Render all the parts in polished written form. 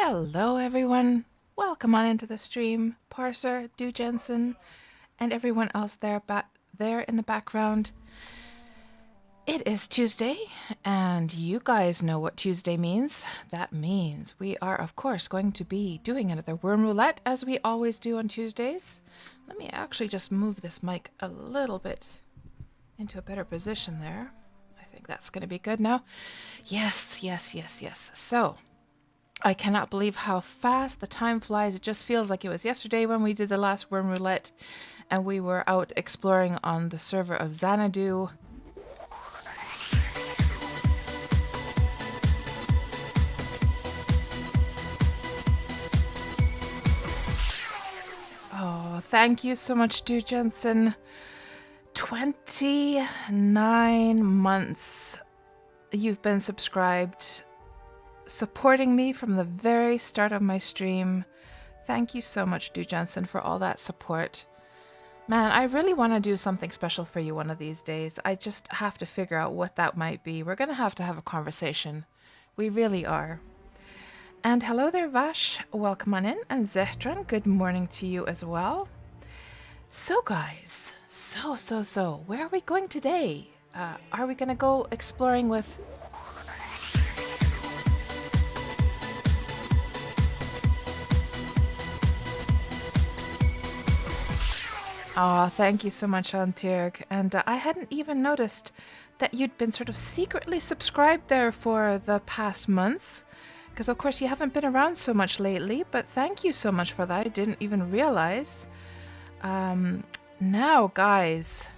Hello, everyone. Welcome on into the stream, Parser, Du Jensen, and everyone else there in the background. It is Tuesday, and you guys know what Tuesday means. That means we are, of course, going to be doing another Wurm Roulette, as we always do on Tuesdays. Let me actually just move this mic a little bit into a better position there. I think that's going to be good now. Yes. So, I cannot believe how fast the time flies. It just feels like it was yesterday when we did the last Wurm Roulette and we were out exploring on the server of Xanadu. Oh, thank you so much, Du Jensen. 29 months you've been subscribed, supporting me from the very start of my stream. Thank you so much, Du Jensen, for all that support. Man, I really want to do something special for you one of these days. I just have to figure out what that might be. We're going to have a conversation. We really are. And hello there, Vash. Welcome on in. And Zehtran, good morning to you as well. So guys, so, where are we going today? Are we going to go exploring with... Oh, thank you so much, Antierg. And I hadn't even noticed that you'd been sort of secretly subscribed there for the past months. Because, of course, you haven't been around so much lately, but thank you so much for that. I didn't even realize. Now, guys,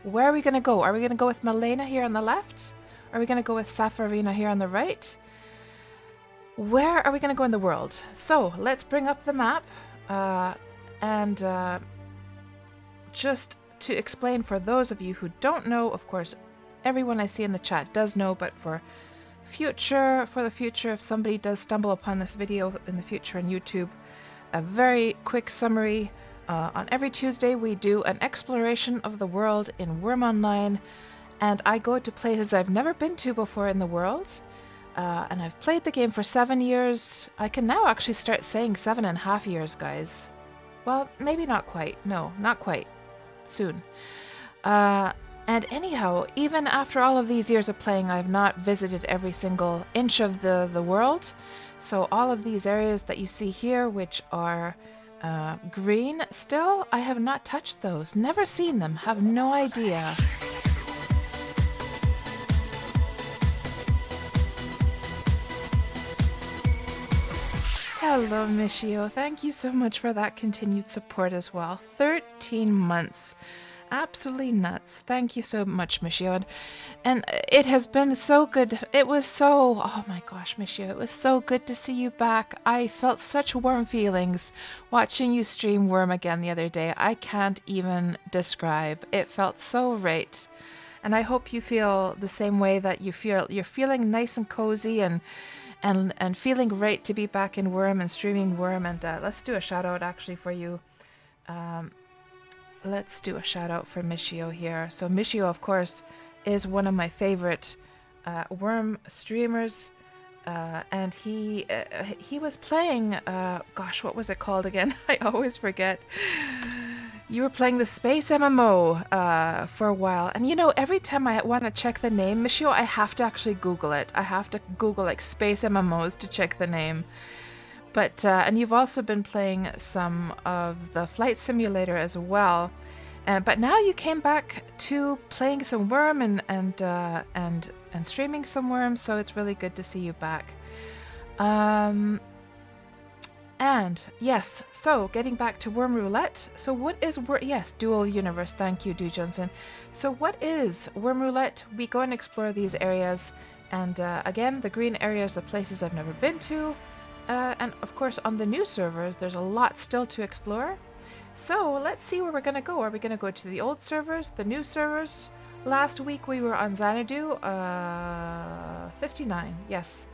where are we going to go? Are we going to go with Malena here on the left? Are we going to go with Safarina here on the right? Where are we going to go in the world? So, let's bring up the map. Just to explain for those of you who don't know, of course, everyone I see in the chat does know, but for the future, if somebody does stumble upon this video in the future on YouTube, a very quick summary. On every Tuesday, we do an exploration of the world in Wurm Online, and I go to places I've never been to before in the world, and I've played the game for 7 years. I can now actually start saying 7.5 years, guys. Well, maybe not quite. No, not quite. Soon. And anyhow, even after all of these years of playing, I've not visited every single inch of the world. So all of these areas that you see here, which are green still, I have not touched those. Never seen them. Have no idea. Hello, Michio. Thank you so much for that continued support as well. 13 months. Absolutely nuts. Thank you so much, Michio. And it has been so good. It was so... Oh my gosh, Michio. It was so good to see you back. I felt such warm feelings watching you stream Wurm again the other day. I can't even describe. It felt so right. And I hope you feel the same way that you feel. You're feeling nice and cozy and feeling great to be back in Wurm and streaming Wurm. And let's do a shout out actually for you. Let's do a shout out for Michio here. So Michio, of course, is one of my favorite Wurm streamers, and he was playing. Gosh, what was it called again? I always forget. You were playing the Space MMO for a while, and you know, every time I want to check the name, Michio, I have to actually Google it. I have to Google like Space MMOs to check the name. But and you've also been playing some of the Flight Simulator as well. But now you came back to playing some Wurm and streaming some Wurm, so it's really good to see you back. And yes, so getting back to Wurm Roulette. So what is yes, dual universe. Thank you, Du Johnson. So what is Wurm Roulette? We go and explore these areas, and again, the green areas, the places I've never been to. And of course, on the new servers, there's a lot still to explore. So let's see where we're going to go. Are we going to go to the old servers, the new servers? Last week we were on Xanadu, 59. Yes,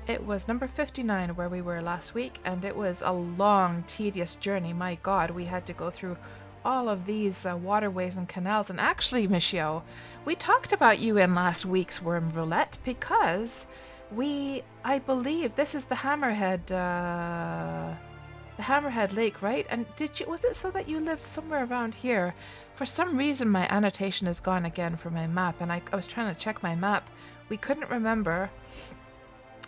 it was number 59 where we were last week, and it was a long, tedious journey. My God, we had to go through all of these waterways and canals. And actually, Michio, we talked about you in last week's Wurm Roulette because I believe this is the Hammerhead Lake, right? And was it so that you lived somewhere around here? For some reason, my annotation is gone again for my map, and I was trying to check my map. We couldn't remember,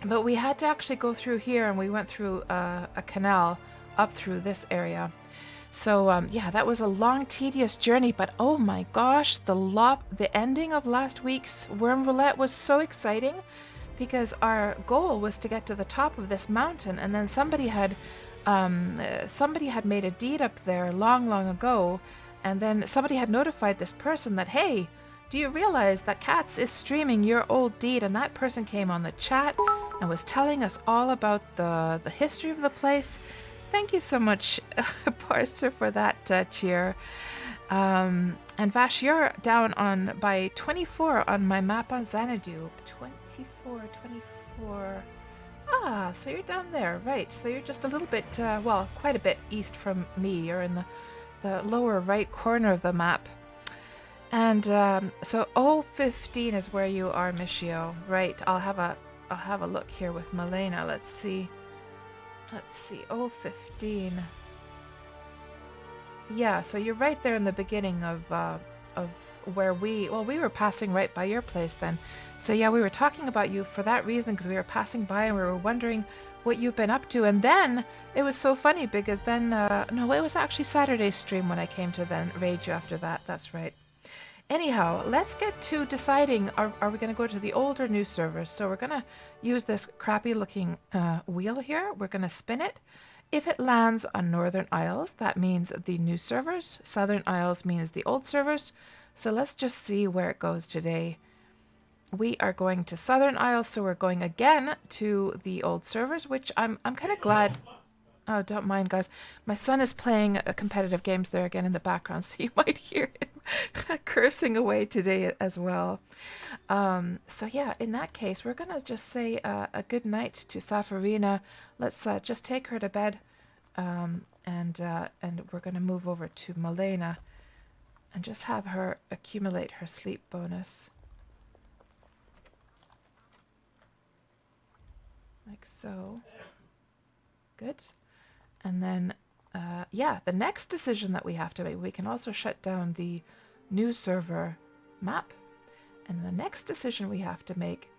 but we had to actually go through here, and we went through a canal up through this area. So yeah, that was a long, tedious journey, but oh my gosh, the ending of last week's Wurm Roulette was so exciting, because our goal was to get to the top of this mountain, and then somebody had made a deed up there long, long ago, and then somebody had notified this person that, hey, do you realize that Kats is streaming your old deed? And that person came on the chat and was telling us all about the history of the place. Thank you so much, Parser, for that cheer. And Vash, you're down by 24 on my map on Xanadu. 24. Ah, so you're down there, right. So you're just a little bit, well, quite a bit east from me. You're in the lower right corner of the map. And so 015 is where you are, Michio. Right, I'll have a look here with Malena. Let's see, 015. Yeah, so you're right there in the beginning of where we were passing right by your place then. So yeah, we were talking about you for that reason, because we were passing by and we were wondering what you've been up to. And then it was so funny because then no, it was actually Saturday's stream when I came to then raid you after that. That's right. Anyhow, let's get to deciding, are we going to go to the old or new servers? So we're going to use this crappy looking wheel here. We're going to spin it. If it lands on Northern Isles, that means the new servers. Southern Isles means the old servers. So let's just see where it goes today. We are going to Southern Isles, so we're going again to the old servers, which I'm kind of glad. Oh, don't mind, guys. My son is playing competitive games there again in the background, so you might hear him cursing away today as well. So yeah, in that case, we're going to just say a good night to Safarina. Let's just take her to bed, and we're going to move over to Malena and just have her accumulate her sleep bonus. Like so. Good. And then, yeah, the next decision that we have to make, we can also shut down the new server map. And the next decision we have to make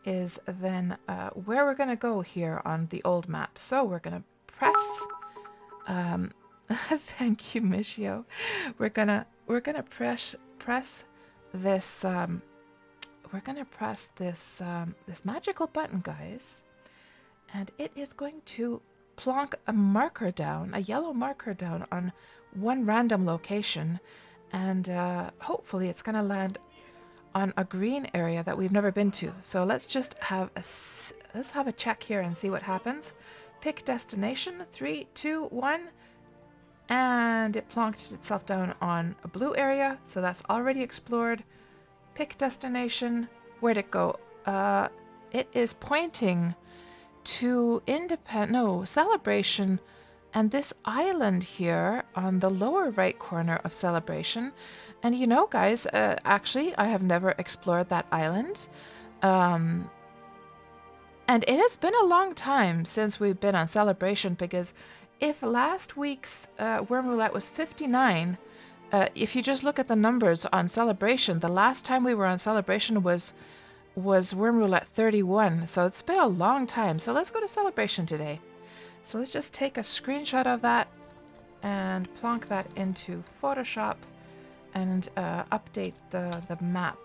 is then where we're going to go here on the old map. So we're going to press, thank you, Michio. We're gonna press this, we're gonna press this, this magical button, guys. And it is going to plonk a marker down, a yellow marker down on one random location, and hopefully it's going to land on a green area that we've never been to. So let's just have a check here and see what happens. Pick destination. 3, 2, 1, and it plonked itself down on a blue area, so that's already explored. Pick destination. Where'd it go? It is pointing to Celebration, and this island here on the lower right corner of Celebration. And you know, guys, actually I have never explored that island, and it has been a long time since we've been on Celebration, because if last week's Wurm Roulette was 59, if you just look at the numbers on Celebration, the last time we were on Celebration was Wurm Roulette 31, so it's been a long time. So let's go to Celebration today. So let's just take a screenshot of that and plonk that into Photoshop and update the map.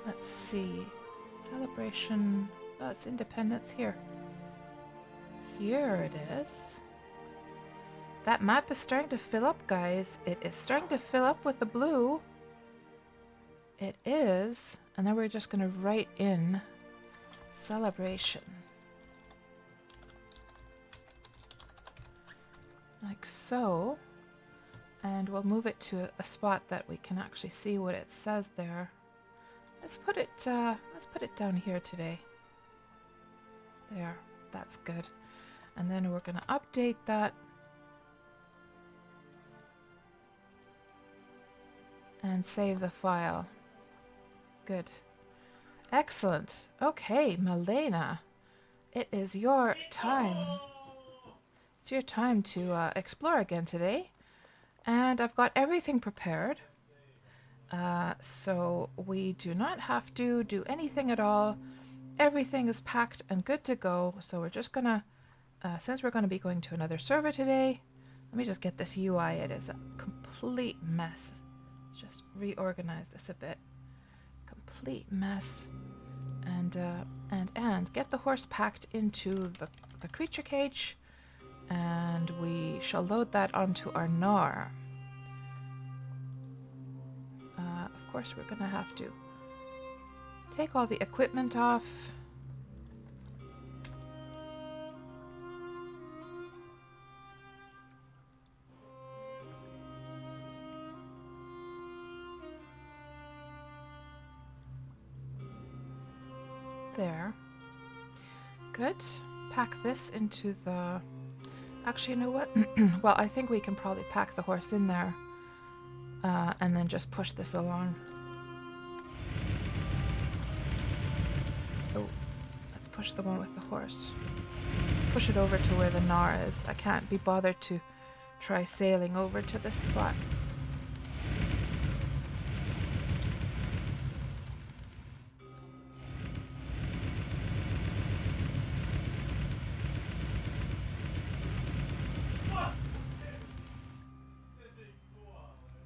Let's see. Celebration. Oh, it's Independence here. Here it is. That map is starting to fill up, guys. It is starting to fill up with the blue. It is. And then we're just going to write in Celebration. Like so. And we'll move it to a spot that we can actually see what it says there. Let's put it down here today. There. That's good. And then we're going to update that. And save the file. Good. Excellent. Okay, Milena. It is your time. It's your time to explore again today. And I've got everything prepared. So we do not have to do anything at all. Everything is packed and good to go. So we're just gonna, since we're gonna be going to another server today, let me just get this UI. It is a complete mess. Let's just reorganize this a bit. Complete mess. And get the horse packed into the creature cage, and we shall load that onto our gnar. Of course, we're gonna have to take all the equipment off. There. Good. Pack this into the... Actually, you know what? Well, I think we can probably pack the horse in there. And then just push this along. Oh, let's push the one with the horse. Let's push it over to where the gnar is. I can't be bothered to try sailing over to this spot.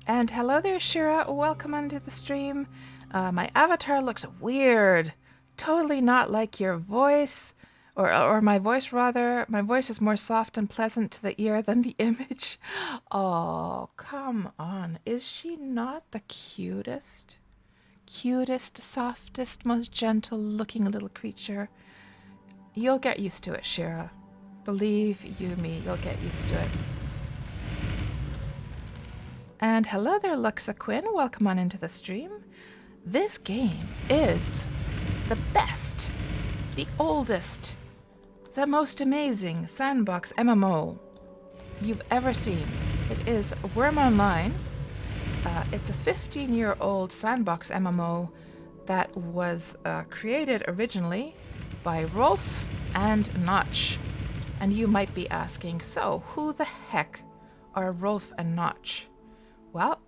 And hello there, Shira. Welcome onto the stream. My avatar looks weird. Totally not like your voice. Or my voice, rather. My voice is more soft and pleasant to the ear than the image. Oh, come on. Is she not the cutest? Cutest, softest, most gentle-looking little creature. You'll get used to it, Shira. Believe you me, you'll get used to it. And hello there, Luxa Quinn. Welcome on into the stream. This game is the best, the oldest, the most amazing Sandbox MMO you've ever seen. It is Wurm Online. It's a 15-year-old Sandbox MMO that was created originally by Rolf and Notch. And you might be asking, so who the heck are Rolf and Notch? Well,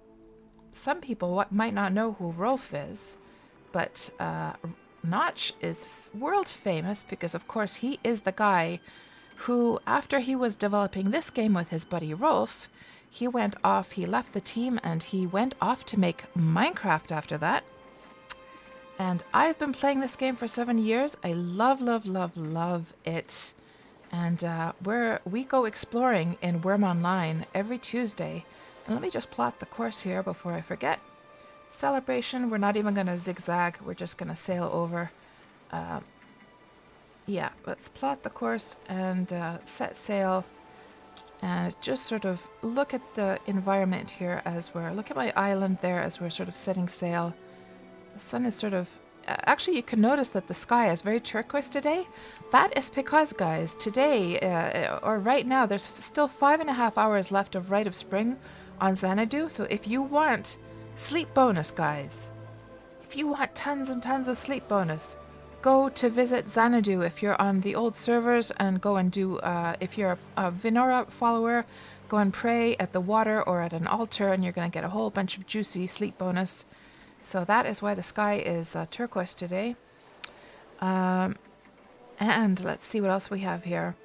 some people might not know who Rolf is, but Notch is world famous because, of course, he is the guy who, after he was developing this game with his buddy Rolf, he left the team and he went off to make Minecraft after that. And I've been playing this game for 7 years. I love, love, love, love it. And we go exploring in Wurm Online every Tuesday. And let me just plot the course here before I forget. Celebration, we're not even going to zigzag. We're just going to sail over. Yeah, let's plot the course and set sail. And just sort of look at the environment here look at my island there as we're sort of setting sail. The sun is sort of... actually, you can notice that the sky is very turquoise today. That is because, guys, today, or right now, there's still 5.5 hours left of Rite of Spring on Xanadu. So if you want sleep bonus, guys, if you want tons and tons of sleep bonus, go to visit Xanadu if you're on the old servers, and go and do, if you're a Vinora follower, go and pray at the water or at an altar, and you're going to get a whole bunch of juicy sleep bonus. So that is why the sky is turquoise today. And let's see what else we have here.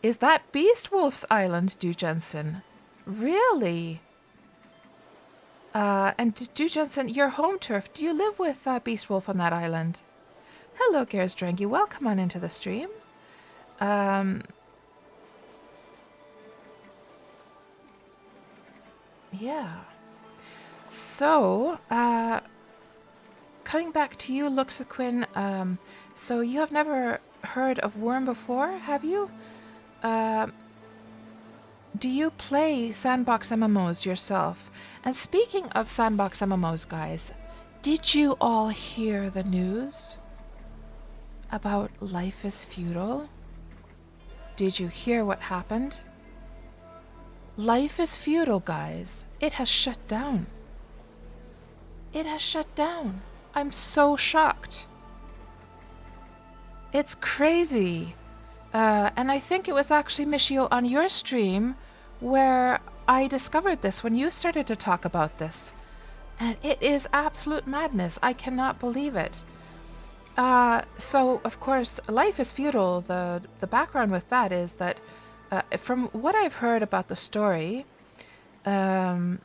Is that Beast Wolf's island, Du Jensen? Really? And Du Jensen, your home turf, do you live with Beast Wolf on that island? Hello, Gers Drengi. Welcome on into the stream. Yeah. So, coming back to you, Luxaquin, so you have never heard of Wurm before, have you? Do you play Sandbox MMOs yourself? And speaking of Sandbox MMOs, guys, did you all hear the news about Life is Feudal? Did you hear what happened? Life is Feudal, guys. It has shut down. It has shut down. I'm so shocked. It's crazy. And I think it was actually, Michio, on your stream where I discovered this when you started to talk about this. And it is absolute madness. I cannot believe it. So, of course, Life is Feudal. The background with that is that from what I've heard about the story, the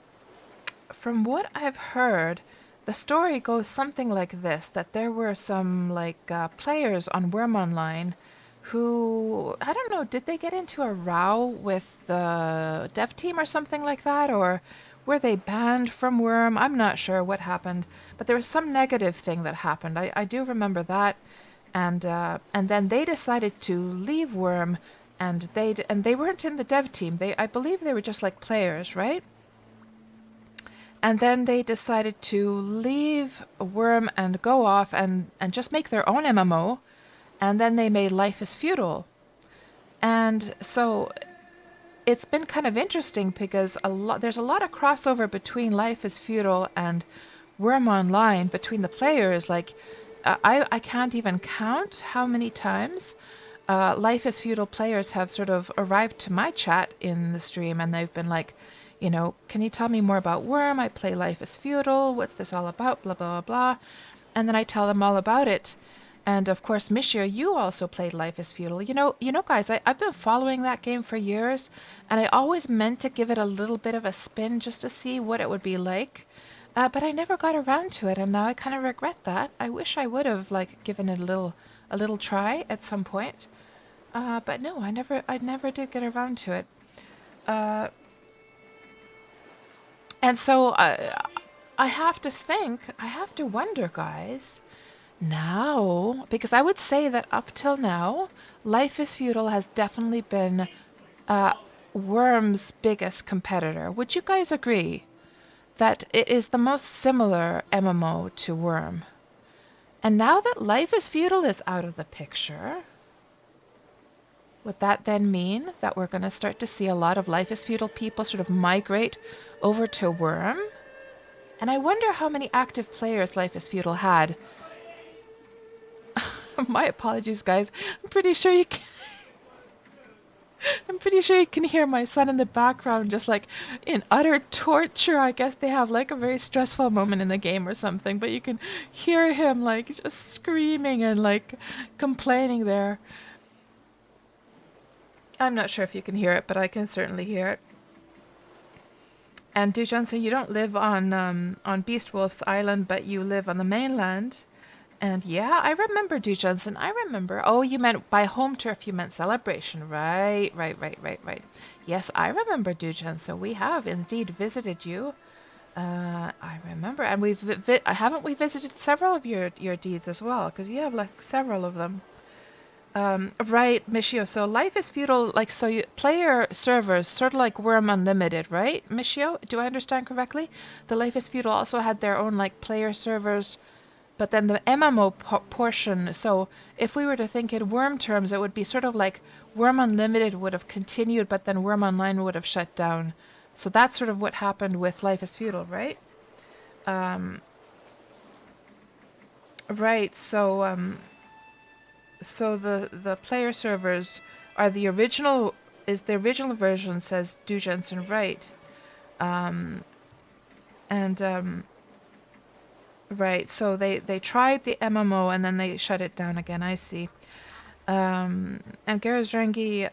story goes something like this, that there were some players on Wurm Online who, I don't know, did they get into a row with the dev team or something like that? Or were they banned from Wurm? I'm not sure what happened, but there was some negative thing that happened. I do remember that. And then they decided to leave Wurm, and they weren't in the dev team. I believe they were just like players, right? And then they decided to leave Wurm and go off and just make their own MMO. And then they made Life is Feudal. And so it's been kind of interesting because there's a lot of crossover between Life is Feudal and Wurm Online between the players. Like, I can't even count how many times Life is Feudal players have sort of arrived to my chat in the stream, and they've been like, you know, can you tell me more about Wurm? I play Life is Feudal. What's this all about? Blah, blah, blah, blah. And then I tell them all about it. And of course, Michio, you also played Life is Feudal. You know, guys, I've been following that game for years, and I always meant to give it a little bit of a spin just to see what it would be like. But I never got around to it, and now I kind of regret that. I wish I would have given it a little try at some point. But no, I never did get around to it. And so I have to wonder, guys, now, because I would say that up till now, Life is Feudal has definitely been Wurm's biggest competitor. Would you guys agree that it is the most similar MMO to Wurm? And now that Life is Feudal is out of the picture, would that then mean that we're going to start to see a lot of Life is Feudal people sort of migrate over to Wurm? And I wonder how many active players Life is Feudal had. My apologies, guys. I'm pretty sure you can hear my son in the background just like in utter torture. I guess they have like a very stressful moment in the game or something, but you can hear him like just screaming and like complaining there. I'm not sure if you can hear it, but I can certainly hear it. And Du Johnson, you don't live on Beast Wolf's Island, but you live on the mainland. And yeah, I remember, Du Johnson. I remember. Oh, you meant by home turf, you meant celebration. Right. Yes, I remember, Du Johnson. We have indeed visited you. I remember. And haven't we visited several of your deeds as well? Because you have like several of them. Right, Michio. So Life is Feudal, player servers, sort of like Wurm Unlimited, right, Michio? Do I understand correctly? The Life is Feudal also had their own player servers, but then the MMO portion. So if we were to think in Wurm terms, it would be sort of like Wurm Unlimited would have continued, but then Wurm Online would have shut down. So that's sort of what happened with Life is Feudal, right? Right. So the player servers are the original version, says Du Jensen, right? Right, so they tried the MMO and then they shut it down again, I see. And Garazrengi,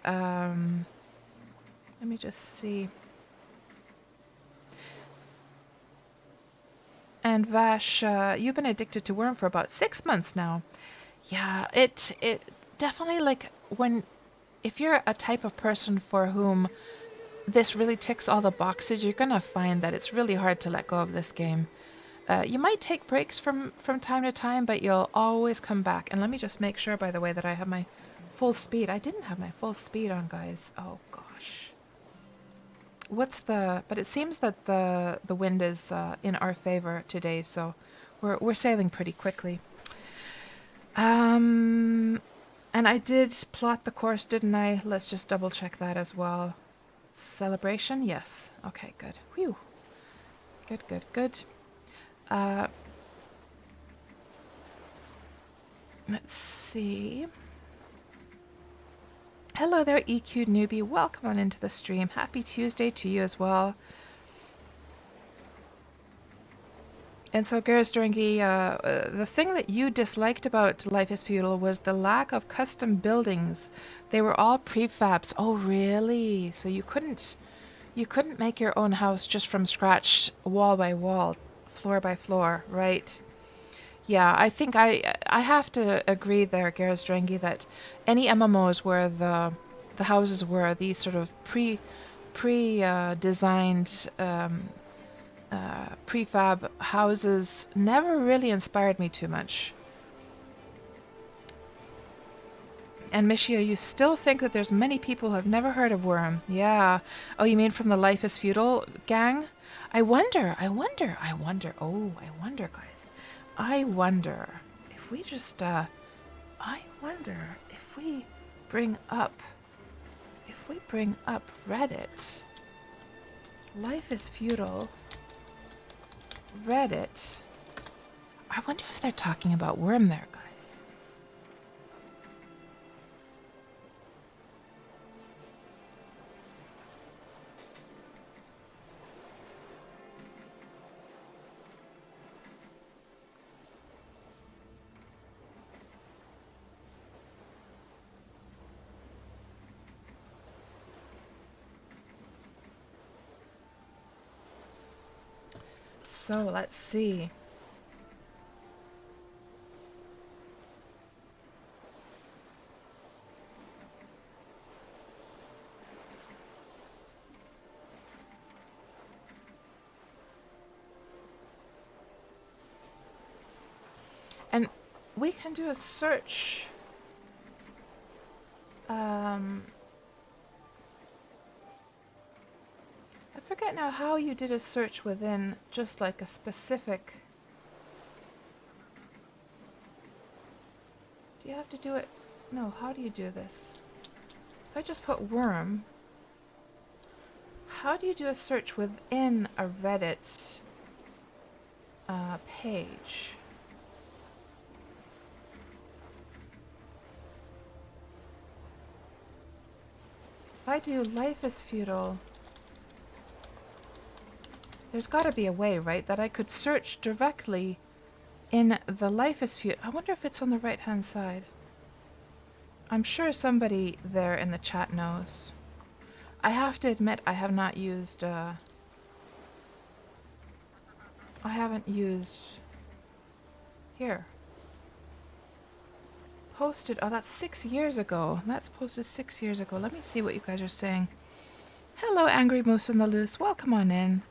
let me just see. And Vash, you've been addicted to Wurm for about 6 months now. Yeah, it definitely, if you're a type of person for whom this really ticks all the boxes, you're gonna find that it's really hard to let go of this game. You might take breaks from time to time, but you'll always come back. And let me just make sure, by the way, that I have my full speed. I didn't have my full speed on, guys. Oh gosh. But it seems that the wind is in our favor today, so we're sailing pretty quickly. And I did plot the course, didn't I? Let's just double check that as well. Celebration, yes. Okay, good. Whew. Good, good, good. Let's see. Hello there, EQ newbie. Welcome on into the stream. Happy Tuesday to you as well. And so, Gersdringy, the thing that you disliked about Life is Feudal was the lack of custom buildings. They were all prefabs. Oh, really? So you couldn't make your own house just from scratch, wall by wall, floor by floor, right? Yeah, I think I have to agree there, Gersdringy, that any MMOs where the houses were these sort of designed prefab houses never really inspired me too much. And Michio, you still think that there's many people who have never heard of Wurm? Yeah. Oh, you mean from the Life is Feudal gang? I wonder, guys. I wonder if we just, I wonder if we bring up Reddit. Life is Feudal. Reddit. I wonder if they're talking about Wurm there, guys. So let's see. And we can do a search. I forget now how you did a search within just like a specific. Do you have to do it? No, how do you do this? If I just put Wurm, how do you do a search within a Reddit page? If I do Life is Feudal, there's got to be a way, right, that I could search directly in the Life is Feudal. I wonder if it's on the right-hand side. I'm sure somebody there in the chat knows. I have to admit I have not used, I haven't used here. Posted, oh, that's 6 years ago. That's posted 6 years ago. Let me see what you guys are saying. Hello, Angry Moose on the Loose. Welcome on in.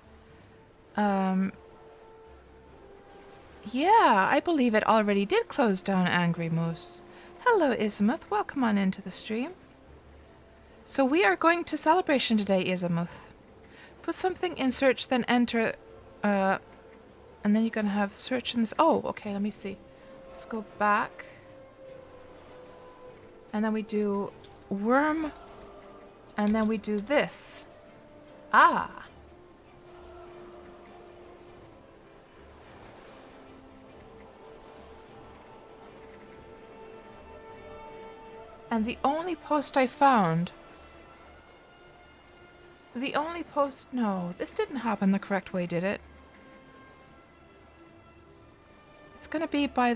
Yeah, I believe it already did close down, Angry Moose. Hello, Ismuth. Welcome on into the stream. So we are going to Celebration today, Ismuth. Put something in search, then enter, and then you're going to have search in this. Oh, okay, let me see. Let's go back. And then we do Wurm, and then we do this. Ah. And the only post I found... No, this didn't happen the correct way, did it? It's gonna be by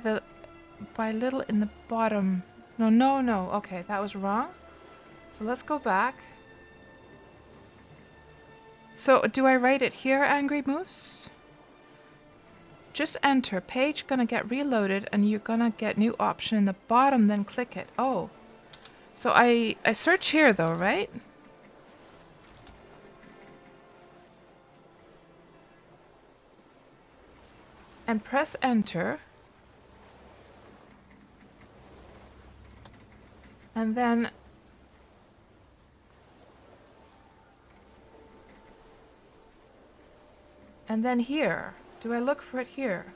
little in the bottom. No. Okay, that was wrong. So let's go back. So do I write it here, Angry Moose? Just enter. Page gonna get reloaded and you're gonna get new option in the bottom, then click it. Oh. So I search here though, right? And press enter. And then here. Do I look for it here?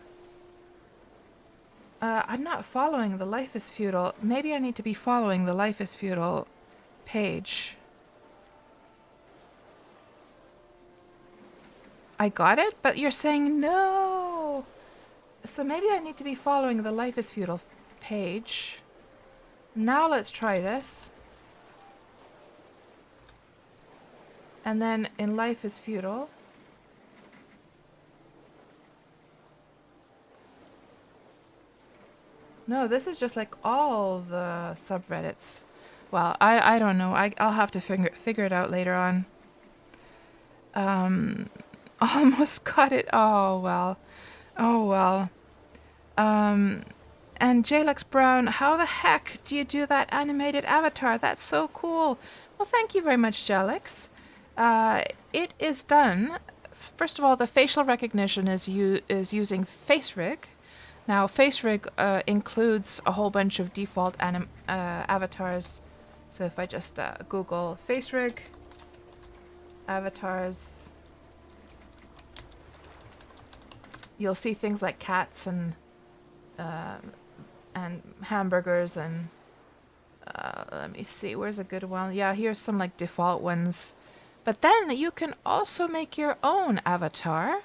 I'm not following the Life is Feudal. Maybe I need to be following the Life is Feudal page. I got it, but you're saying no. So maybe I need to be following the Life is Futile page. Now let's try this. And then in Life is Futile. No, this is just like all the subreddits. Well, I don't know. I'll have to figure it out later on. Almost got it. Oh well. Oh well. And Jalux Brown, how the heck do you do that animated avatar? That's so cool. Well, thank you very much, Jalux. It is done. First of all, the facial recognition is using FaceRig. Now, FaceRig includes a whole bunch of default avatars. So if I just Google FaceRig avatars, you'll see things like cats and hamburgers and let me see, where's a good one? Yeah, here's some like default ones. But then you can also make your own avatar.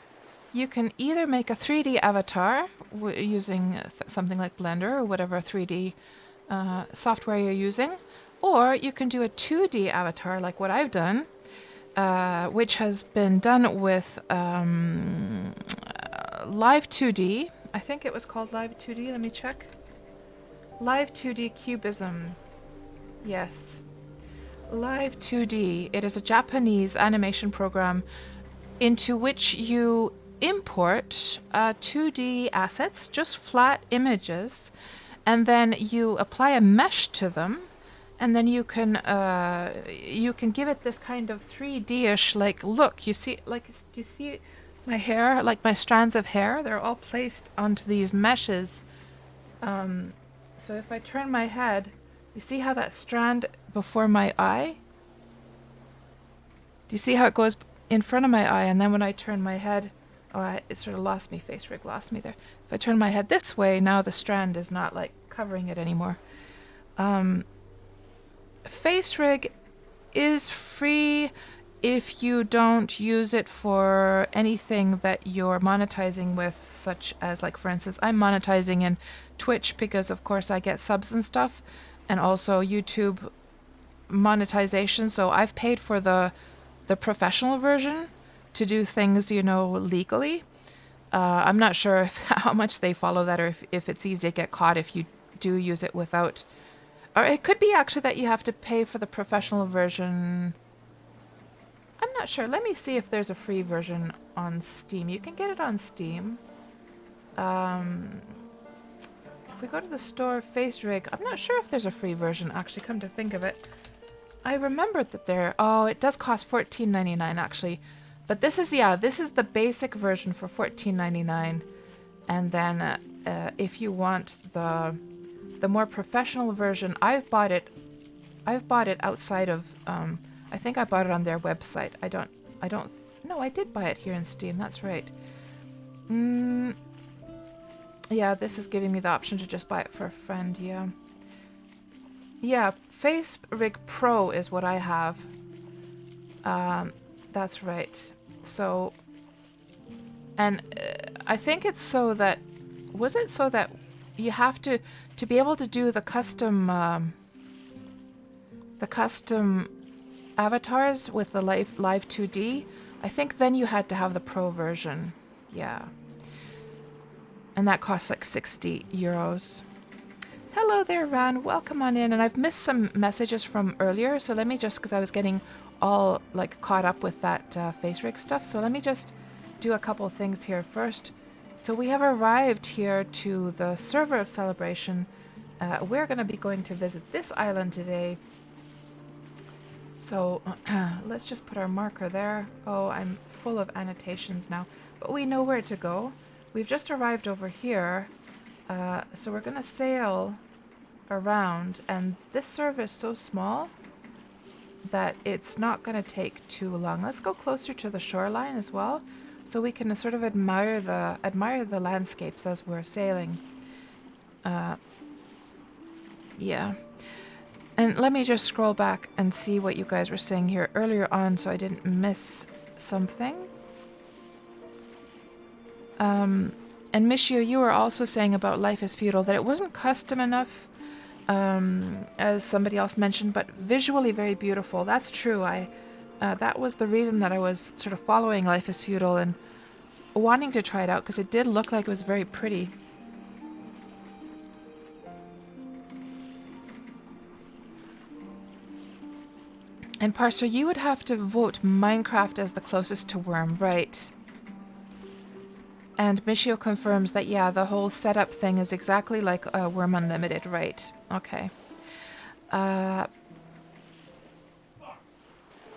You can either make a 3D avatar using something like Blender or whatever 3D software you're using, or you can do a 2D avatar like what I've done, which has been done with Live 2D. I think it was called Live 2D. Let me check. Live 2D Cubism. Yes. Live 2D. It is a Japanese animation program into which you import 2D assets, just flat images, and then you apply a mesh to them, and then you can give it this kind of 3D-ish like look. You see, like, do you see my hair, like my strands of hair? They're all placed onto these meshes. So if I turn my head, you see how that strand before my eye? Do you see how it goes in front of my eye, and then when I turn my head, it sort of lost me, FaceRig lost me there. If I turn my head this way, now the strand is not like covering it anymore. FaceRig is free if you don't use it for anything that you're monetizing with, such as, like, for instance, I'm monetizing in Twitch because of course I get subs and stuff, and also YouTube monetization. So I've paid for the professional version to do things, you know, legally. I'm not sure how much they follow that, or if it's easy to get caught if you do use it without. Or it could be actually that you have to pay for the professional version. I'm not sure. Let me see if there's a free version on Steam. You can get it on Steam. If we go to the store, FaceRig, I'm not sure if there's a free version, actually, come to think of it. I remembered that it does cost $14.99 actually. But this is the basic version for $14.99. And then if you want the more professional version, I've bought it outside of I think I bought it on their website. No, I did buy it here in Steam. That's right. Yeah, this is giving me the option to just buy it for a friend. Yeah. Yeah, FaceRig Pro is what I have. That's right. So, and I think it's so that, was it so that you have to be able to do the custom avatars with the live 2D, I think then you had to have the pro version. Yeah. And that costs like €60. Hello there, Ran. Welcome on in. And I've missed some messages from earlier, so let me just, because I was getting all like caught up with that FaceRig stuff, so let me just do a couple things here first. So we have arrived here to the server of Celebration. We're going to be going to visit this island today. So let's just put our marker there. Oh, I'm full of annotations now, but we know where to go. We've just arrived over here, so we're going to sail around, and this server is so small that it's not going to take too long. Let's go closer to the shoreline as well, so we can sort of admire the landscapes as we're sailing. Yeah. And let me just scroll back and see what you guys were saying here earlier on, so I didn't miss something. And Michio, you were also saying about Life is Feudal that it wasn't custom enough, as somebody else mentioned, but visually very beautiful. That's true. That was the reason that I was sort of following Life is Feudal and wanting to try it out, because it did look like it was very pretty. And Parser, you would have to vote Minecraft as the closest to Wurm, right? And Michio confirms that, yeah, the whole setup thing is exactly like Wurm Unlimited, right? Okay.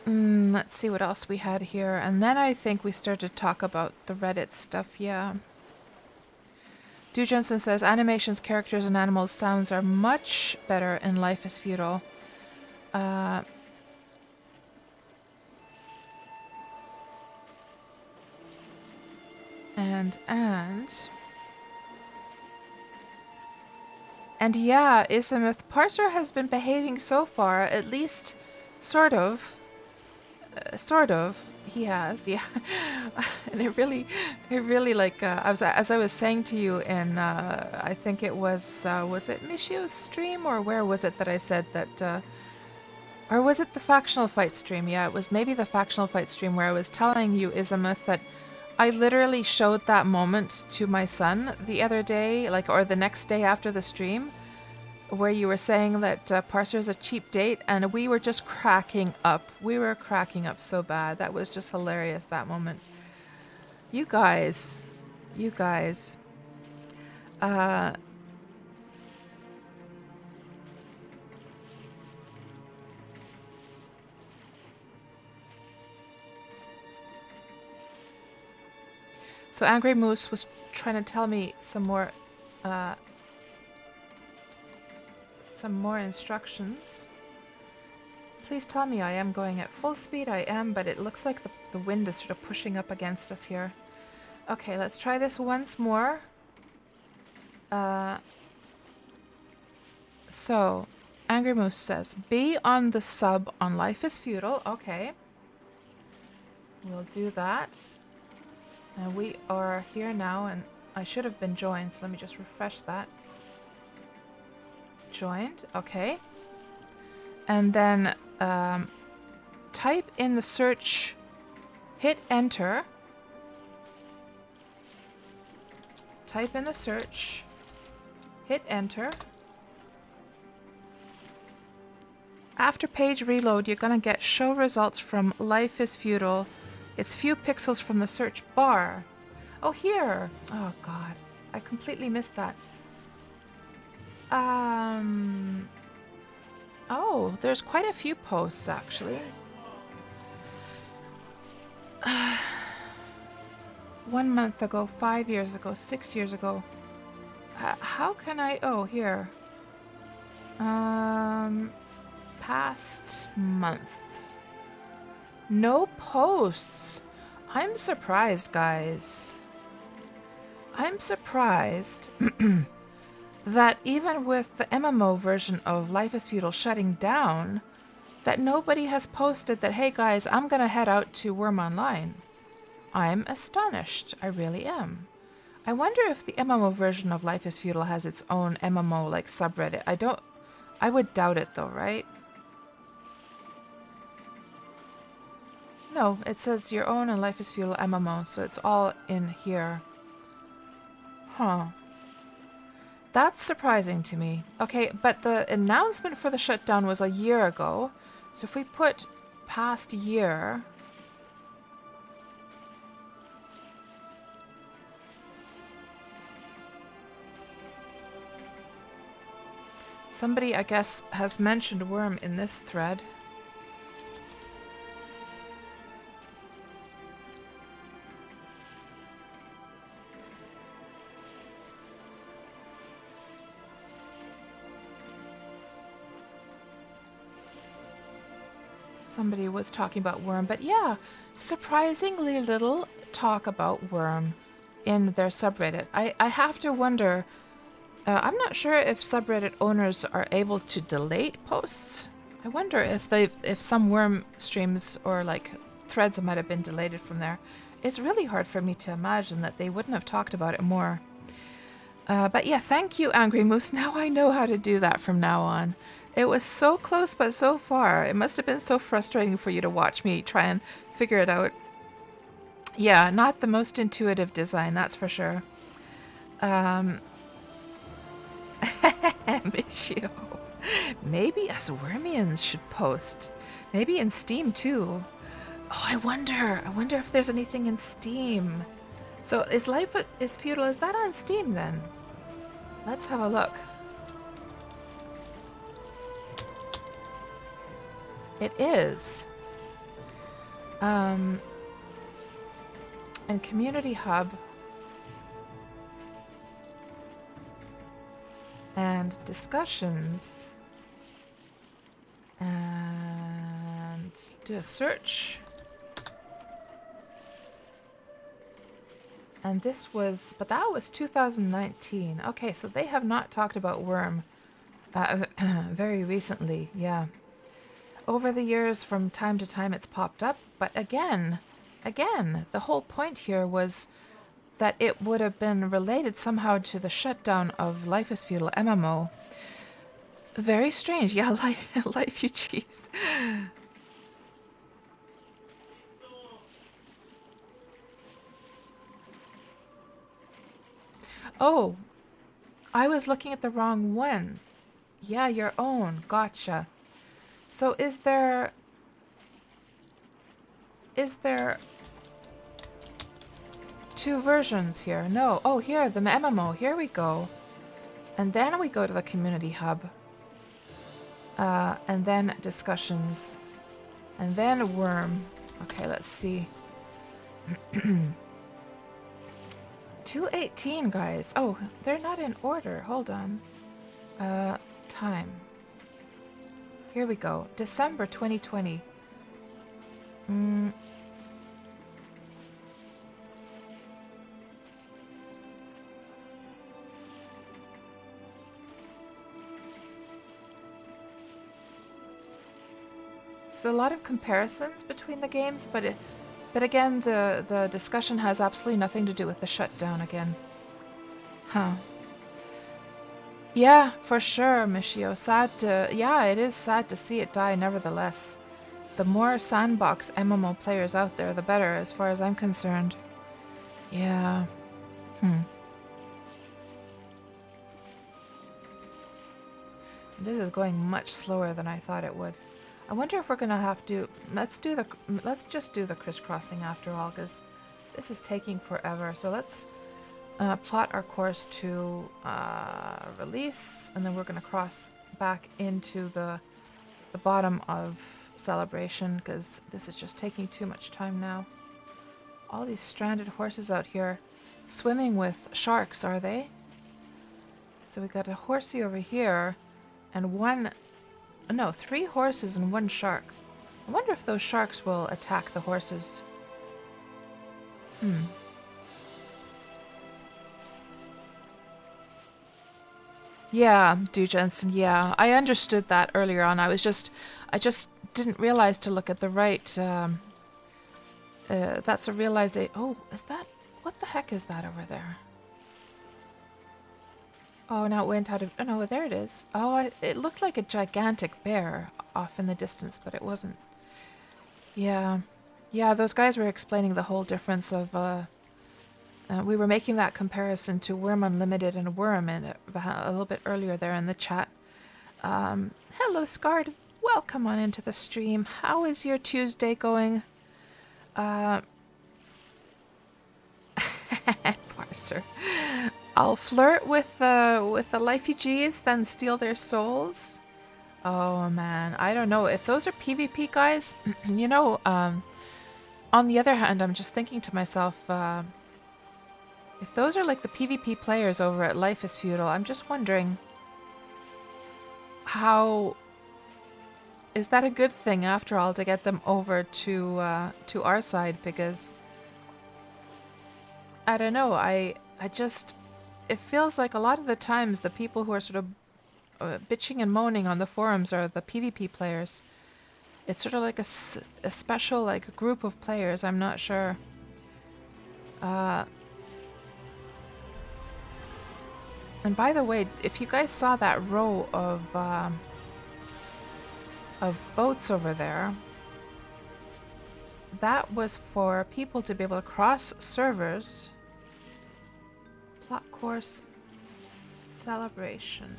Let's see what else we had here. And then I think we started to talk about the Reddit stuff, yeah. Du Jensen says, animations, characters, and animals' sounds are much better in Life is Feudal. And yeah, Ismith Parser has been behaving so far, at least sort of. He has, yeah. And it really like, as I was saying to you in, I think it was it Michio's stream, or where was it that I said that, or was it the Factional Fight stream? Yeah, it was maybe the Factional Fight stream where I was telling you, Ismith, that I literally showed that moment to my son the other day, like, or the next day after the stream, where you were saying that Parser's a cheap date, and we were just cracking up. We were cracking up so bad. That was just hilarious, that moment. You guys. So Angry Moose was trying to tell me some more instructions. Please tell me I am going at full speed. I am, but it looks like the wind is sort of pushing up against us here. Okay, let's try this once more. So, Angry Moose says, be on the sub on Life is Feudal. Okay. We'll do that. And we are here now, and I should have been joined, so let me just refresh that. Joined, okay. And then type in the search, hit enter. Type in the search, hit enter. After page reload, you're going to get show results from Life is Feudal. It's few pixels from the search bar. Oh, here. Oh, God. I completely missed that. Oh, there's quite a few posts, actually. 1 month ago, 5 years ago, 6 years ago. How can I... Oh, here. Past month. No posts. I'm surprised, guys. I'm surprised that even with the MMO version of Life is Feudal shutting down, that nobody has posted that, hey guys, I'm gonna head out to Wurm Online. I'm astonished. I really am. I wonder if the MMO version of Life is Feudal has its own MMO like subreddit. I would doubt it though, right? No, it says your own and Life is Feudal MMO, so it's all in here. Huh. That's surprising to me. Okay, but the announcement for the shutdown was a year ago. So if we put past year... Somebody, I guess, has mentioned Wurm in this thread. Somebody was talking about Wurm, but yeah, surprisingly little talk about Wurm in their subreddit. I have to wonder, I'm not sure if subreddit owners are able to delete posts. I wonder if some Wurm streams or like threads might have been deleted from there. It's really hard for me to imagine that they wouldn't have talked about it more. But yeah, thank you, Angry Moose. Now I know how to do that from now on. It was so close, but so far. It must have been so frustrating for you to watch me try and figure it out. Yeah, not the most intuitive design, that's for sure. Michio. Maybe us Wormians should post. Maybe in Steam too. Oh, I wonder if there's anything in Steam. So is Life is Feudal, is that on Steam then? Let's have a look. It is. And Community Hub. And discussions. And do a search. And this was, but that was 2019. Okay, so they have not talked about Wurm very recently, yeah. Over the years, from time to time, it's popped up. But again, the whole point here was that it would have been related somehow to the shutdown of Life is Feudal MMO. Very strange. Yeah, life you cheese. Oh, I was looking at the wrong one. Yeah, your own. Gotcha. So is there two versions here? No. Oh, here, the MMO. Here we go. And then we go to the Community Hub. And then discussions. And then Wurm. Okay, let's see. 218, guys. Oh, they're not in order. Hold on. Time. Here we go. December 2020. So a lot of comparisons between the games, but again, the discussion has absolutely nothing to do with the shutdown again. Huh. Yeah, for sure, Michio. Yeah, it is sad to see it die nevertheless. The more Sandbox MMO players out there, the better, as far as I'm concerned. Yeah. This is going much slower than I thought it would. I wonder if we're gonna have to. Let's just do the crisscrossing after all, because this is taking forever. So let's plot our course to release, and then we're gonna cross back into the bottom of celebration, because this is just taking too much time now. All these stranded horses out here swimming with sharks, are they? So we got a horsey over here, and three horses and one shark. I wonder if those sharks will attack the horses. Yeah, Du Jensen, yeah. I understood that earlier on. I just didn't realize to look at the right. That's a realization. Oh, is that? What the heck is that over there? Oh, now it went out of... Oh, no, there it is. Oh, it looked like a gigantic bear off in the distance, but it wasn't. Yeah. Yeah, those guys were explaining the whole difference of... we were making that comparison to Wurm Unlimited and Wurm a little bit earlier there in the chat. Hello, Scarred. Welcome on into the stream. How is your Tuesday going? Parser. I'll flirt with the lifeys, then steal their souls. Oh man, I don't know if those are PvP guys. You know, on the other hand, I'm just thinking to myself, if those are like the PvP players over at Life is Feudal, I'm just wondering how is that a good thing after all to get them over to our side, because I don't know, I just, it feels like a lot of the times the people who are sort of bitching and moaning on the forums are the PvP players. It's sort of like a special like group of players. I'm not sure. And by the way, if you guys saw that row of boats over there, that was for people to be able to cross servers. Plot course celebration.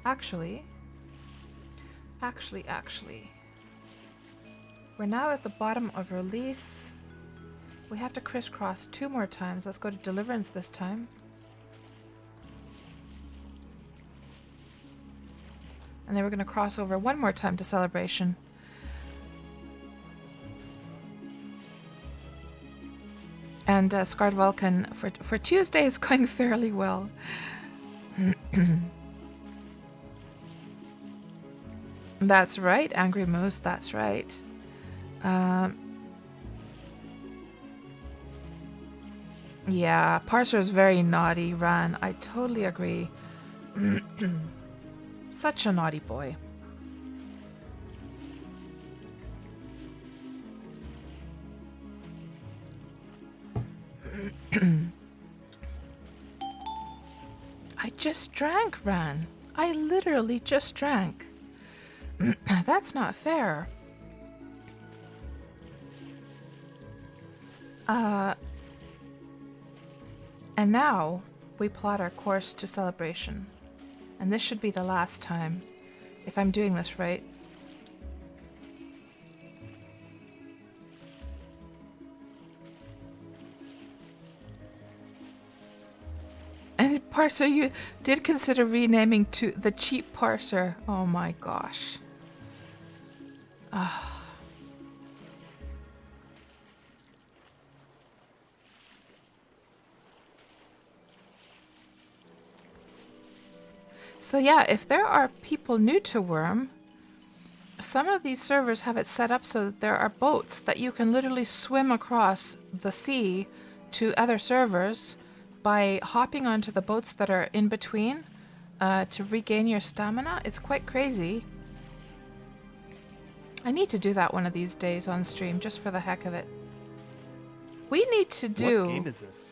Actually. We're now at the bottom of release. We have to crisscross 2 more times. Let's go to Deliverance this time. And then we're going to cross over 1 more time to Celebration. And Scarred Vulcan for Tuesday is going fairly well. That's right, Angry Moose, that's right. Yeah, Parser's very naughty, Ran. I totally agree. Such a naughty boy. I just drank, Ran. I literally just drank. That's not fair. And now we plot our course to Celebration. And this should be the last time, if I'm doing this right. And Parser, you did consider renaming to the Cheap Parser. Oh my gosh. So yeah, if there are people new to Wurm, some of these servers have it set up so that there are boats that you can literally swim across the sea to other servers by hopping onto the boats that are in between to regain your stamina. It's quite crazy. I need to do that one of these days on stream, just for the heck of it. We need to do... What game is this?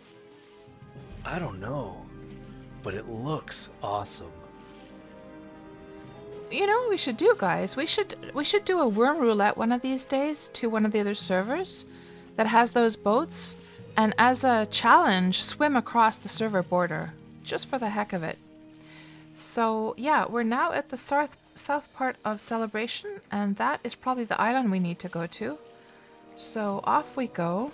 I don't know, but it looks awesome. You know what we should do, guys? We should do a Wurm Roulette one of these days to one of the other servers that has those boats, and as a challenge, swim across the server border, just for the heck of it. So yeah, we're now at the south part of Celebration, and that is probably the island we need to go to. So off we go.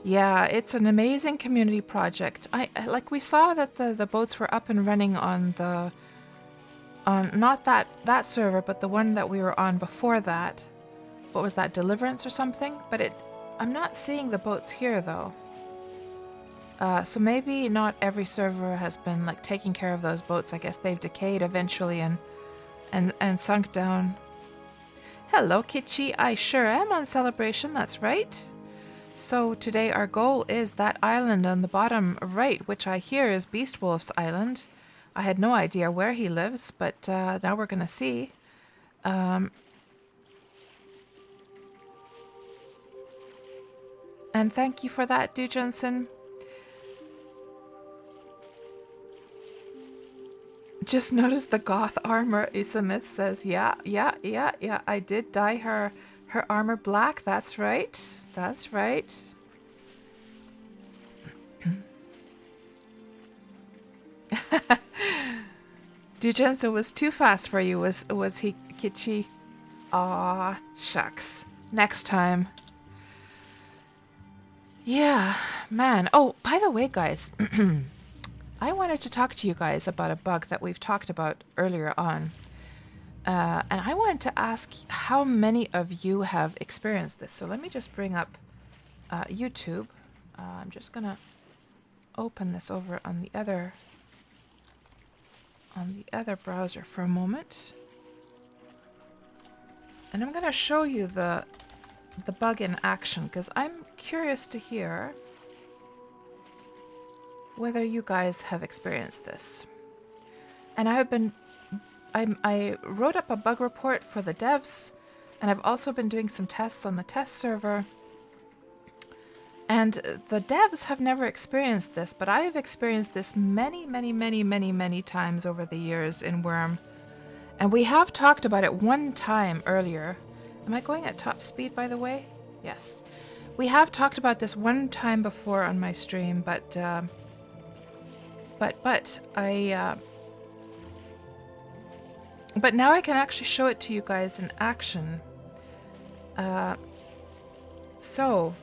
Yeah, it's an amazing community project. Like we saw that the boats were up and running on not that server, but the one that we were on before that. What was that, Deliverance or something? But I'm not seeing the boats here though. So maybe not every server has been like taking care of those boats. I guess they've decayed eventually and sunk down. Hello, Kitschy. I sure am on Celebration, that's right. So today our goal is that island on the bottom right, which I hear is Beast Wolf's island. I had no idea where he lives, but now we're going to see. And thank you for that, Du Jensen. Just noticed the goth armor, Issa Myth says. Yeah, I did dye her armor black, that's right. That's right. Du Jensen was too fast for you, was he, Kitschy? Aw, shucks. Next time. Yeah, man. Oh, by the way, guys, I wanted to talk to you guys about a bug that we've talked about earlier on. And I wanted to ask how many of you have experienced this. So let me just bring up YouTube. I'm just going to open this over on the other browser for a moment. And I'm going to show you the bug in action because I'm curious to hear whether you guys have experienced this. And I wrote up a bug report for the devs, and I've also been doing some tests on the test server. And the devs have never experienced this, but I have experienced this many times over the years in Wurm. And we have talked about it one time earlier. Am I going at top speed, by the way? Yes. We have talked about this one time before on my stream, but now I can actually show it to you guys in action. So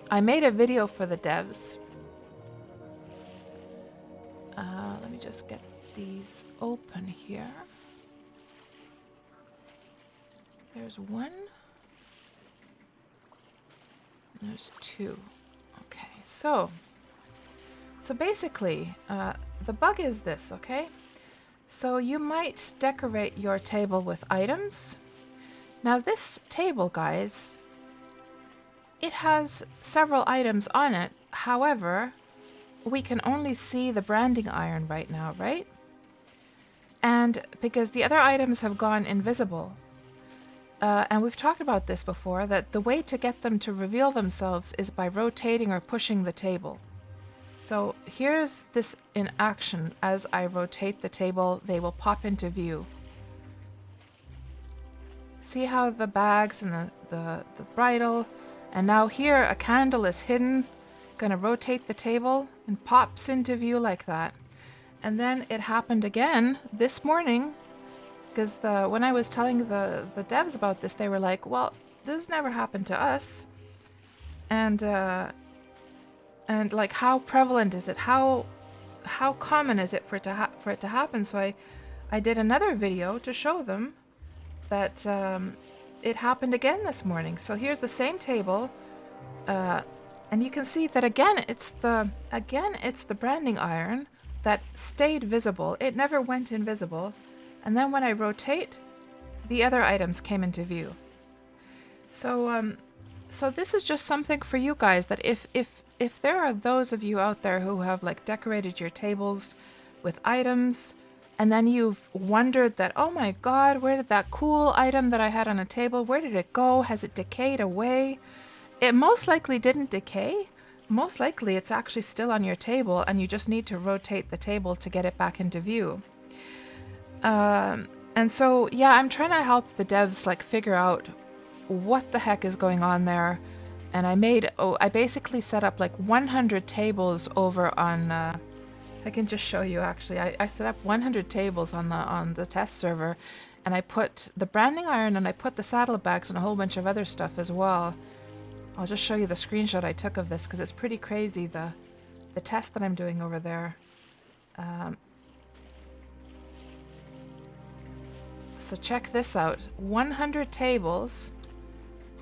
I made a video for the devs. Let me just get these open here. There's one. And there's two. Okay, so basically, the bug is this, okay? So you might decorate your table with items. Now this table, guys, it has several items on it. However, we can only see the branding iron right now, right? And because the other items have gone invisible. And we've talked about this before, that the way to get them to reveal themselves is by rotating or pushing the table. So here's this in action. As I rotate the table, they will pop into view. See how the bags and the bridle, and now here a candle is hidden. Gonna rotate the table and pops into view like that. And then it happened again this morning, because when I was telling the devs about this, they were like, well, this never happened to us. And like, how prevalent is it? How common is it for it to happen? So I did another video to show them that it happened again this morning. So here's the same table, and you can see that again it's the branding iron that stayed visible. It never went invisible, and then when I rotate, the other items came into view. So this is just something for you guys, that if there are those of you out there who have like decorated your tables with items, and then you've wondered that, oh my god, where did that cool item that I had on a table, where did it go? Has it decayed away? It most likely didn't decay. Most likely it's actually still on your table, and you just need to rotate the table to get it back into view. And so, yeah, I'm trying to help the devs like figure out what the heck is going on there. And I basically set up like 100 tables over on, I can just show you actually. I set up 100 tables on the test server, and I put the branding iron and I put the saddlebags and a whole bunch of other stuff as well. I'll just show you the screenshot I took of this because it's pretty crazy, the test that I'm doing over there. So check this out. 100 tables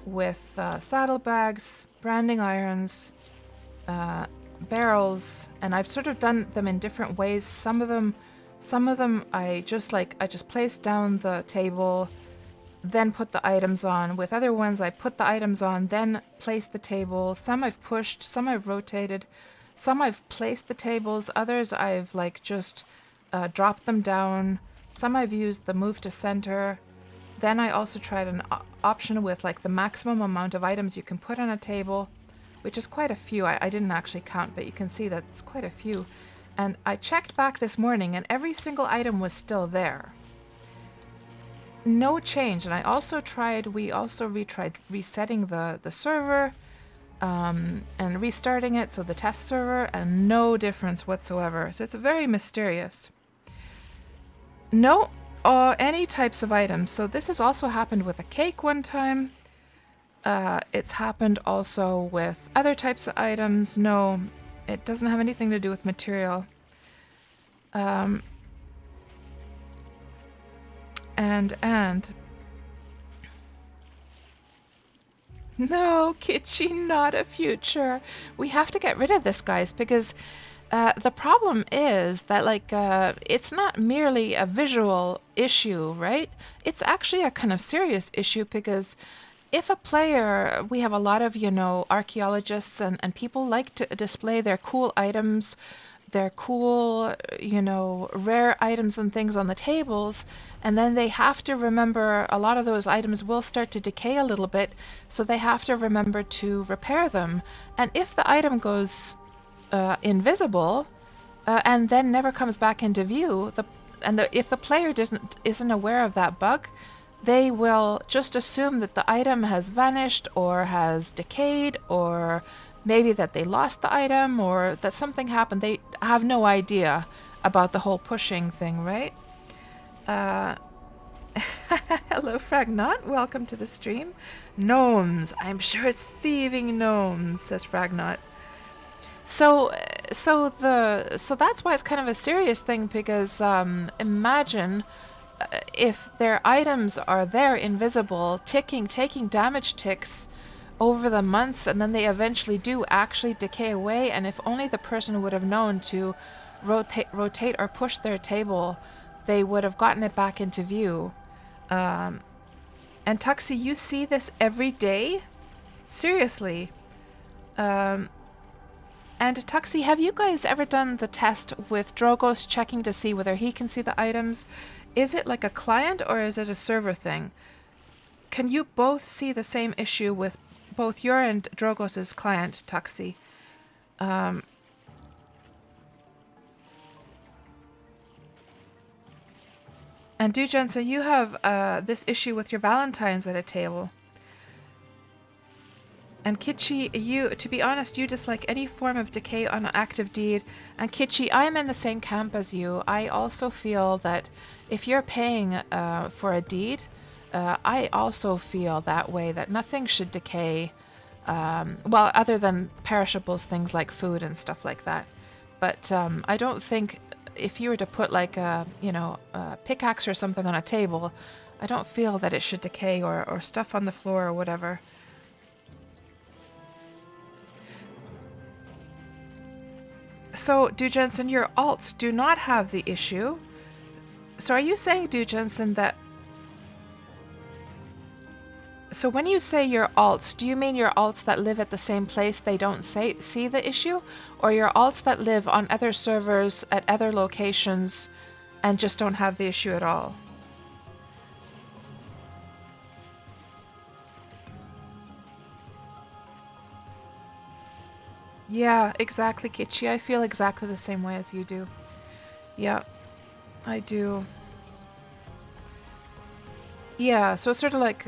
with saddlebags, branding irons, barrels, and I've sort of done them in different ways. Some of them I just placed down the table, then put the items on. With other ones I put the items on, then placed the table. Some I've pushed, some I've rotated, some I've placed the tables, others I've like just dropped them down. Some I've used the move to center. Then I also tried an option with like the maximum amount of items you can put on a table, which is quite a few. I didn't actually count, but you can see that it's quite a few. And I checked back this morning and every single item was still there. No change. And we also retried resetting the server and restarting it, so the test server, and no difference whatsoever. So it's very mysterious. No, any types of items. So this has also happened with a cake one time. It's happened also with other types of items. No, it doesn't have anything to do with material. And no, Kitschy, not a future. We have to get rid of this, guys, because the problem is that like it's not merely a visual issue, right? It's actually a kind of serious issue because if a player, we have a lot of, you know, archaeologists and people like to display their cool items, their cool, you know, rare items and things on the tables, and then they have to remember a lot of those items will start to decay a little bit, so they have to remember to repair them. And if the item goes invisible and then never comes back into view, if the player isn't aware of that bug, they will just assume that the item has vanished or has decayed, or maybe that they lost the item or that something happened. They have no idea about the whole pushing thing, right? Hello, Fragnot. Welcome to the stream. Gnomes. I'm sure it's thieving gnomes, says Fragnot. So that's why it's kind of a serious thing, because imagine if their items are there invisible, taking damage ticks over the months, and then they eventually do actually decay away, and if only the person would have known to rotate or push their table, they would have gotten it back into view. And Tuxie, you see this every day? Seriously. And Tuxie, have you guys ever done the test with Drogos checking to see whether he can see the items? Is it like a client or is it a server thing? Can you both see the same issue with both your and Drogos' client, Tuxie? And Dujan, so you have this issue with your Valentines at a table. And Kitschy, you, to be honest, you dislike any form of decay on an active deed. And Kitschy, I'm in the same camp as you. I also feel that if you're paying for a deed, I also feel that way, that nothing should decay. Well, other than perishables, things like food and stuff like that. But I don't think if you were to put like a, you know, a pickaxe or something on a table, I don't feel that it should decay, or stuff on the floor or whatever. So, Du Jensen, your alts do not have the issue. So are you saying, Du Jensen, that... So when you say your alts, do you mean your alts that live at the same place, they don't see the issue? Or your alts that live on other servers at other locations and just don't have the issue at all? Yeah, exactly, Kitschy. I feel exactly the same way as you do. Yeah, I do. Yeah, so it's sort of like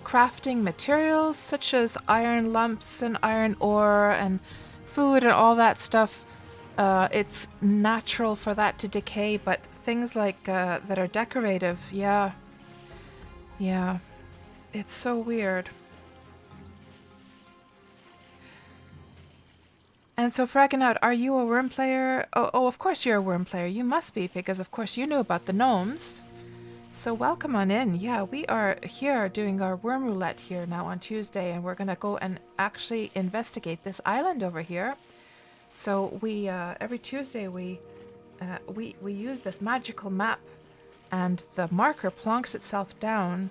crafting materials such as iron lumps and iron ore and food and all that stuff. It's natural for that to decay, but things like that are decorative, yeah. Yeah, it's so weird. And so, Fragonaut, are you a Wurm player? Oh, of course you're a Wurm player. You must be, because of course you knew about the gnomes. So welcome on in. Yeah, we are here doing our Wurm Roulette here now on Tuesday, and we're going to go and actually investigate this island over here. So we, every Tuesday, we use this magical map, and the marker plonks itself down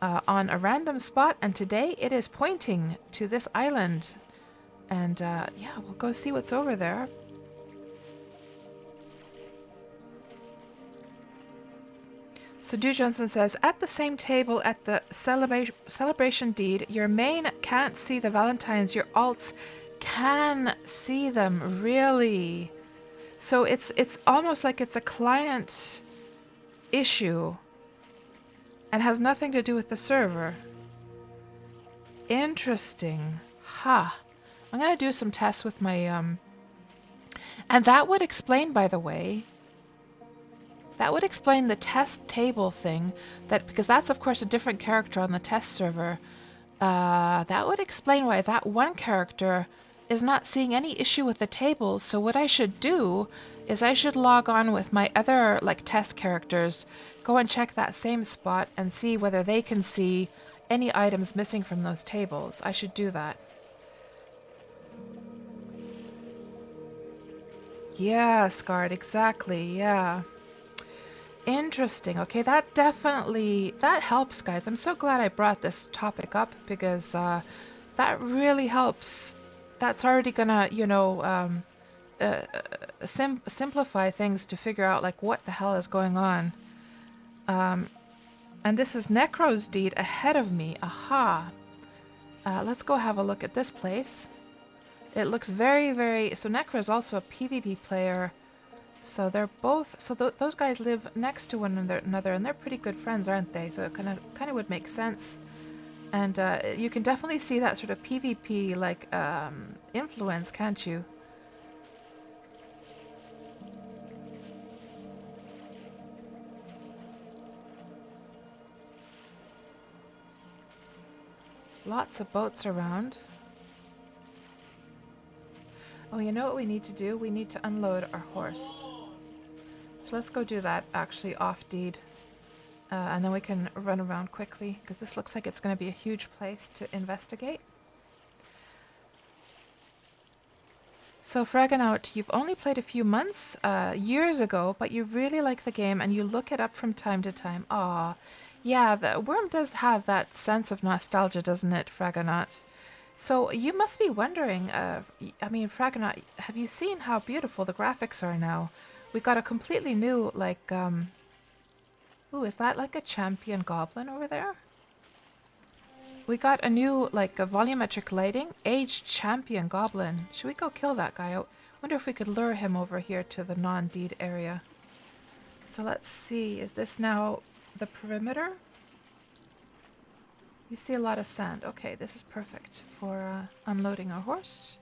on a random spot, and today it is pointing to this island. And yeah, we'll go see what's over there. So Du Johnson says, at the same table at the celebration deed, your main can't see the Valentines, your alts can see them, really. So it's almost like it's a client issue and has nothing to do with the server. Interesting. Ha. I'm going to do some tests with my, and that would explain, by the way, that would explain the test table thing, that because that's, of course, a different character on the test server. That would explain why that one character is not seeing any issue with the tables. So what I should do is I should log on with my other, like, test characters, go and check that same spot and see whether they can see any items missing from those tables. I should do that. Yeah, Scarred, exactly, yeah. Interesting. Okay, that definitely that helps, guys. I'm so glad I brought this topic up because that really helps. That's already gonna, uh, simplify things to figure out like what the hell is going on. And this is Necro's deed ahead of me. Aha. Let's go have a look at this place. It looks very, very... So Necro is also a PvP player. So they're both... So those guys live next to one another, and they're pretty good friends, aren't they? So it kind of would make sense. And you can definitely see that sort of PvP like influence, can't you? Lots of boats around. Oh, you know what we need to do? We need to unload our horse. So let's go do that, actually, off deed. And then we can run around quickly, because this looks like it's going to be a huge place to investigate. So Fragonaut, you've only played a few months, years ago, but you really like the game and you look it up from time to time. Aw, yeah, the Wurm does have that sense of nostalgia, doesn't it, Fragonaut? So you must be wondering, I mean, Fragonaut, have you seen how beautiful the graphics are now? We got a completely new, like, ooh, is that like a champion goblin over there? We got a new, like, a volumetric lighting, aged champion goblin. Should we go kill that guy? I wonder if we could lure him over here to the non-deed area. So let's see, is this now the perimeter? You see a lot of sand. Okay, this is perfect for unloading our horse.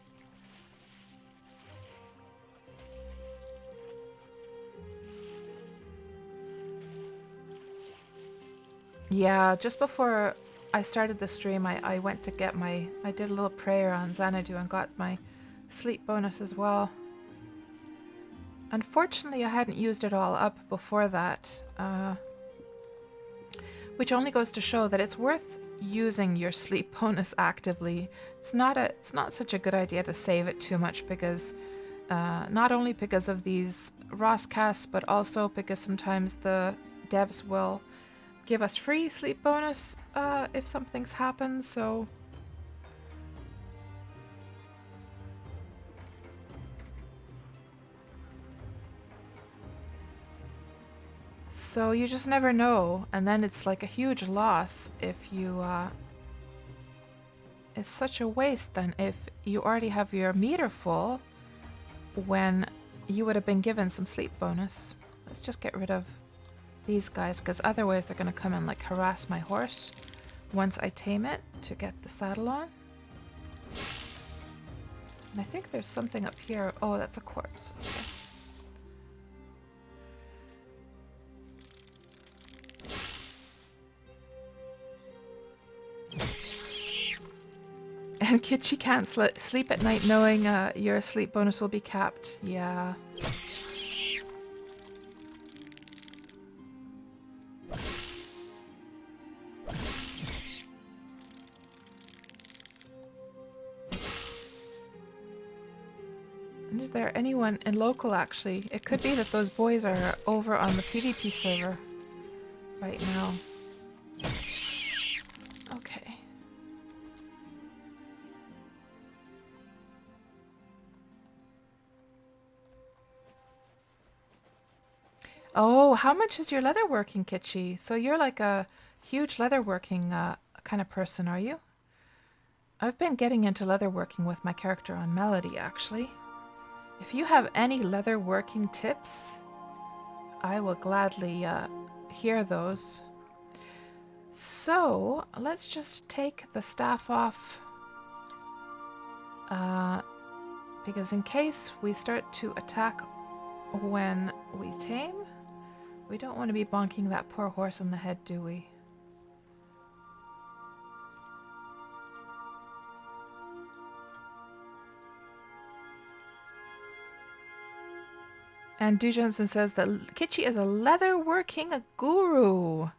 Yeah, just before I started the stream, I went to get I did a little prayer on Xanadu and got my sleep bonus as well. Unfortunately, I hadn't used it all up before that, which only goes to show that it's worth using your sleep bonus actively. It's not such a good idea to save it too much because not only because of these ROS casts, but also because sometimes the devs will give us free sleep bonus if something's happened, so... So you just never know, and then it's like a huge loss if you... It's such a waste then if you already have your meter full when you would have been given some sleep bonus. Let's just get rid of these guys, because otherwise they're going to come and like harass my horse once I tame it to get the saddle on. And I think there's something up here. Oh, that's a corpse. Okay. And Kitschy can't sleep at night knowing your sleep bonus will be capped. Yeah. Is there anyone in local, actually? It could be that those boys are over on the PvP server right now. Okay. Oh, how much is your leatherworking, Kitschy? So you're like a huge leatherworking kind of person, are you? I've been getting into leatherworking with my character on Melody, actually. If you have any leatherworking tips, I will gladly hear those. So, let's just take the staff off. Because in case we start to attack when we tame, we don't want to be bonking that poor horse on the head, do we? And Du Johnson says that Kitschy is a leatherworking guru.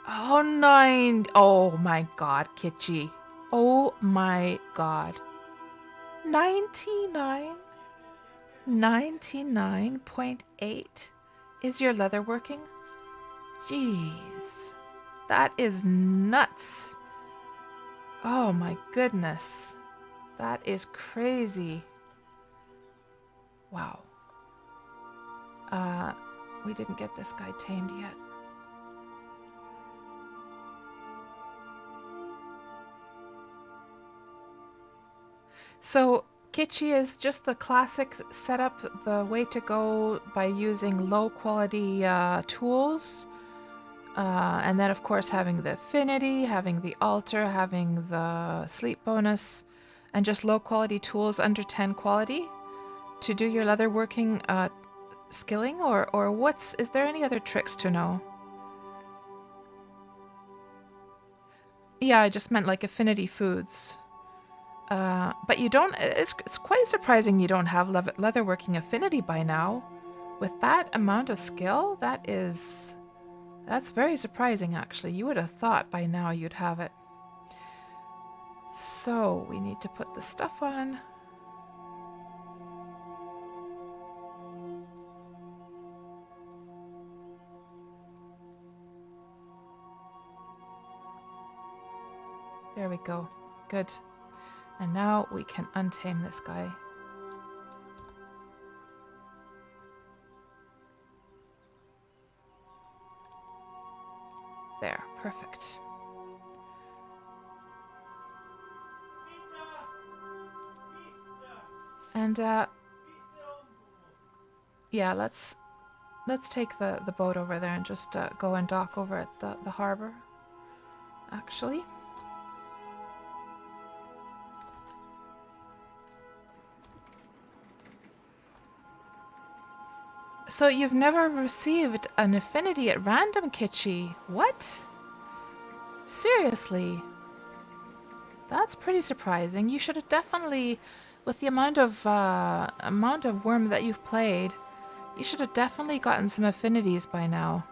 Oh, 9. Oh my god, Kitschy. Oh my god. 99? 99.8 Is your leather working? Jeez. That is nuts. Oh my goodness. That is crazy. Wow. We didn't get this guy tamed yet. So Kitschy is just the classic setup, the way to go by using low quality tools. And then of course having the affinity, having the altar, having the sleep bonus, and just low quality tools under 10 quality to do your leatherworking skilling, or is there any other tricks to know? Yeah, I just meant like affinity foods. But you don't, it's quite surprising you don't have leatherworking affinity by now. With that amount of skill, that's very surprising actually. You would have thought by now you'd have it. So we need to put the stuff on. There we go. Good. And now we can untame this guy. There, perfect. And yeah, let's take the boat over there and just go and dock over at the harbor. Actually. So you've never received an affinity at random, Kitschy? What? Seriously? That's pretty surprising. You should have definitely, with the amount of Wurm that you've played, you should have definitely gotten some affinities by now.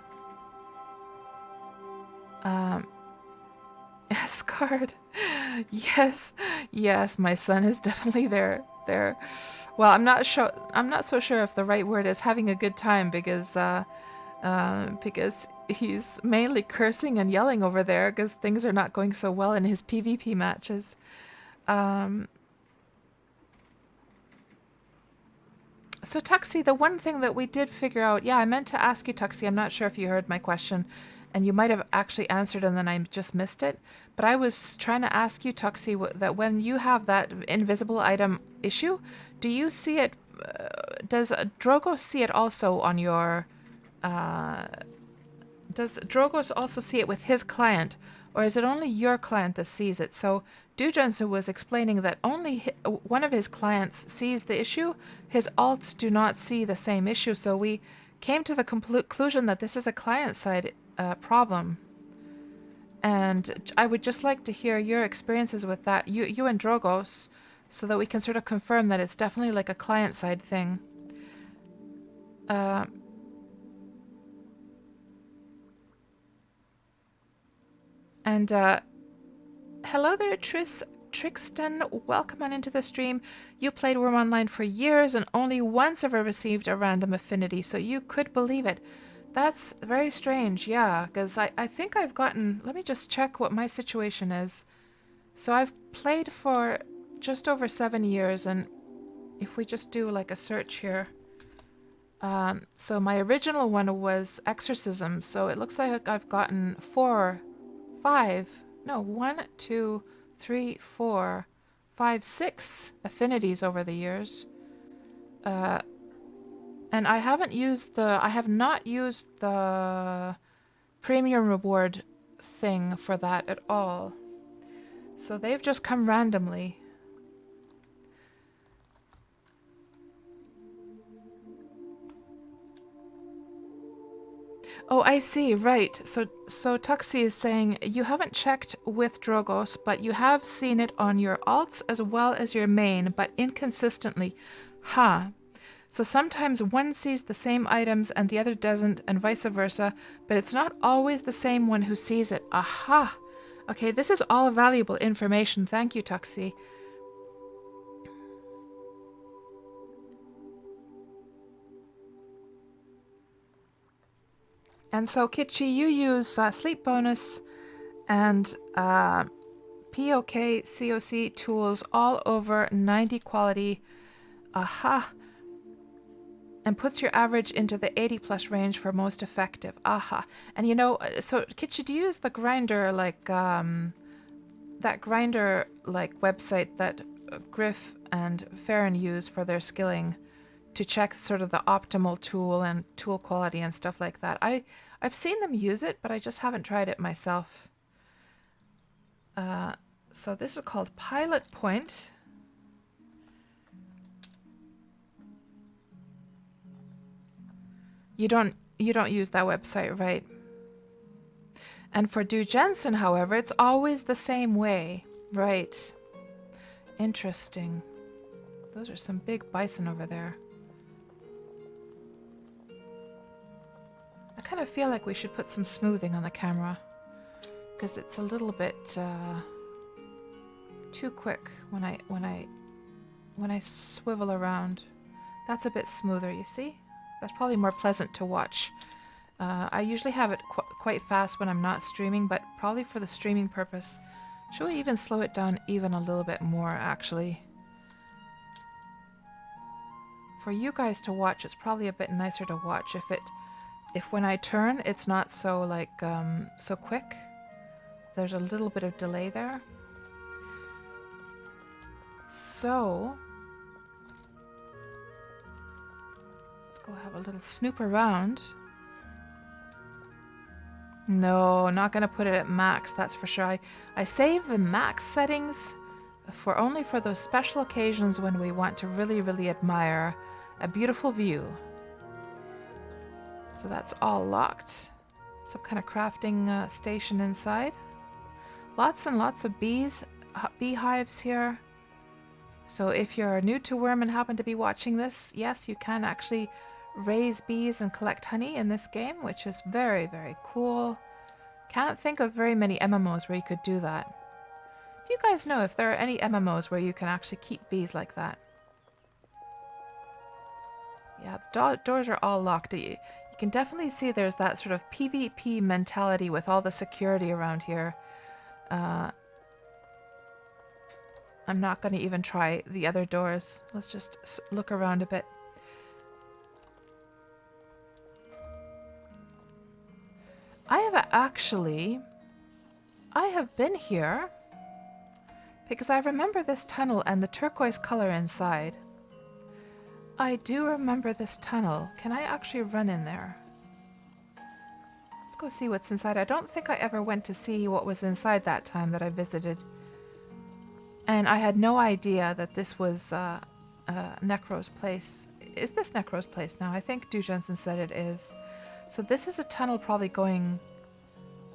Escort. Yes, yes, my son is definitely there. Well, I'm not so sure if the right word is having a good time because he's mainly cursing and yelling over there because things are not going so well in his PvP matches. So Tuxie, the one thing that we did figure out, yeah, I meant to ask you, Tuxie, I'm not sure if you heard my question, and you might have actually answered and then I just missed it, but I was trying to ask you, Tuxie, that when you have that invisible item issue, do you see it, does Drogo see it also on your, does Drogo also see it with his client, or is it only your client that sees it? So Dujansu was explaining that only one of his clients sees the issue. His alts do not see the same issue. So we came to the conclusion that this is a client-side problem. And I would just like to hear your experiences with that, you and Drogos, so that we can sort of confirm that it's definitely like a client-side thing. And hello there, Trixton. Welcome on into the stream. You played Wurm Online for years and only once ever received a random affinity, so you could believe it. That's very strange, yeah, because I think I've gotten... Let me just check what my situation is. So I've played for just over 7 years, and if we just do like a search here... so my original one was Exorcism, so it looks like I've gotten 1, 2, 3, 4, 5, 6 affinities over the years. And I have not used the premium reward thing for that at all. So they've just come randomly. Oh, I see, right. So Tuxie is saying you haven't checked with Drogos, but you have seen it on your alts as well as your main, but inconsistently. Ha. So sometimes one sees the same items and the other doesn't, and vice versa, but it's not always the same one who sees it. Aha! Okay, this is all valuable information. Thank you, Tuxie. And so, Kitschy, you use sleep bonus and POK, COC tools all over 90 quality. Aha. And puts your average into the 80 plus range for most effective. Aha. And you know, so Kitschy, do you use the grinder like that grinder like website that Griff and Farron use for their skilling to check sort of the optimal tool and tool quality and stuff like that? I've seen them use it, but I just haven't tried it myself. So this is called Pilot Point. You don't use that website, right? And for Du Jensen, however, it's always the same way. Right. Interesting. Those are some big bison over there. I kind of feel like we should put some smoothing on the camera, because it's a little bit too quick when I swivel around. That's a bit smoother, you see? That's probably more pleasant to watch. I usually have it quite fast when I'm not streaming, but probably for the streaming purpose. Should we even slow it down even a little bit more, actually? For you guys to watch, it's probably a bit nicer to watch if when I turn, it's not so like so quick. There's a little bit of delay there. So let's go have a little snoop around. No, not gonna put it at max, that's for sure. I save the max settings for only for those special occasions when we want to really, really admire a beautiful view. So that's all locked. Some kind of crafting station inside. Lots and lots of beehives here. So if you're new to Wurm and happen to be watching this, yes, you can actually raise bees and collect honey in this game, which is very, very cool. Can't think of very many MMOs where you could do that. Do you guys know if there are any MMOs where you can actually keep bees like that? Yeah, the doors are all locked. You can definitely see there's that sort of PvP mentality with all the security around here. I'm not going to even try the other doors. Let's just look around a bit. I have been here because I remember this tunnel and the turquoise color inside. I do remember this tunnel. Can I actually run in there? Let's go see what's inside. I don't think I ever went to see what was inside that time that I visited. And I had no idea that this was Necro's place. Is this Necro's place now? I think Du Jensen said it is. So this is a tunnel probably going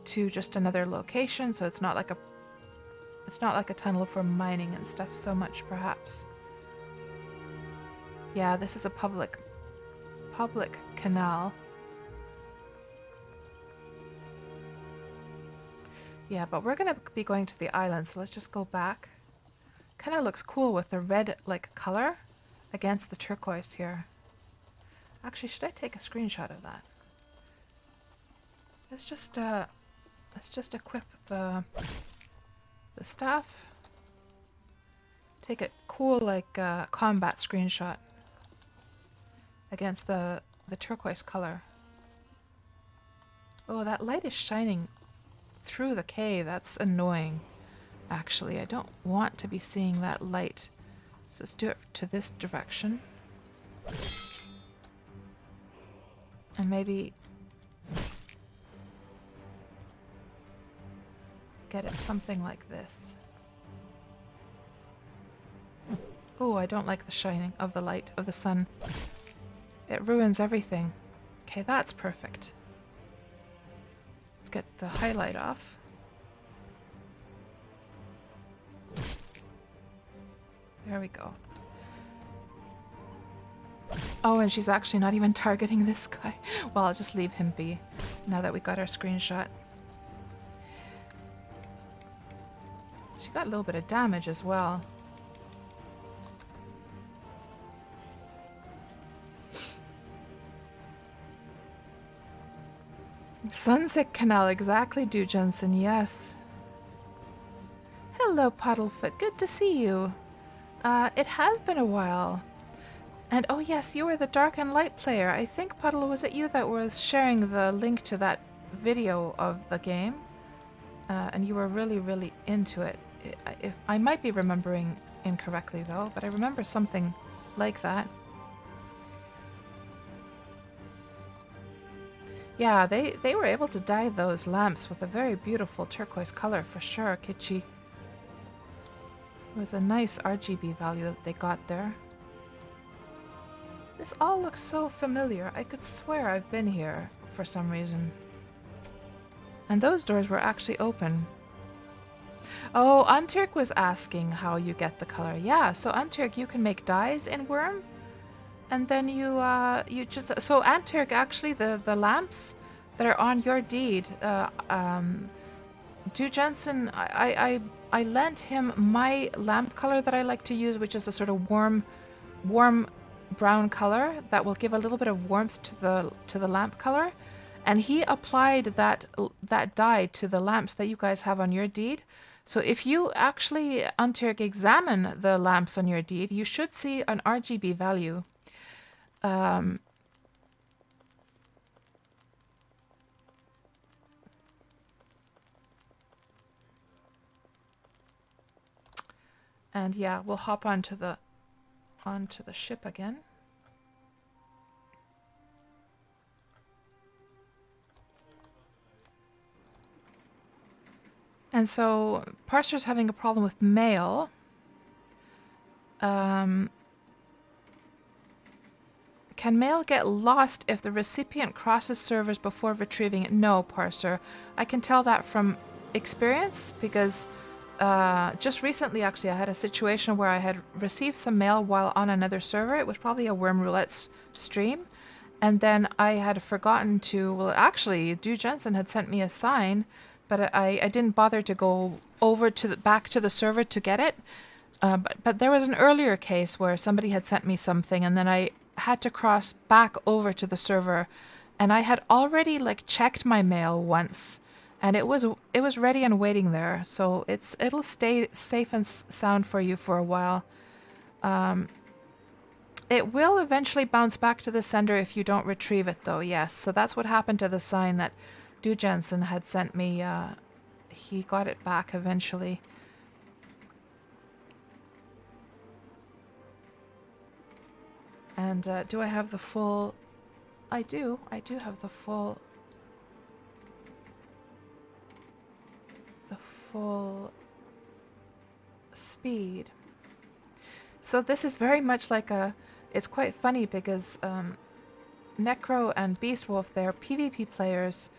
to just another location, so it's not like a tunnel for mining and stuff so much, perhaps. Yeah, this is a public canal. Yeah, but we're gonna be going to the island, so let's just go back. Kind of looks cool with the red like color against the turquoise here. Actually, should I take a screenshot of that? Let's just equip the staff. Take a cool like combat screenshot against the turquoise color. Oh, that light is shining through the cave. That's annoying. Actually, I don't want to be seeing that light. So let's do it to this direction. And maybe get it something like this. Oh, I don't like the shining of the light of the sun. It ruins everything. Okay, that's perfect. Let's get the highlight off. There we go. Oh, and she's actually not even targeting this guy. Well, I'll just leave him be now that we got our screenshot. She got a little bit of damage as well. Sunset Canal, exactly, Du Jensen, yes. Hello, Puddlefoot, good to see you. It has been a while. And oh yes, you were the Dark and Light player. I think, Puddle, was it you that was sharing the link to that video of the game? And you were really, really into it. I might be remembering incorrectly though, but I remember something like that. Yeah, they were able to dye those lamps with a very beautiful turquoise color for sure, Kitschy. It was a nice RGB value that they got there. This all looks so familiar. I could swear I've been here for some reason. And those doors were actually open. Oh, Antirk was asking how you get the color. Yeah, so Antirk, you can make dyes in Wurm. And then you just... So Antirk, actually, the lamps that are on your deed, Du Jensen, I lent him my lamp color that I like to use, which is a sort of warm brown color that will give a little bit of warmth to the lamp color, and he applied that dye to the lamps that you guys have on your deed. So if you actually, Antirk, examine the lamps on your deed, you should see an RGB value. And yeah, we'll hop onto the ship again. And so Parser's having a problem with mail. Can mail get lost if the recipient crosses servers before retrieving it? No, Parser. I can tell that from experience because just recently, actually, I had a situation where I had received some mail while on another server. It was probably a Wurm Roulette stream. And then I had forgotten to, well, actually, Du Jensen had sent me a sign, but I didn't bother to go over to back to the server to get it. But there was an earlier case where somebody had sent me something, and then I had to cross back over to the server, and I had already like checked my mail once, and it was ready and waiting there. So it'll stay safe and sound for you for a while. It will eventually bounce back to the sender if you don't retrieve it, though. Yes, so that's what happened to the sign that Du Jensen had sent me. He got it back eventually. And do I have the full... I do have the full speed. So this is very much like a... It's quite funny because Necro and Beastwolf, they're PvP players,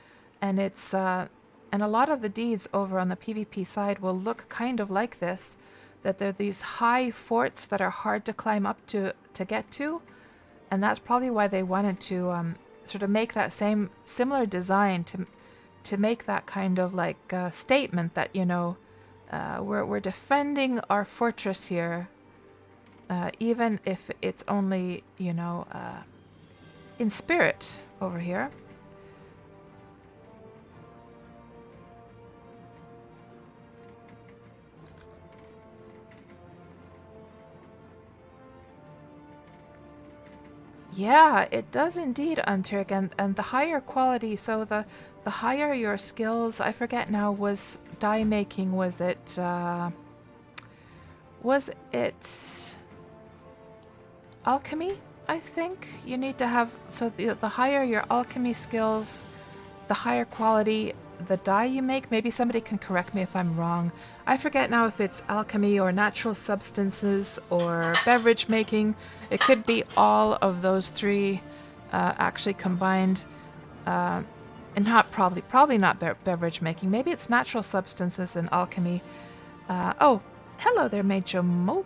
and it's and a lot of the deeds over on the PvP side will look kind of like this, that they're these high forts that are hard to climb up to get to, and that's probably why they wanted to sort of make that similar design to make that kind of like statement that, you know, we're defending our fortress here. Even if it's only, you know, in spirit over here. Yeah, it does indeed, Antirk, and the higher quality, so the higher your skills, I forget now, was dye making, was it alchemy? I think you need to have, so the higher your alchemy skills, the higher quality the dye you make. Maybe somebody can correct me if I'm wrong. I forget now if it's alchemy or natural substances or beverage making. It could be all of those three actually combined. And probably not beverage making. Maybe it's natural substances and alchemy. Oh, hello there, Majoko.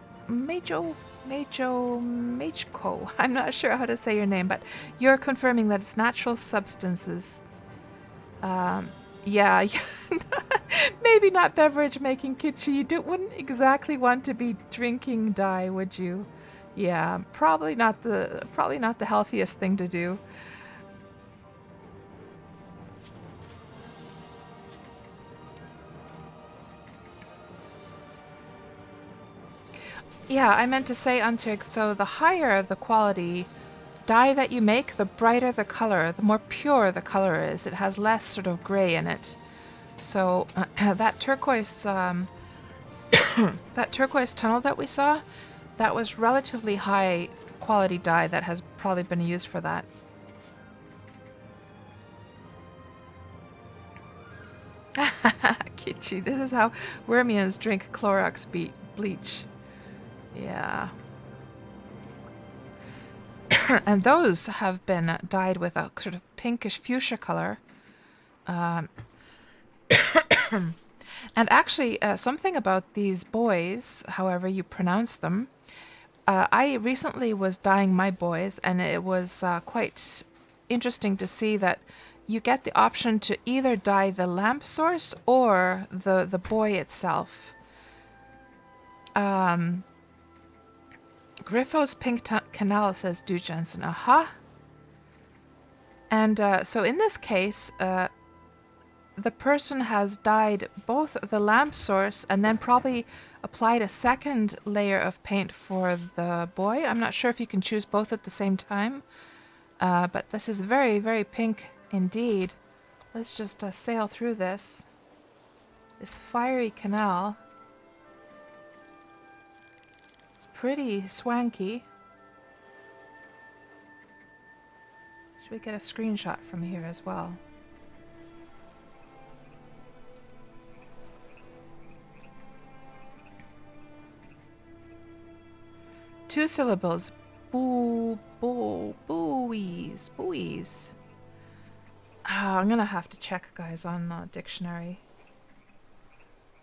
I'm not sure how to say your name, but you're confirming that it's natural substances. Yeah, maybe not beverage making, Kitschy. You wouldn't exactly want to be drinking dye, would you? Yeah, probably not the healthiest thing to do. Yeah, I meant to say, Untug, so the higher the quality dye that you make, the brighter the color, the more pure the color is. It has less sort of gray in it. So that turquoise that turquoise tunnel that we saw, that was relatively high quality dye that has probably been used for that. Kitschy, this is how Wormians drink Clorox bleach. Yeah. And those have been dyed with a sort of pinkish fuchsia color. And actually, something about these boys, however you pronounce them, I recently was dyeing my boys, and it was quite interesting to see that you get the option to either dye the lamp source or the boy itself. Griffo's Pink Canal, says Du Jensen. Aha! And so in this case, the person has dyed both the lamp source and then probably applied a second layer of paint for the boy. I'm not sure if you can choose both at the same time, but this is very, very pink indeed. Let's just sail through this fiery canal. It's pretty swanky. Should we get a screenshot from here as well? Two syllables. Buoys. Oh, I'm gonna have to check, guys, on dictionary.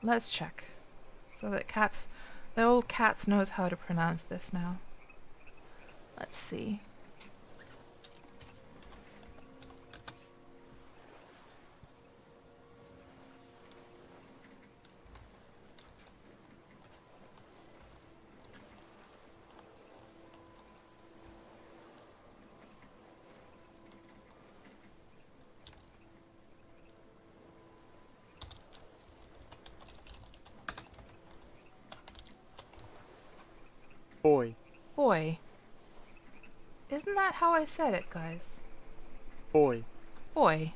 Let's check. So that the old Cats knows how to pronounce this now. Let's see. Boy. Boy. Isn't that how I said it, guys? Boy. Boy.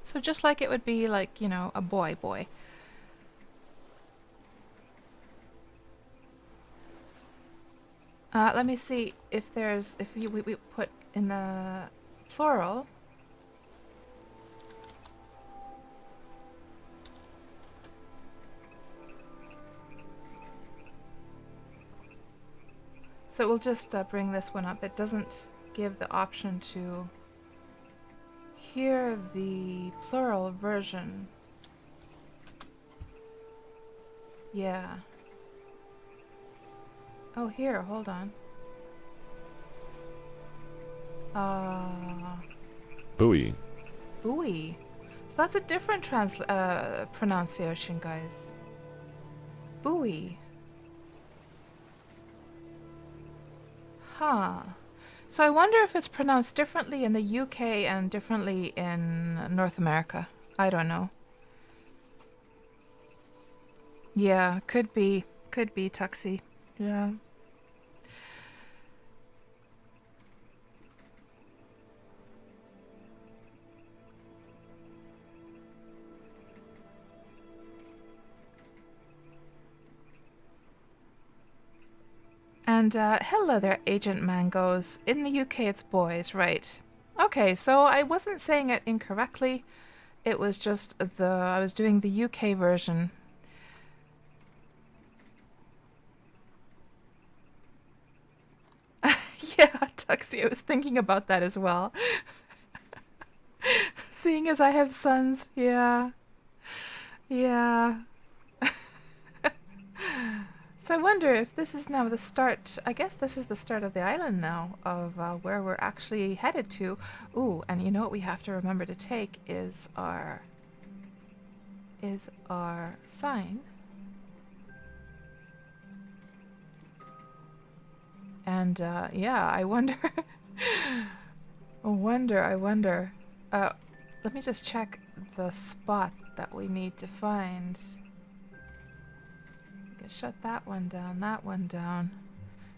So just like it would be like, you know, a boy. Let me see if we put in the plural. So we'll just bring this one up. It doesn't give the option to hear the plural version. Yeah. Oh, here, hold on. Buoy. Buoy. So that's a different pronunciation, guys. Buoy. Huh. So I wonder if it's pronounced differently in the UK and differently in North America. I don't know. Yeah, could be, Tuxie. Yeah. And hello there, Agent Mangoes. In the UK, it's boys, right? Okay, so I wasn't saying it incorrectly. It was just I was doing the UK version. Yeah, Tuxie, I was thinking about that as well. Seeing as I have sons, yeah. Yeah. So I wonder if this is now the start. I guess this is the start of the island now, of where we're actually headed to. Ooh, and you know what we have to remember to take is our sign. And yeah, I wonder. I wonder. Let me just check the spot that we need to find. shut that one down, that one down.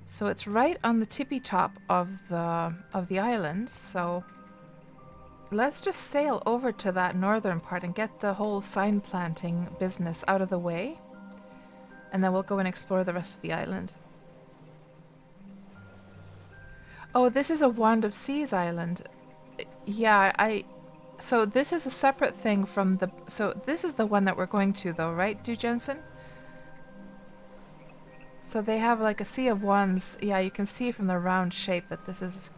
So it's right on the tippy top of the island, so let's just sail over to that northern part and get the whole sign planting business out of the way. And then we'll go and explore the rest of the island. Oh, this is a Wand of Seas island. Yeah, so this is a separate thing from the... So this is the one that we're going to though, right, Du Jensen? So they have like a Sea of Wands. Yeah, you can see from the round shape that this is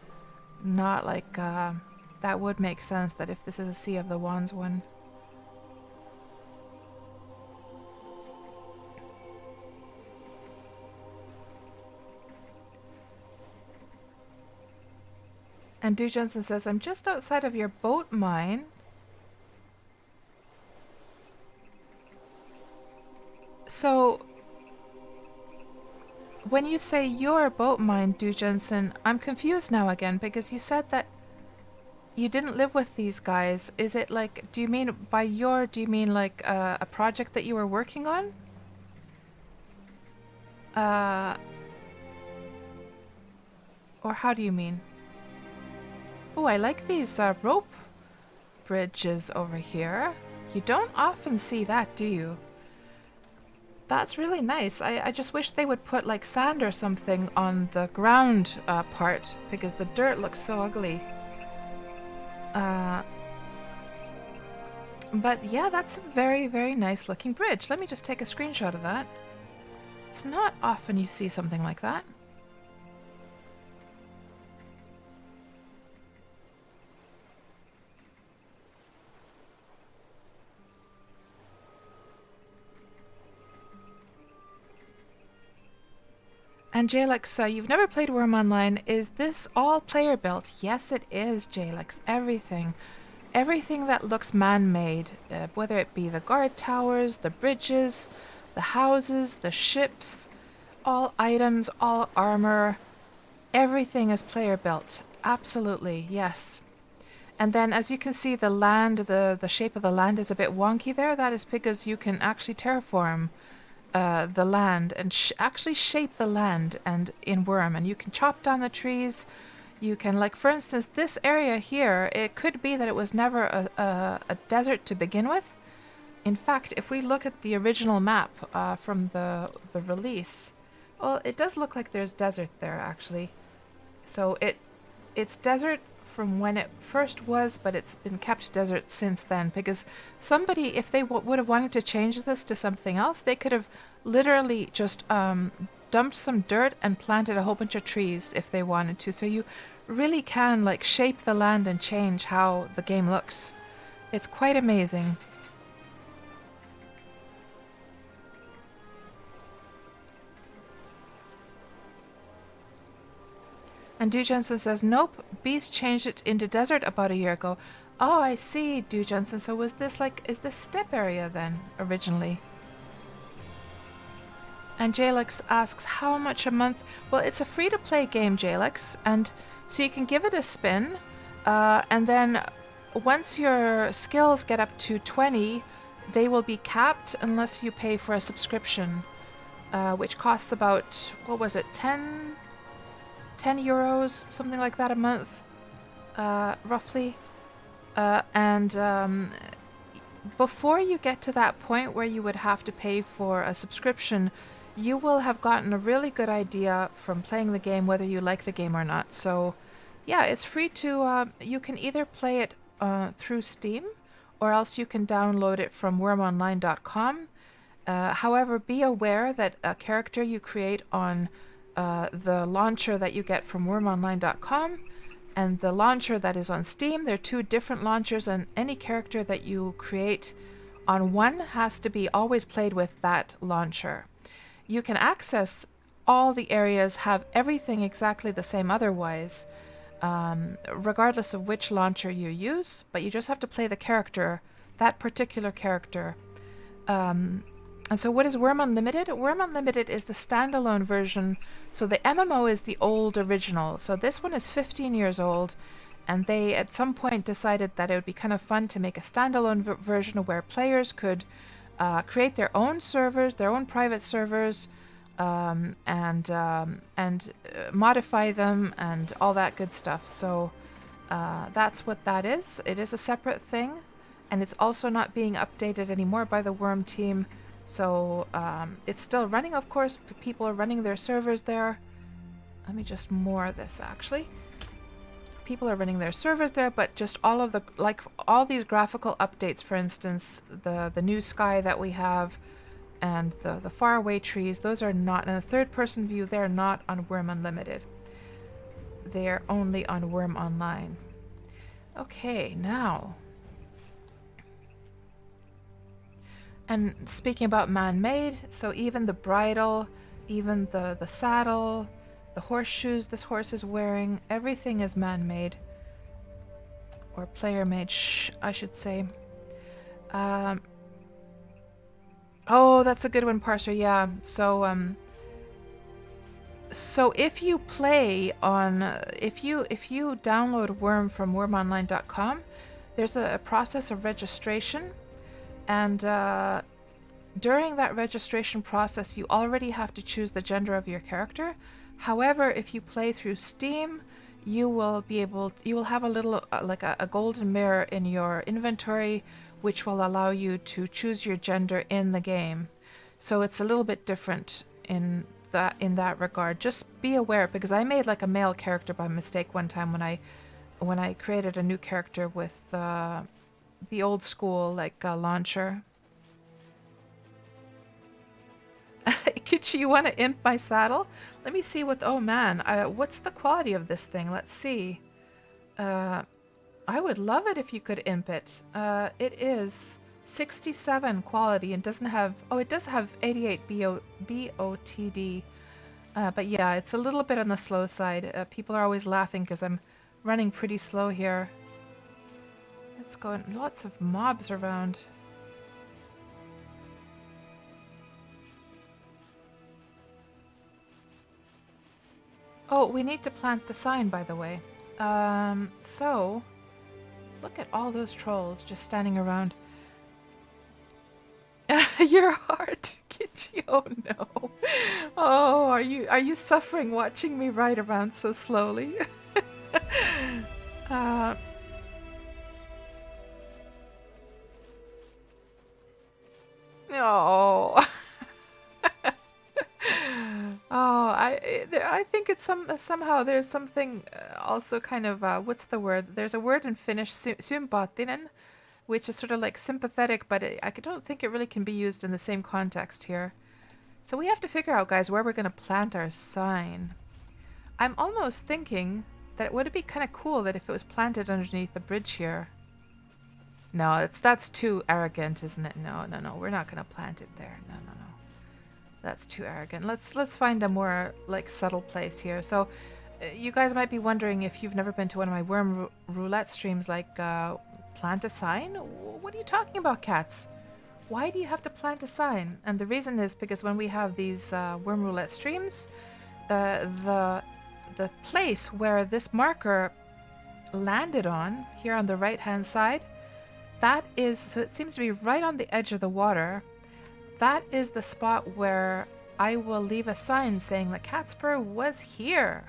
not like... that would make sense that if this is a Sea of the Wands one. And Du Jensen says, I'm just outside of your boat mine. So, when you say your boat mine, Du Jensen, I'm confused now again because you said that you didn't live with these guys. Is it like, do you mean by your, do you mean like a project that you were working on? Or how do you mean? Oh, I like these rope bridges over here. You don't often see that, do you? That's really nice. I just wish they would put like sand or something on the ground part because the dirt looks so ugly. But yeah, that's a very, very nice looking bridge. Let me just take a screenshot of that. It's not often you see something like that. And Jalix, you've never played Wurm Online. Is this all player built? Yes, it is, Jalix. Everything. Everything that looks man-made, whether it be the guard towers, the bridges, the houses, the ships, all items, all armor, everything is player built. Absolutely, yes. And then as you can see, the land, the shape of the land is a bit wonky there. That is because you can actually terraform the land and actually shape the land and in Wurm, and you can chop down the trees. You can, like for instance, this area here, it could be that it was never a desert to begin with. In fact, if we look at the original map from the release, well, it does look like there's desert there actually. So it's desert from when it first was, but it's been kept desert since then because somebody, if they would have wanted to change this to something else, they could have literally just dumped some dirt and planted a whole bunch of trees if they wanted to. So you really can like shape the land and change how the game looks. It's quite amazing. And Du Jensen says, nope, Beast changed it into desert about a year ago. Oh, I see, Du Jensen. So was this like, is this steppe area then, originally? And Jalix asks, how much a month? Well, it's a free-to-play game, Jalix, and so you can give it a spin, and then once your skills get up to 20, they will be capped unless you pay for a subscription, which costs about, what was it, 10 euros, something like that a month, roughly. And before you get to that point where you would have to pay for a subscription, you will have gotten a really good idea from playing the game whether you like the game or not. So yeah, it's free to, you can either play it through Steam or else you can download it from wurmonline.com. However, be aware that a character you create on the launcher that you get from wurmonline.com and the launcher that is on Steam, they're two different launchers, and any character that you create on one has to be always played with that launcher. You can access all the areas, have everything exactly the same otherwise, regardless of which launcher you use, but you just have to play the character, that particular character. And so what is Wurm Unlimited? Wurm Unlimited is the standalone version. So the MMO is the old original. So this one is 15 years old, and they at some point decided that it would be kind of fun to make a standalone version where players could create their own servers, their own private servers, and modify them and all that good stuff. So that's what that is. It is a separate thing, and it's also not being updated anymore by the Wurm team. So it's still running, of course. People are running their servers there. Let me just more this, actually. People are running their servers there, but just all of the, like, all these graphical updates, for instance, the new sky that we have and the faraway trees, those are not, in the third-person view, they're not on Wurm Unlimited. They're only on Wurm Online. Okay, now. And speaking about man-made, so even the bridle, even the saddle, the horseshoes this horse is wearing, everything is man-made. Or player-made, I should say. Oh, that's a good one, Parser, yeah. So, so if you play on, if you download Wurm from wurmonline.com, there's a process of registration, and during that registration process, you already have to choose the gender of your character. However, if you play through Steam, you will have a little like a golden mirror in your inventory, which will allow you to choose your gender in the game. So it's a little bit different in that regard. Just be aware, because I made like a male character by mistake one time when I created a new character with the old school like launcher. Kichi, you want to imp my saddle? Let me see what. Oh man, what's the quality of this thing? Let's see. I would love it if you could imp it. It is 67 quality and doesn't have. Oh, it does have 88 BOTD. But yeah, it's a little bit on the slow side. People are always laughing because I'm running pretty slow here. Let's go. Lots of mobs around. Oh, we need to plant the sign, by the way. So, look at all those trolls just standing around. Your heart, Kichi. Oh no. Oh, are you suffering watching me ride around so slowly? Oh. Oh, I think it's somehow there's something also kind of what's the word? There's a word in Finnish, sympaattinen, which is sort of like sympathetic, but I don't think it really can be used in the same context here. So we have to figure out, guys, where we're going to plant our sign. I'm almost thinking that would it be kind of cool that if it was planted underneath the bridge here? No, that's too arrogant, isn't it? No, we're not going to plant it there. No. That's too arrogant. Let's find a more like subtle place here. So you guys might be wondering, if you've never been to one of my Wurm Roulette streams, like plant a sign? What are you talking about, Cats? Why do you have to plant a sign? And the reason is because when we have these Wurm Roulette streams, the place where this marker landed on, here on the right hand side, that is, so it seems to be right on the edge of the water. That is the spot where I will leave a sign saying that KatsPurr was here.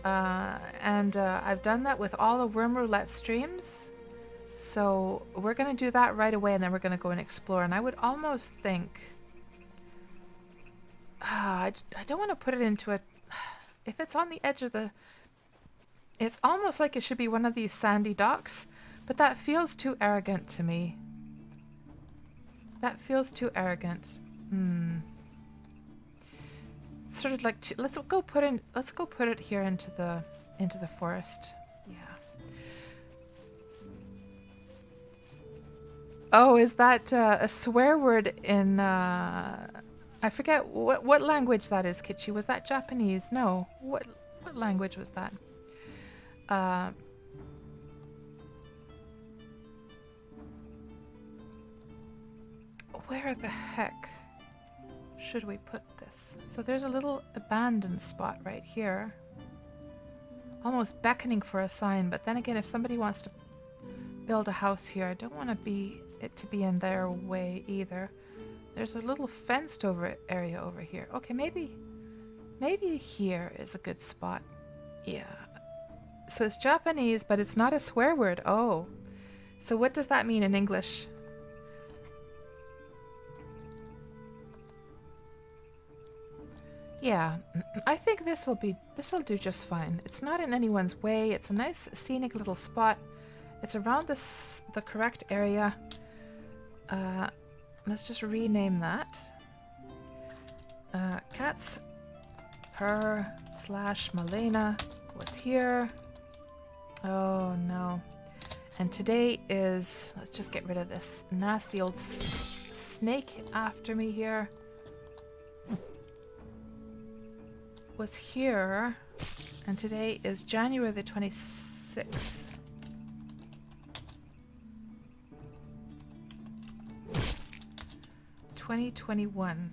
And I've done that with all the Wurm Roulette streams. So we're going to do that right away, and then we're going to go and explore. And I would almost think... I don't want to put it into a... If it's on the edge of the... It's almost like it should be one of these sandy docks, but that feels too arrogant to me. That feels too arrogant. Sort of like let's go put it here into the forest. Yeah. Oh, is that a swear word in I forget what language that is, Kichi. Was that Japanese? No. What language was that? Where the heck should we put this? So there's a little abandoned spot right here. Almost beckoning for a sign, but then again, if somebody wants to build a house here, I don't want to be it to be in their way either. There's a little fenced over area over here. Okay, maybe here is a good spot. Yeah. So it's Japanese, but it's not a swear word. Oh. So what does that mean in English? Yeah, I think this'll do just fine. It's not in anyone's way. It's a nice scenic little spot. It's around the correct area. Let's just rename that. KatsPurr / Malena was here. Oh no. And today is, let's just get rid of this nasty old snake after me here. Was here, and today is January the 26th. (2021).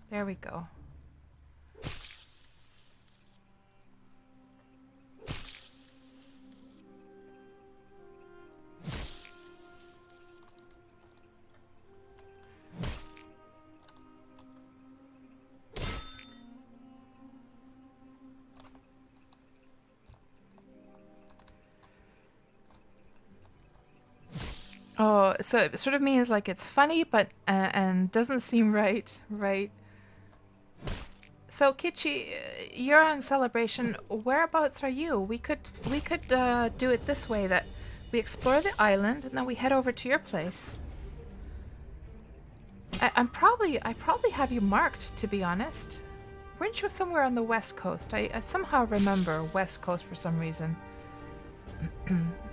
There we go. Oh, so it sort of means like it's funny, but and doesn't seem right, right? So Kichi, you're on celebration. Whereabouts are you? We could do it this way: that we explore the island and then we head over to your place. I probably have you marked, to be honest. Weren't you somewhere on the west coast? I somehow remember west coast for some reason.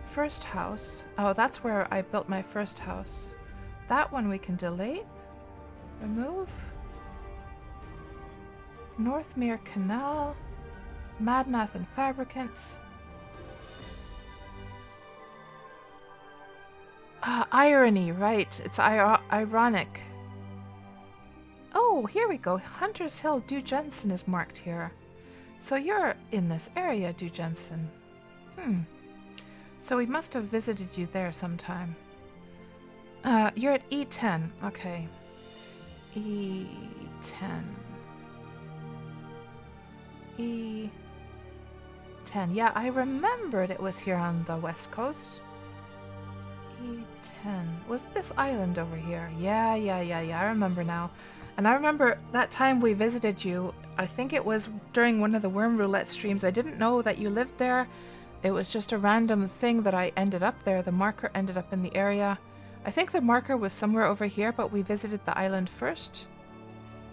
First house. Oh, that's where I built my first house. That one we can delete. Remove. Northmere Canal. Madnath and Fabricants. Irony, right. It's ironic. Oh, here we go. Hunter's Hill Du Jensen is marked here. So you're in this area, Du Jensen. So we must have visited you there sometime. You're at E10. Okay. E10. E10. Yeah, I remembered it was here on the west coast. E10. Was this island over here? Yeah. I remember now. And I remember that time we visited you. I think it was during one of the Wurm Roulette streams. I didn't know that you lived there. It was just a random thing that I ended up there. The marker ended up in the area. I think the marker was somewhere over here, but we visited the island first.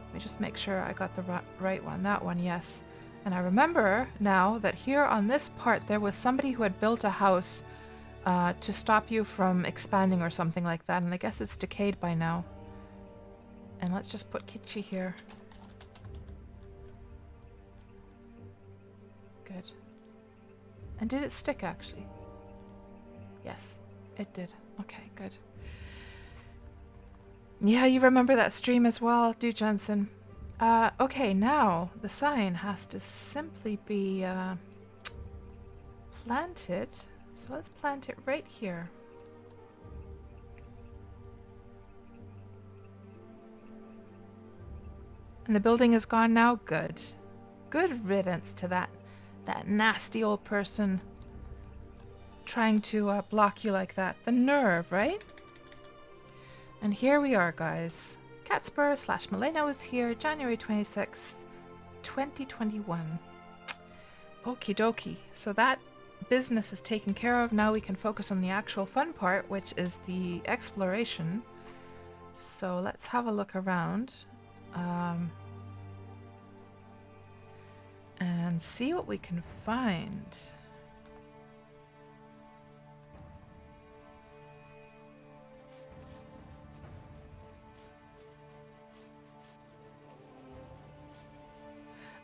Let me just make sure I got the right one. That one, yes. And I remember now that here on this part, there was somebody who had built a house to stop you from expanding or something like that. And I guess it's decayed by now. And let's just put Kichi here. Good. And did it stick, actually? Yes, it did. Okay, good. Yeah, you remember that stream as well, Du Jensen. Okay, now the sign has to simply be planted. So let's plant it right here. And the building is gone now? Good. Good riddance to that nasty old person trying to block you like that. The nerve, right? And here we are, guys. KatsPurr / Malena was here, January 26th, 2021. Okie dokie. So that business is taken care of. Now we can focus on the actual fun part, which is the exploration. So let's have a look around. And see what we can find.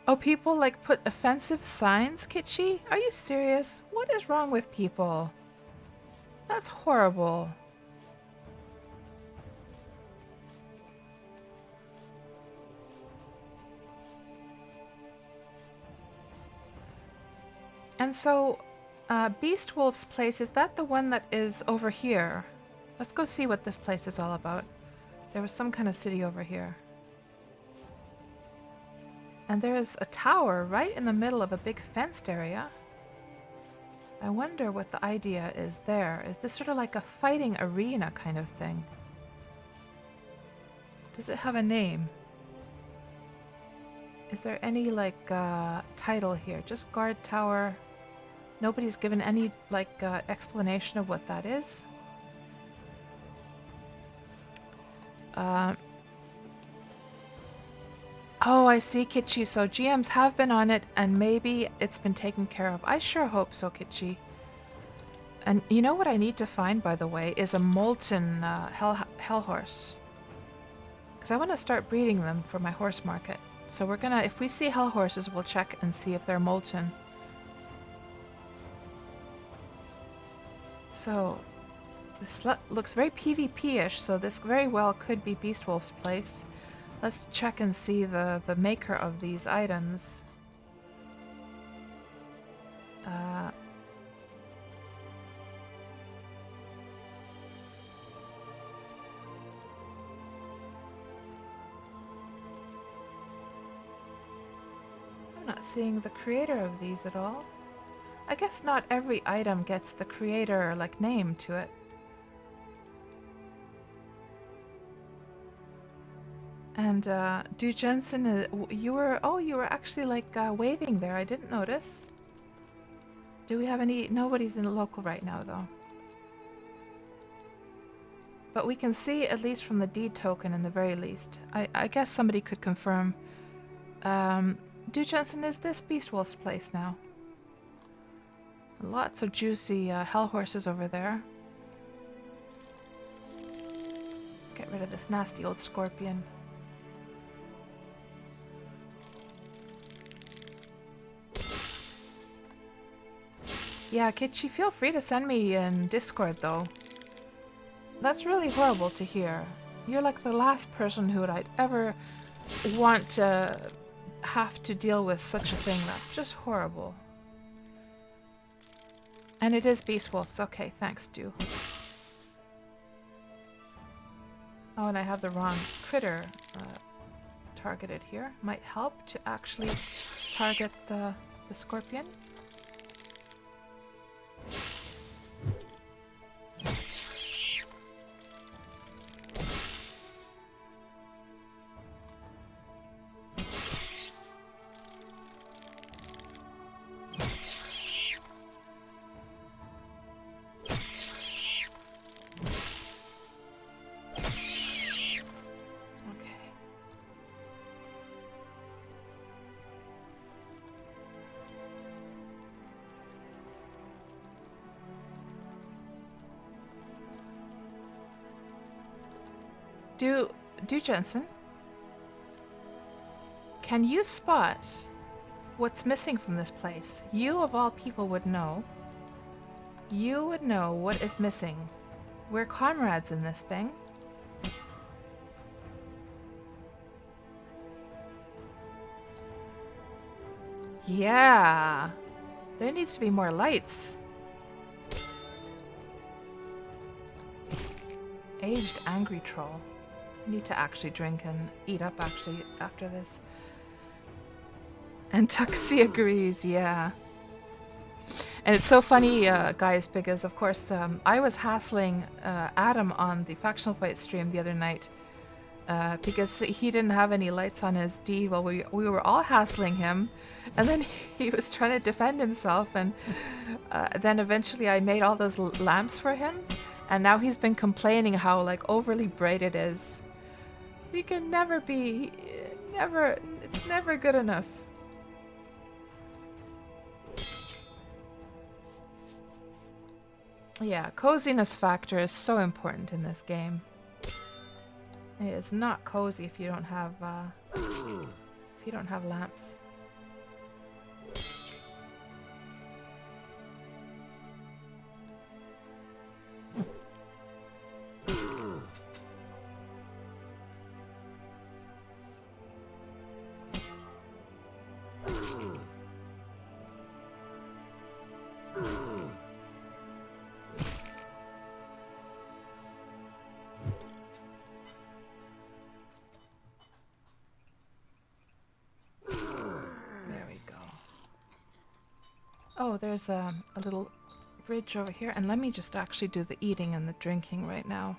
Oh, people like put offensive signs, Kitschy? Are you serious? What is wrong with people? That's horrible. And so, Beast Wolf's place, is that the one that is over here? Let's go see what this place is all about. There was some kind of city over here. And there's a tower right in the middle of a big fenced area. I wonder what the idea is there. Is this sort of like a fighting arena kind of thing? Does it have a name? Is there any like title here? Just guard tower. Nobody's given any like explanation of what that is. Oh, I see, Kitschy. So GMs have been on it, and maybe it's been taken care of. I sure hope so, Kitschy. And you know what I need to find, by the way, is a molten hell horse. Because I want to start breeding them for my horse market. So we're gonna, if we see hell horses, we'll check and see if they're molten. So this looks very PvP-ish, so this very well could be Beastwolf's place. Let's check and see the maker of these items. I'm not seeing the creator of these at all. I guess not every item gets the creator like name to it. And Du Jensen, you were actually like waving there. I didn't notice. Do we have any? Nobody's in the local right now though. But we can see at least from the deed token in the very least. I guess somebody could confirm. Du Jensen, is this Beastwolf's place now? Lots of juicy hell horses over there. Let's get rid of this nasty old scorpion. Yeah, Kitschy, feel free to send me in Discord, though. That's really horrible to hear. You're like the last person who I'd ever want to have to deal with such a thing. That's just horrible. And it is Beastwolves. Okay, thanks, Stu. Oh, and I have the wrong critter targeted here. Might help to actually target the scorpion. Du Jensen, can you spot what's missing from this place? You of all people would know. You would know what is missing. We're comrades in this thing. Yeah, there needs to be more lights. Aged angry troll. Need to actually drink and eat up actually after this. And Tuxie agrees, yeah. And it's so funny, guys, because of course I was hassling Adam on the Factional Fight stream the other night because he didn't have any lights on his deed while we were all hassling him. And then he was trying to defend himself, and then eventually I made all those lamps for him. And now he's been complaining how like overly bright it is. You can never be, it's never good enough. Yeah, coziness factor is so important in this game. It is not cozy if you don't have, lamps. Oh, there's a little bridge over here. And let me just actually do the eating and the drinking right now.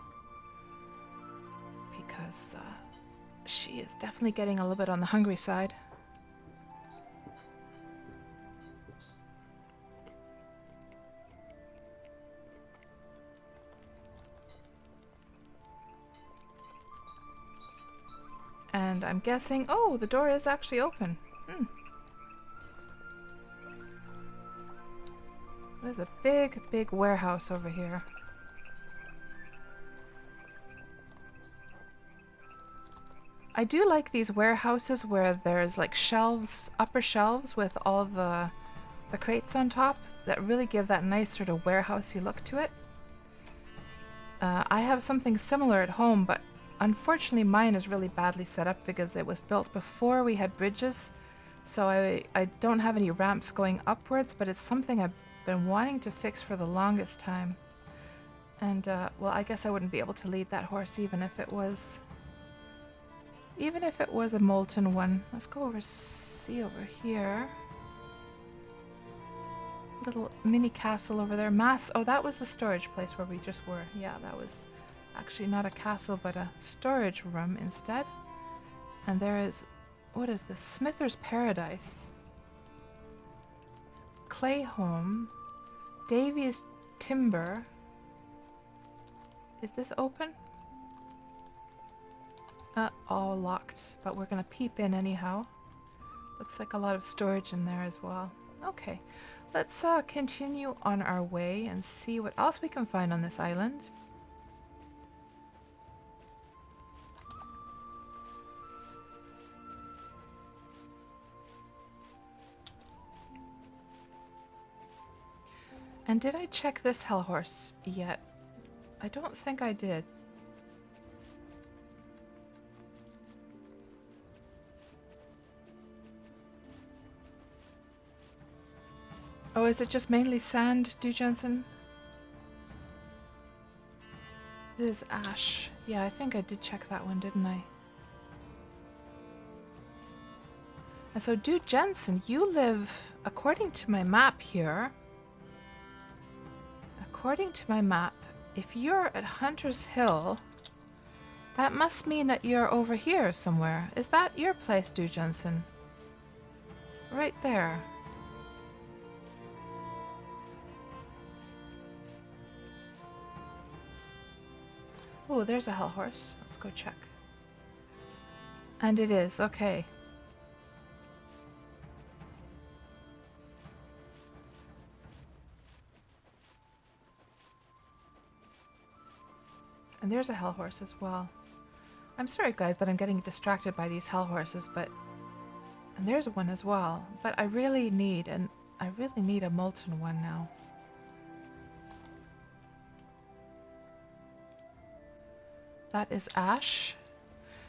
Because she is definitely getting a little bit on the hungry side. And I'm guessing, oh, the door is actually open. There's a big, big warehouse over here. I do like these warehouses where there's like shelves, upper shelves with all the crates on top that really give that nice sort of warehousey look to it. I have something similar at home, but unfortunately mine is really badly set up because it was built before we had bridges. So I don't have any ramps going upwards, but it's something I've been wanting to fix for the longest time. And, well, I guess I wouldn't be able to lead that horse even if it was a molten one. Let's go see over here. Little mini castle over there. Oh, that was the storage place where we just were. Yeah, that was actually not a castle, but a storage room instead. And there is, what is this? Smither's Paradise. Clay Home. Davy's Timber. Is this open? All locked, but we're gonna peep in anyhow. Looks like a lot of storage in there as well. Okay, let's continue on our way and see what else we can find on this island. And did I check this hell horse yet? I don't think I did. Oh, is it just mainly sand, Du Jensen? It is ash. Yeah, I think I did check that one, didn't I? And so, Du Jensen, you live, according to my map here, if you're at Hunter's Hill, that must mean that you're over here somewhere. Is that your place, Du Jensen? Right there. Oh, there's a hell horse. Let's go check. And it is, okay. And there's a hell horse as well. I'm sorry, guys, that I'm getting distracted by these hell horses, but... And there's one as well. But I really need a molten one now. That is ash.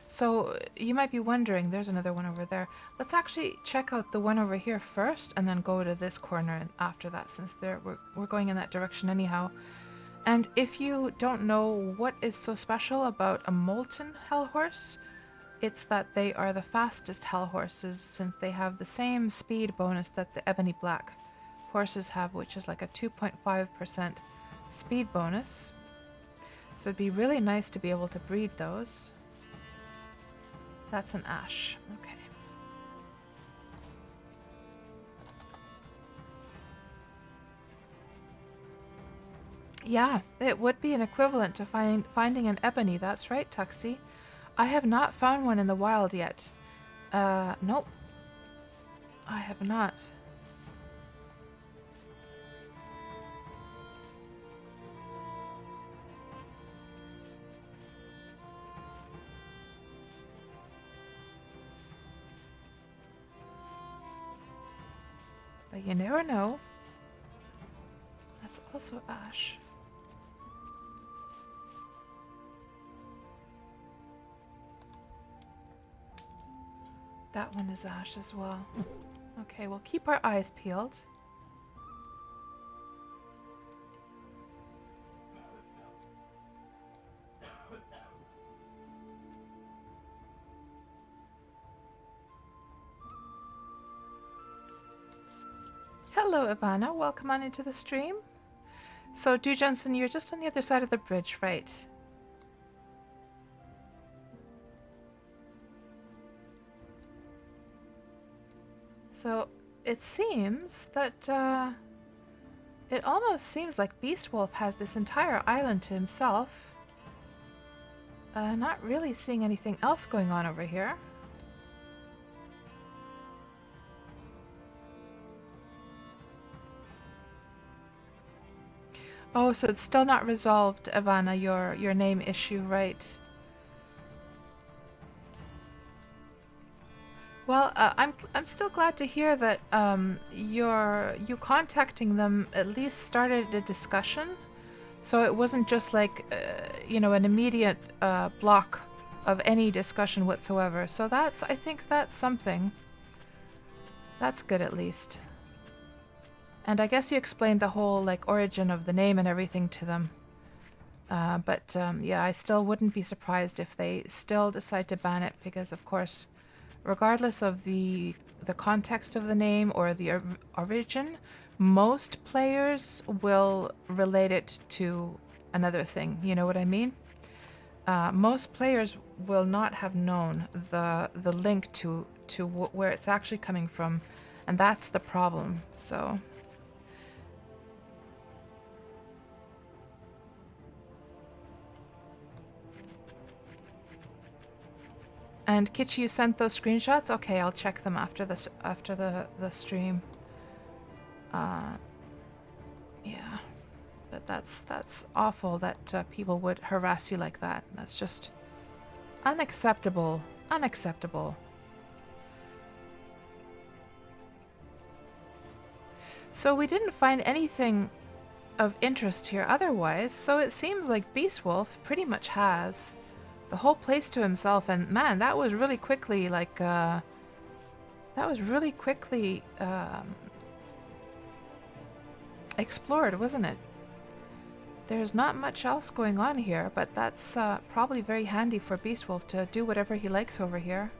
So you might be wondering, there's another one over there. Let's actually check out the one over here first and then go to this corner after that, since we're going in that direction anyhow. And if you don't know what is so special about a molten hell horse, it's that they are the fastest hell horses, since they have the same speed bonus that the ebony black horses have, which is like a 2.5% speed bonus. So it'd be really nice to be able to breed those. That's an ash. Okay. Yeah, it would be an equivalent to finding an ebony. That's right, Tuxie. I have not found one in the wild yet. Nope. I have not. But you never know. That's also ash. That one is ash as well. Okay, we'll keep our eyes peeled. Hello, Ivana. Welcome on into the stream. So, Du Jensen, you're just on the other side of the bridge, right? So, it seems that, it almost seems like Beast Wolf has this entire island to himself. Not really seeing anything else going on over here. Oh, so it's still not resolved, Ivana, your name issue, right? Well, I'm still glad to hear that you contacting them at least started a discussion, so it wasn't just like you know, an immediate block of any discussion whatsoever. So I think that's something. That's good at least. And I guess you explained the whole like origin of the name and everything to them. But yeah, I still wouldn't be surprised if they still decide to ban it because, of course, regardless of the context of the name or the origin, most players will relate it to another thing. You know what I mean? Most players will not have known the link to where it's actually coming from, and that's the problem. So. And Kitchi, you sent those screenshots? Okay, I'll check them after this the stream. Yeah, but that's awful that people would harass you like that. That's just unacceptable. Unacceptable. So we didn't find anything of interest here otherwise. So it seems like Beast Wolf pretty much has the whole place to himself, and man, that was really quickly explored, wasn't it? There's not much else going on here, but that's probably very handy for Beast Wolf to do whatever he likes over here.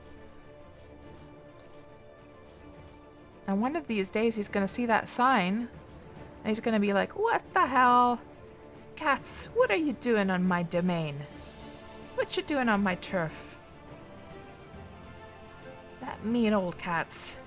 And one of these days he's gonna see that sign and he's gonna be like, what the hell? Cats, what are you doing on my domain? What you doing on my turf? That mean old cats.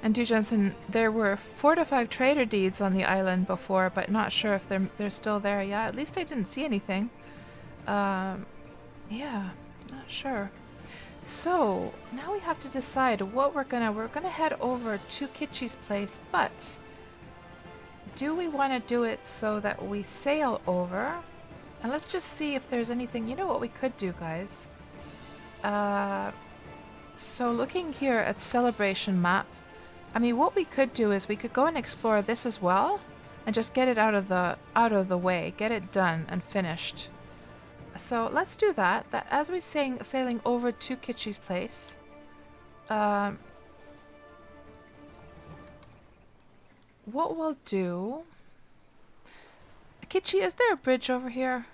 And Du Jensen, there were 4 to 5 trader deeds on the island before, but not sure if they're still there. Yeah, at least I didn't see anything. Yeah, not sure. So, now we have to decide what we're gonna head over to Kitchi's place, but do we want to do it so that we sail over? And let's just see if there's anything, you know what we could do, guys? So looking here at celebration map, I mean, what we could do is we could go and explore this as well and just get it out of the way, get it done and finished. So let's do that. That as we sailing over to Kitchi's place. What we'll do... Kitchi, is there a bridge over here?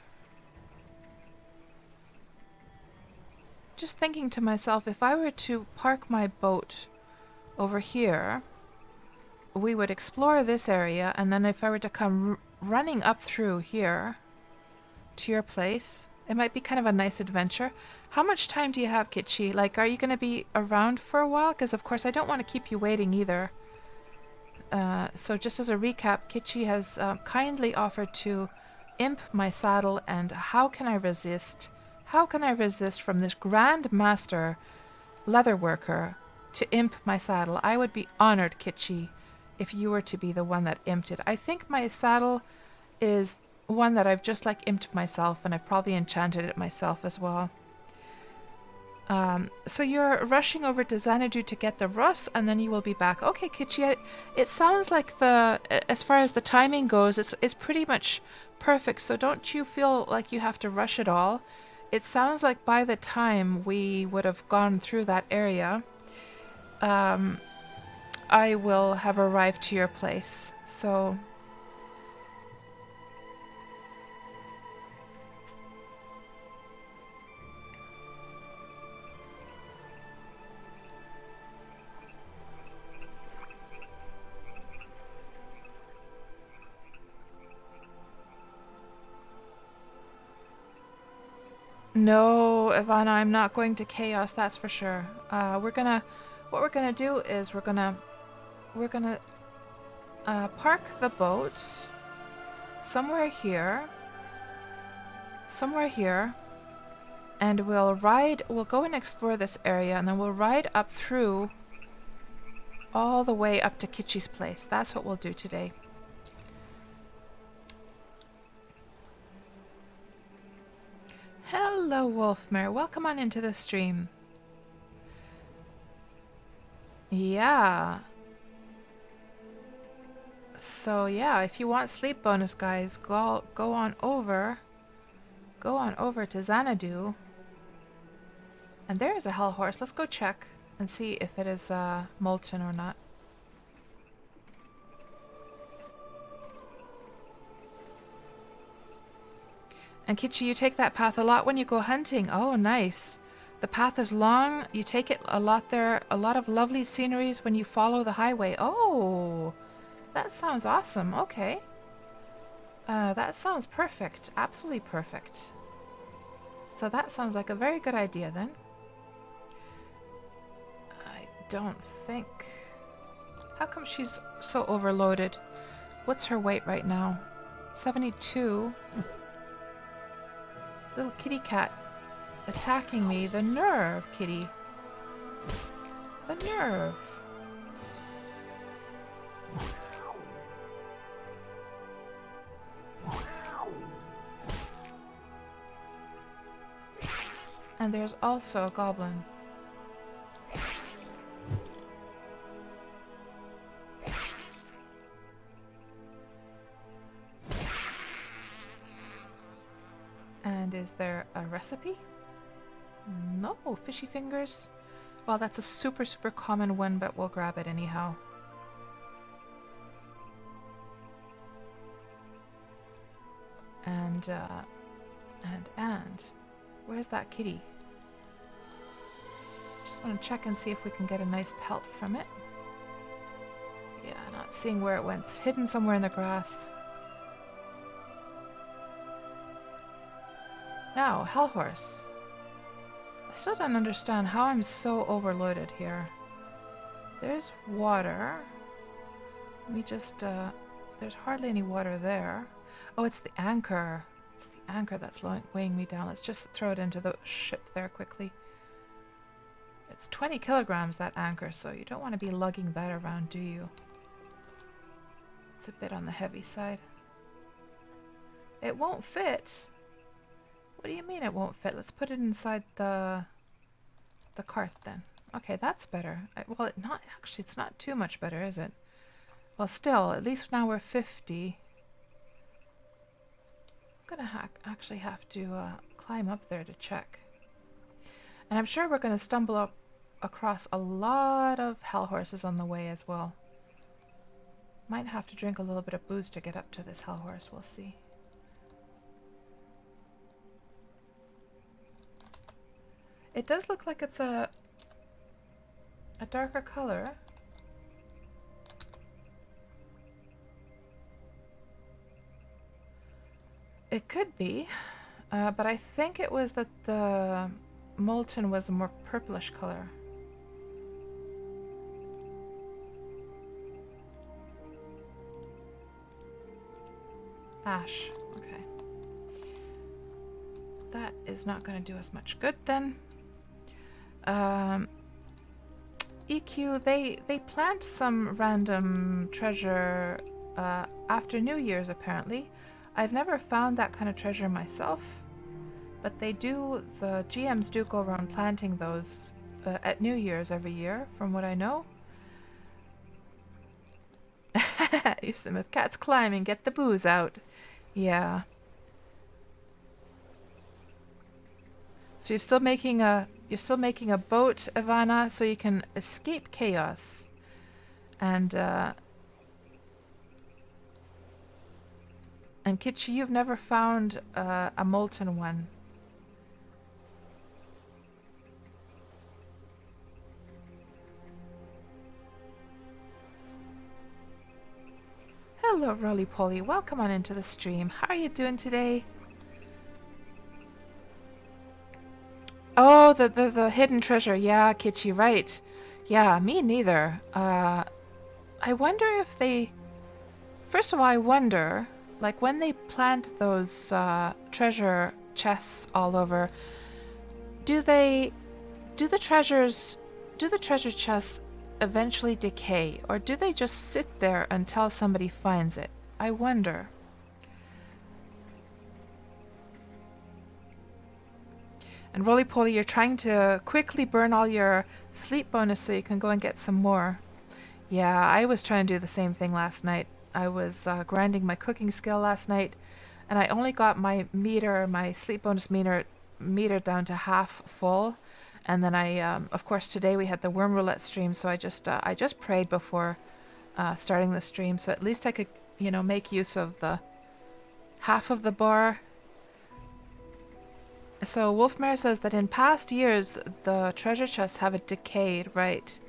Just thinking to myself, if I were to park my boat over here, we would explore this area, and then if I were to come running up through here to your place, it might be kind of a nice adventure. How much time do you have, Kitchi? Like, are you going to be around for a while? Because, of course, I don't want to keep you waiting either. So just as a recap, Kitchi has kindly offered to imp my saddle, and how can I resist? How can I resist from this Grand Master leatherworker to imp my saddle? I would be honored, Kitchi, if you were to be the one that imped it. I think my saddle is one that I've just like imped myself, and I've probably enchanted it myself as well. So you're rushing over to Xanadu to get the Rus, and then you will be back. Okay, Kitchi, it sounds like as far as the timing goes, it's pretty much perfect, so don't you feel like you have to rush it all. It sounds like by the time we would have gone through that area, I will have arrived to your place, so... No, Ivana, I'm not going to chaos, that's for sure. What we're gonna do is we're gonna park the boat somewhere here, and we'll go and explore this area, and then we'll ride up through all the way up to Kitschy's place. That's what we'll do today. Hello, Wolfmare. Welcome on into the stream. Yeah. So yeah, if you want sleep bonus, guys, go on over to Xanadu. And there is a hell horse. Let's go check and see if it is molten or not. And Kitschy, you take that path a lot when you go hunting. Oh, nice. The path is long. You take it a lot there. A lot of lovely sceneries when you follow the highway. Oh, that sounds awesome. Okay. That sounds perfect. Absolutely perfect. So that sounds like a very good idea then. I don't think... How come she's so overloaded? What's her weight right now? 72. Little kitty cat attacking me. The nerve, kitty. The nerve. And there's also a goblin. And is there a recipe? No, fishy fingers. Well, that's a super, super common one, but we'll grab it anyhow. And where's that kitty? Just want to check and see if we can get a nice pelt from it. Yeah, not seeing where it went. It's hidden somewhere in the grass. Now, Hellhorse. I still don't understand how I'm so overloaded here. There's water. Let me just, there's hardly any water there. Oh, it's the anchor. It's the anchor that's weighing me down. Let's just throw it into the ship there quickly. It's 20 kilograms, that anchor, so you don't want to be lugging that around, do you? It's a bit on the heavy side. It won't fit. What do you mean it won't fit? Let's put it inside the cart then. Okay, that's better. Well, it's not too much better, is it? Well, still, at least now we're 50. I'm gonna actually have to climb up there to check. And I'm sure we're gonna stumble across a lot of hell horses on the way as well. Might have to drink a little bit of booze to get up to this hell horse. We'll see. It does look like it's a darker color. It could be, but I think it was that the molten was a more purplish color. Ash, okay. That is not going to do us much good then. EQ, they plant some random treasure after New Year's apparently. I've never found that kind of treasure myself, but they do, the GMs do go around planting those at New Year's every year, from what I know. Yusimith, cat's climbing, get the booze out. Yeah. So you're still making a boat, Ivana, so you can escape chaos. And Kitschy, you've never found a molten one. Hello, Roly Poly. Welcome on into the stream. How are you doing today? Oh, the hidden treasure. Yeah, Kitschy, right. Yeah, me neither. I wonder if they... First of all, I wonder, like, when they plant those treasure chests all over, do they... Do the treasures... Do the treasure chests eventually decay, or do they just sit there until somebody finds it? I wonder. And Roly Poly, you're trying to quickly burn all your sleep bonus so you can go and get some more. Yeah, I was trying to do the same thing last night. I was grinding my cooking skill last night, and I only got my meter, my sleep bonus meter down to half full. And then of course, today we had the Wurm Roulette stream, so I just prayed before starting the stream, so at least I could, make use of the half of the bar. So Wolfmare says that in past years, the treasure chests have decayed, right?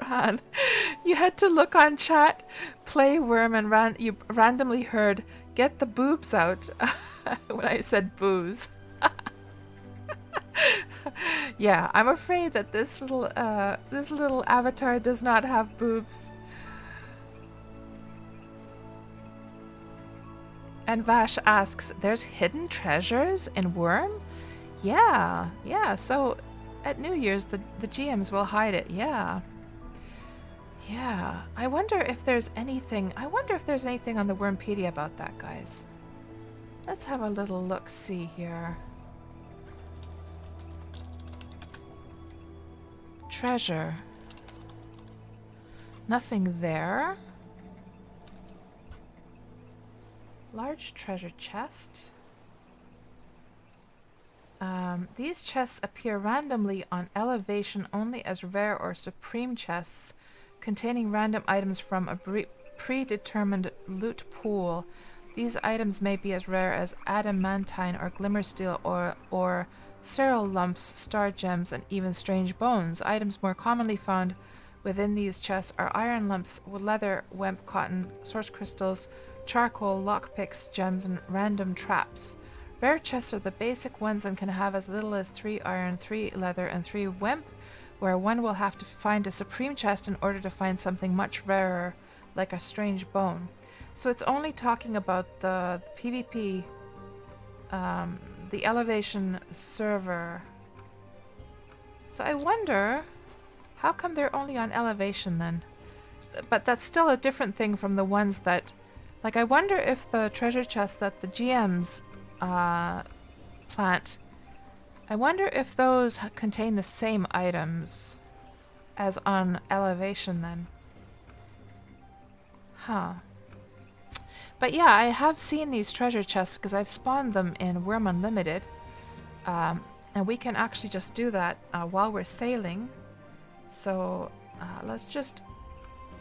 Ran. You had to look on chat, play Worm, and you randomly heard, get the boobs out, when I said booze. Yeah, I'm afraid that this little avatar does not have boobs. And Vash asks, there's hidden treasures in Worm? Yeah, so at New Year's the GMs will hide it, yeah. Yeah, I wonder if there's anything on the Wurmpedia about that, guys. Let's have a little look-see here. Treasure. Nothing there. Large treasure chest. These chests appear randomly on elevation only as rare or supreme chests containing random items from a predetermined loot pool. These items may be as rare as adamantine or glimmersteel or sterile lumps, star gems, and even strange bones. Items more commonly found within these chests are iron lumps, leather, wemp, cotton, source crystals, charcoal, lockpicks, gems, and random traps. Rare chests are the basic ones and can have as little as 3 iron, 3 leather, and 3 wemp, where one will have to find a supreme chest in order to find something much rarer, like a strange bone. So it's only talking about the PvP, the elevation server. So I wonder, how come they're only on elevation then? But that's still a different thing from the ones that, like, I wonder if the treasure chests that the GMs plant, I wonder if those contain the same items as on elevation then. Huh. But yeah, I have seen these treasure chests because I've spawned them in Wurm Unlimited. And we can actually just do that while we're sailing. So let's just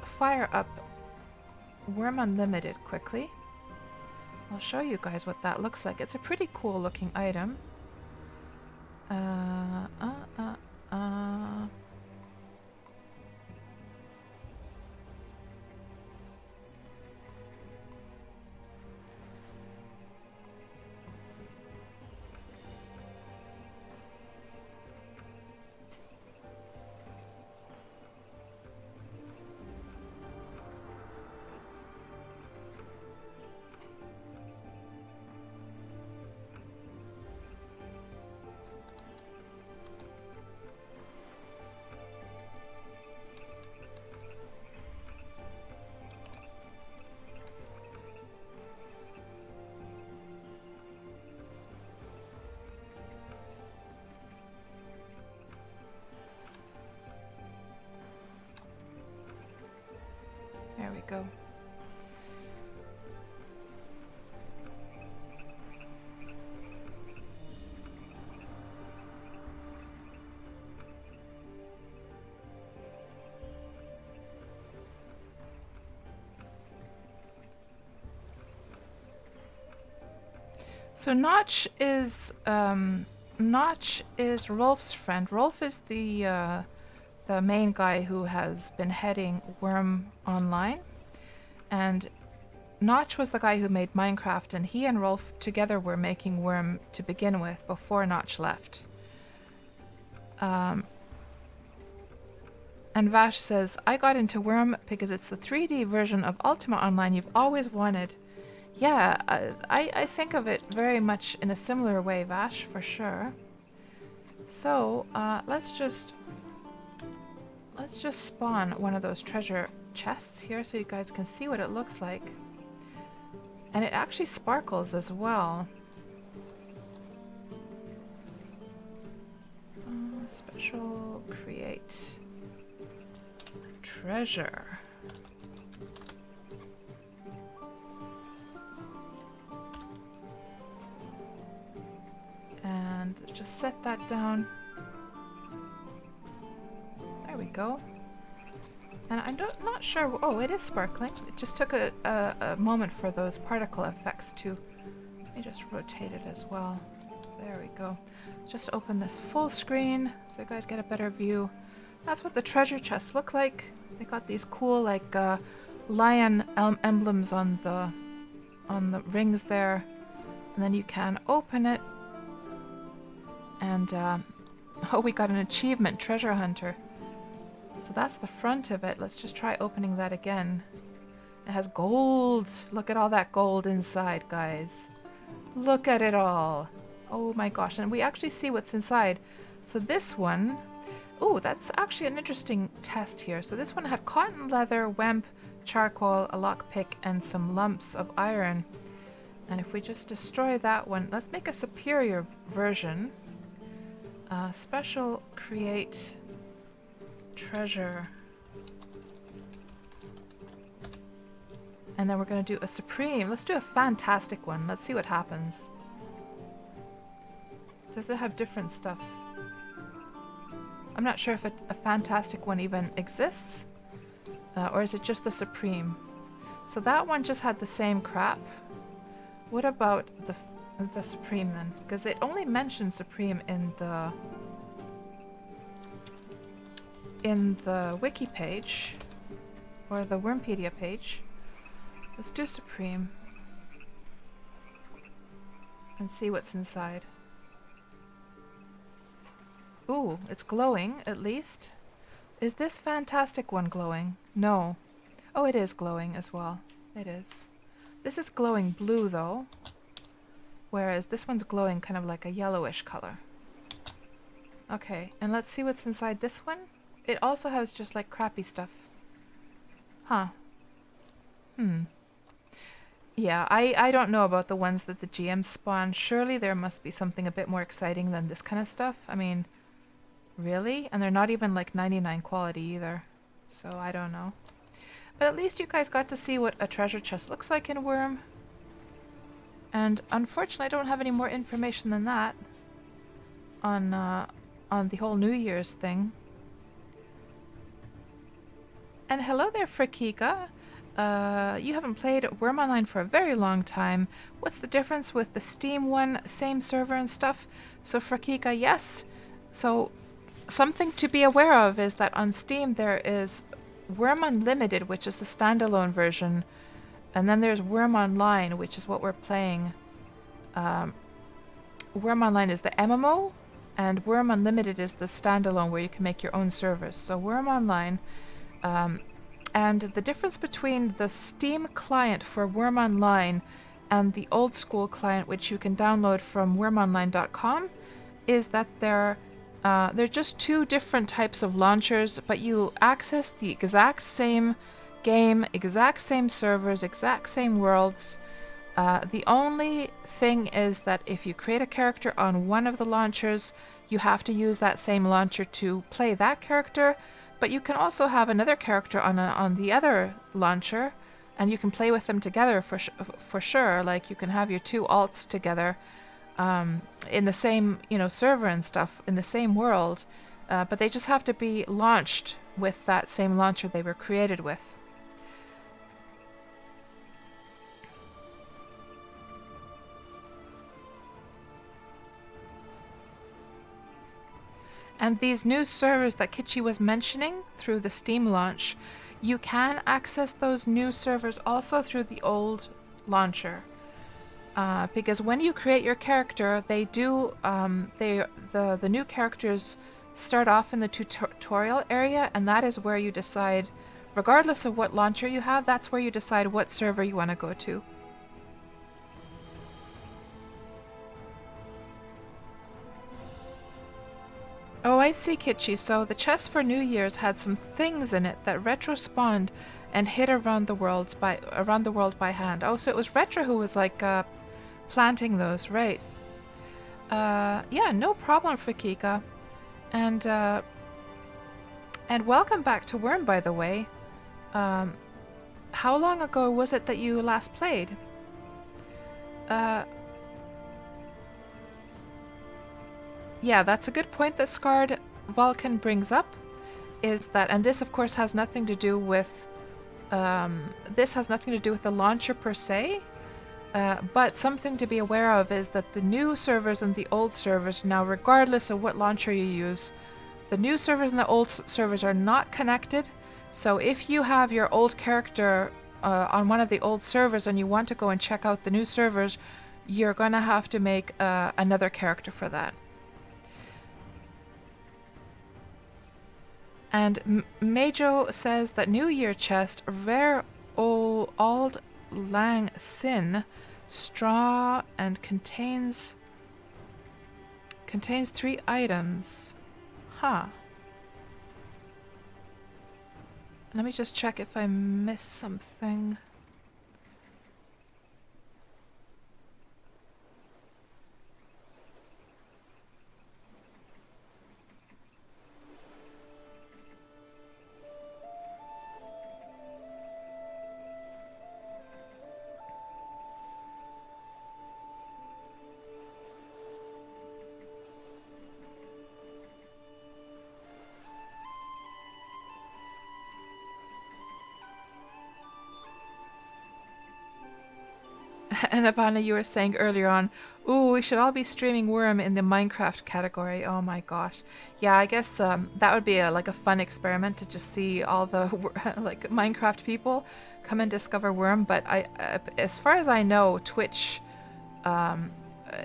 fire up Wurm Unlimited quickly. I'll show you guys what that looks like. It's a pretty cool looking item. So Notch is Rolf's friend. Rolf is the main guy who has been heading Wurm Online, and Notch was the guy who made Minecraft, and he and Rolf together were making Wurm to begin with before Notch left. And Vash says, I got into Wurm because it's the 3D version of Ultima Online you've always wanted. Yeah, I think of it very much in a similar way, Vash, for sure. So, let's just spawn one of those treasure chests here so you guys can see what it looks like. And it actually sparkles as well. Special create treasure. And just set that down. There we go. And I'm not sure. Oh, it is sparkling. It just took a moment for those particle effects to. Let me just rotate it as well. There we go. Just open this full screen so you guys get a better view. That's what the treasure chests look like. They got these cool like lion emblems on the rings there, and then you can open it. And oh, we got an achievement, treasure hunter. So that's the front of it. Let's just try opening that again. It has gold. Look at all that gold inside, guys. Look at it all. Oh my gosh. And we actually see what's inside. So this one, oh, that's actually an interesting test here. So this one had cotton leather, wemp, charcoal, a lockpick, and some lumps of iron. And if we just destroy that one, let's make a superior version. Special create treasure. And then we're going to do a supreme. Let's do a fantastic one. Let's see what happens. Does it have different stuff? I'm not sure if a fantastic one even exists. Or is it just the supreme? So that one just had the same crap. What about the supreme then? Because it only mentions supreme in the wiki page. Or the Wurmpedia page. Let's do supreme. And see what's inside. Ooh, it's glowing, at least. Is this fantastic one glowing? No. Oh, it is glowing as well. It is. This is glowing blue, though. Whereas this one's glowing kind of like a yellowish color. Okay, and let's see what's inside this one. It also has just like crappy stuff. Huh. Yeah, I don't know about the ones that the GM spawn. Surely there must be something a bit more exciting than this kind of stuff. I mean, really? And they're not even like 99 quality either. So I don't know. But at least you guys got to see what a treasure chest looks like in Wurm. And unfortunately I don't have any more information than that on the whole New Year's thing. And hello there, Frakika. You haven't played Wurm Online for a very long time. What's the difference with the Steam one, same server and stuff? So Frakika, yes. So something to be aware of is that on Steam there is Wurm Unlimited, which is the standalone version, and then there's Wurm Online, which is what we're playing. Wurm Online is the MMO, and Wurm Unlimited is the standalone where you can make your own servers. So Wurm Online, and the difference between the Steam client for Wurm Online and the old school client, which you can download from wurmonline.com, is that they're just two different types of launchers, but you access the exact same game, exact same servers, exact same worlds. The only thing is that if you create a character on one of the launchers, you have to use that same launcher to play that character, but you can also have another character on the other launcher, and you can play with them together for sure. Like you can have your two alts together in the same server and stuff, in the same world, but they just have to be launched with that same launcher they were created with. And these new servers that Kitchi was mentioning through the Steam launch, you can access those new servers also through the old launcher. Because when you create your character, they do the new characters start off in the tutorial area, and that is where you decide, regardless of what launcher you have, that's where you decide what server you want to go to. Oh, I see, Kitchi. So the chest for New Year's had some things in it that Retro spawned and hid around the world by hand. Oh, so it was Retro who was like planting those, right? Yeah, no problem, Frakika. And welcome back to Wurm, by the way. How long ago was it that you last played? Yeah, that's a good point that Scarred Vulcan brings up, is that, and this of course has nothing to do with, the launcher per se, but something to be aware of is that the new servers and the old servers, now regardless of what launcher you use, the new servers and the old servers are not connected. So if you have your old character on one of the old servers and you want to go and check out the new servers, you're going to have to make another character for that. And Majo says that New Year chest, rare Auld Lang Sin, straw, and contains 3 items. Huh. Let me just check if I missed something. And Ivana, you were saying earlier on, ooh, we should all be streaming Wurm in the Minecraft category. Oh my gosh. Yeah, I guess that would be like a fun experiment to just see all the like Minecraft people come and discover Wurm. But as far as I know, Twitch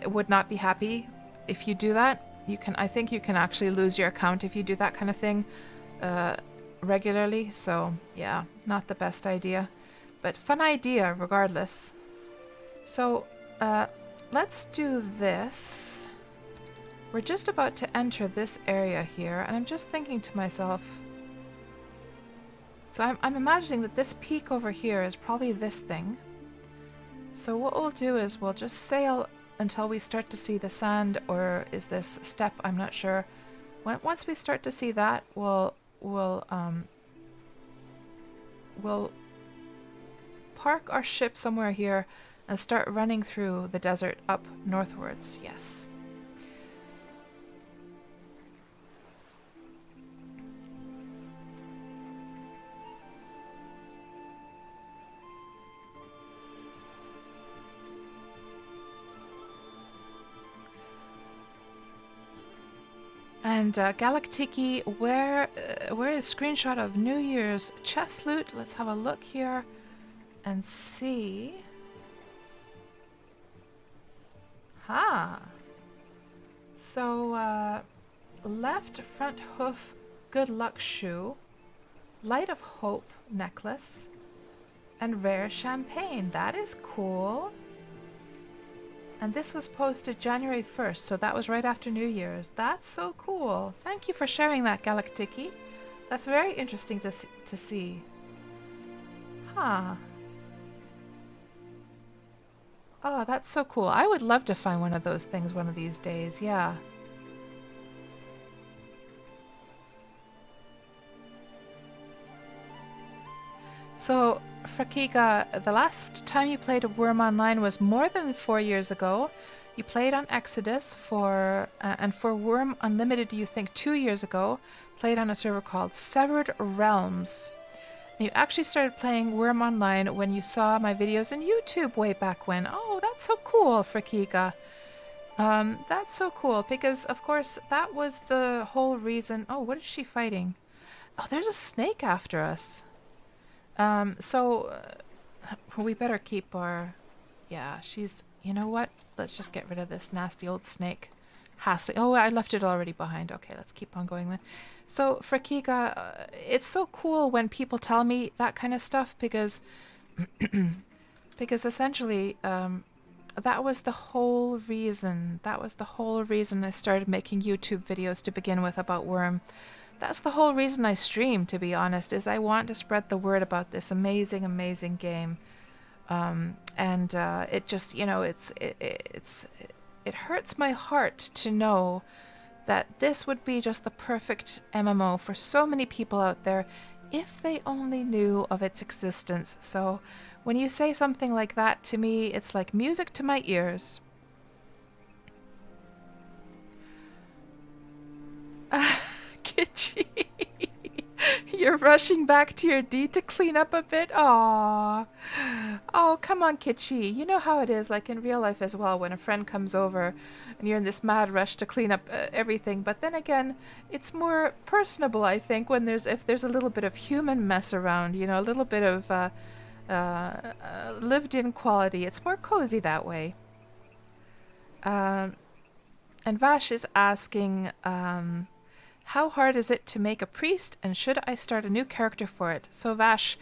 would not be happy if you do that. I think you can actually lose your account if you do that kind of thing regularly. So yeah, not the best idea, but fun idea regardless. So, let's do this. We're just about to enter this area here, and I'm just thinking to myself... So I'm imagining that this peak over here is probably this thing. So what we'll do is we'll just sail until we start to see the sand, or is this step? I'm not sure. Once we start to see that, we'll park our ship somewhere here and start running through the desert up northwards. Yes. And Galactiki, where is screenshot of New Year's chest loot? Let's have a look here and see. So, left front hoof good luck shoe, light of hope necklace, and rare champagne. That is cool. And this was posted January 1st, so that was right after New Year's. That's so cool. Thank you for sharing that, Galactiki. That's very interesting to see. Huh. Oh, that's so cool. I would love to find one of those things one of these days, yeah. So, Frakiga, the last time you played Wurm Online was more than 4 years ago. You played on Exodus and for Wurm Unlimited, you think 2 years ago, played on a server called Severed Realms. And you actually started playing Wurm Online when you saw my videos on YouTube way back when. Oh, that's so cool, Frakiga. That's so cool because, of course, that was the whole reason. Oh, what is she fighting? Oh, there's a snake after us. We better keep our... Yeah, she's... You know what? Let's just get rid of this nasty old snake. Oh, I left it already behind. Okay, let's keep on going then. So, Frakiga, it's so cool when people tell me that kind of stuff because... because essentially, that was the whole reason. That was the whole reason I started making YouTube videos to begin with about Wurm. That's the whole reason I stream, to be honest, is I want to spread the word about this amazing, amazing game. It just, you know, it hurts my heart to know that this would be just the perfect MMO for so many people out there if they only knew of its existence. So when you say something like that to me, it's like music to my ears. Kitschy. You're rushing back to your D to clean up a bit? Aww. Oh, come on, Kitschy. You know how it is, like in real life as well, when a friend comes over and you're in this mad rush to clean up everything. But then again, it's more personable, I think, when if there's a little bit of human mess around, you know, a little bit of lived-in quality. It's more cozy that way. And Vash is asking... how hard is it to make a priest, and should I start a new character for it? So Vash,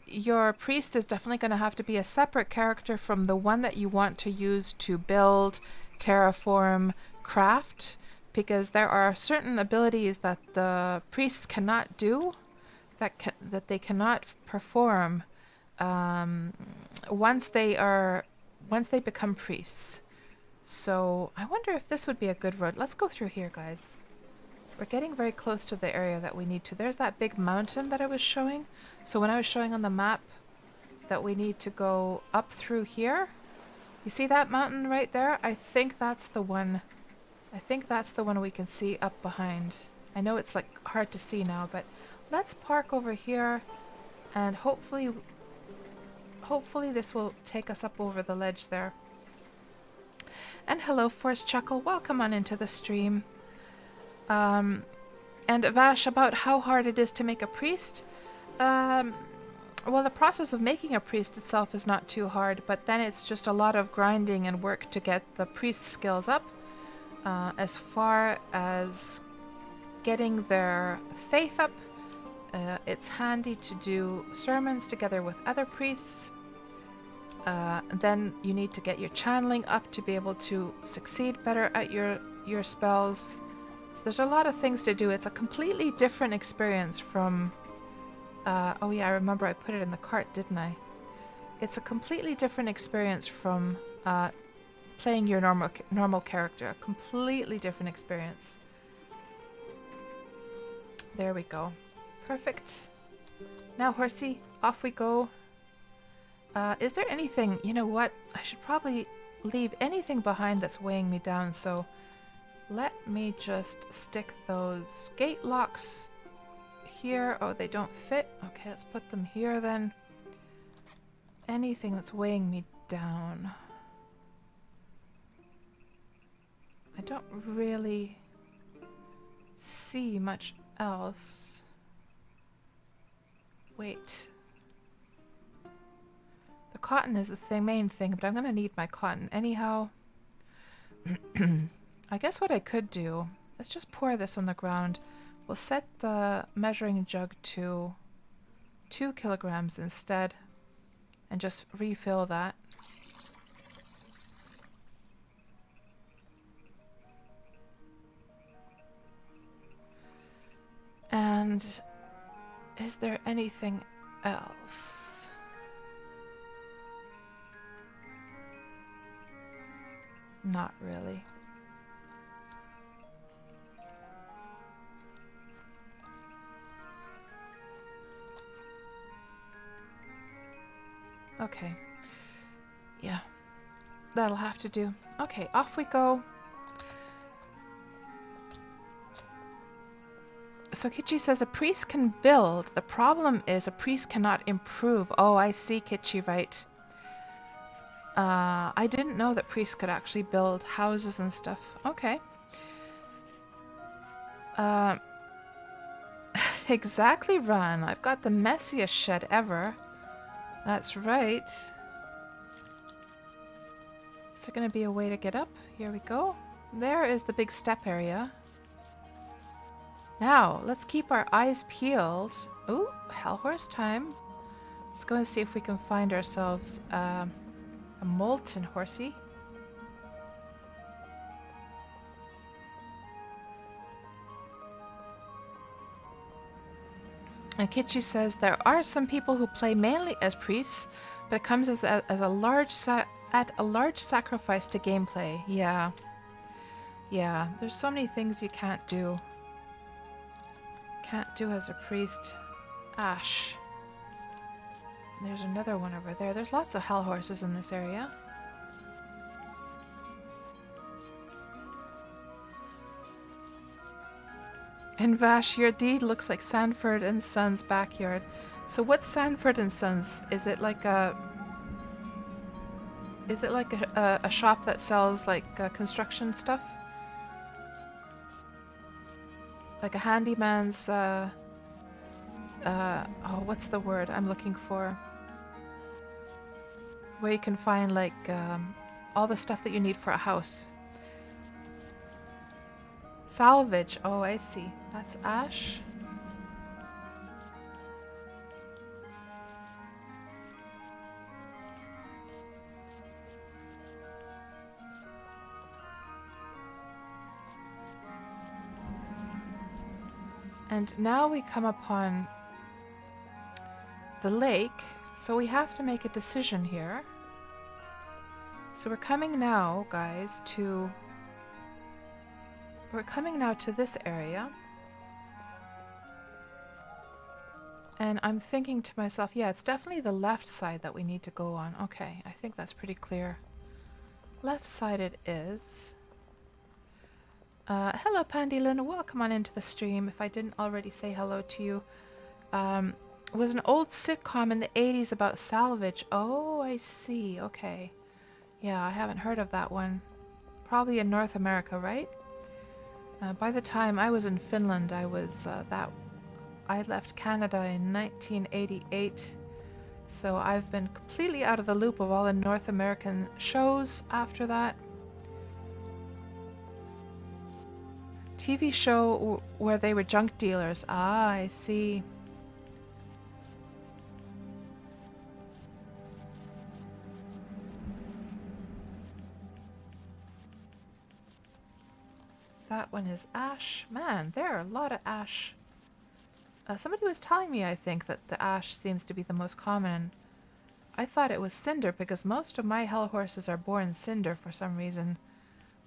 your priest is definitely going to have to be a separate character from the one that you want to use to build, terraform, craft, because there are certain abilities that the priests cannot do, that they cannot perform once they become priests. So I wonder if this would be a good road. Let's go through here, guys. We're getting very close to the area that we need to. There's that big mountain that I was showing. So when I was showing on the map that we need to go up through here, you see that mountain right there? I think that's the one. I think that's the one we can see up behind. I know it's like hard to see now, but let's park over here and hopefully this will take us up over the ledge there. And hello, Force Chuckle. Welcome on into the stream. And Vash, about how hard it is to make a priest. Well, the process of making a priest itself is not too hard, but then it's just a lot of grinding and work to get the priest skills up. As far as getting their faith up, it's handy to do sermons together with other priests. Then you need to get your channeling up to be able to succeed better at your spells. So there's a lot of things to do. It's a completely different experience from... oh yeah, I remember I put it in the cart, didn't I? It's a completely different experience from playing your normal character. A completely different experience. There we go. Perfect. Now, horsey, off we go. Is there anything... You know what? I should probably leave anything behind that's weighing me down, so... Let me just stick those gate locks here. Oh, they don't fit. Okay, let's put them here then. Anything that's weighing me down. I don't really see much else. Wait. The cotton is the main thing, but I'm going to need my cotton anyhow. I guess what I could do, let's just pour this on the ground. We'll set the measuring jug to 2 kilograms instead and just refill that. And is there anything else? Not really. Okay. Yeah. That'll have to do. Okay, off we go. So Kitschy says a priest can build. The problem is a priest cannot improve. Oh, I see, Kitschy, right. I didn't know that priests could actually build houses and stuff. Okay. Exactly, Ron. I've got the messiest shed ever. That's right. Is there going to be a way to get up? Here we go. There is the big step area. Now, let's keep our eyes peeled. Ooh, Hellhorse time. Let's go and see if we can find ourselves a molten horsey. And Kitchi says there are some people who play mainly as priests, but it comes as a large at a large sacrifice to gameplay. Yeah. Yeah, there's so many things you can't do. Can't do as a priest. Ash. There's another one over there. There's lots of hell horses in this area. And Vash, your deed looks like Sanford and Son's backyard. So what's Sanford and Sons? Is it like a shop that sells like construction stuff? Like a handyman's oh, what's the word I'm looking for? Where you can find like all the stuff that you need for a house. Salvage. Oh, I see. That's Ash. And now we come upon the lake, so we have to make a decision here. So we're coming now, guys, to this area. And I'm thinking to myself, yeah, it's definitely the left side that we need to go on. Okay, I think that's pretty clear. Left side it is. Hello, Pandylin. Welcome on into the stream. If I didn't already say hello to you. It was an old sitcom in the 80s about salvage. Oh, I see. Okay. Yeah, I haven't heard of that one. Probably in North America, right? By the time I was in Finland, I left Canada in 1988. So I've been completely out of the loop of all the North American shows after that. TV show where they were junk dealers. Ah, I see. That one is ash. Man, there are a lot of ash. Somebody was telling me, I think, that the ash seems to be the most common. I thought it was cinder because most of my hell horses are born cinder for some reason.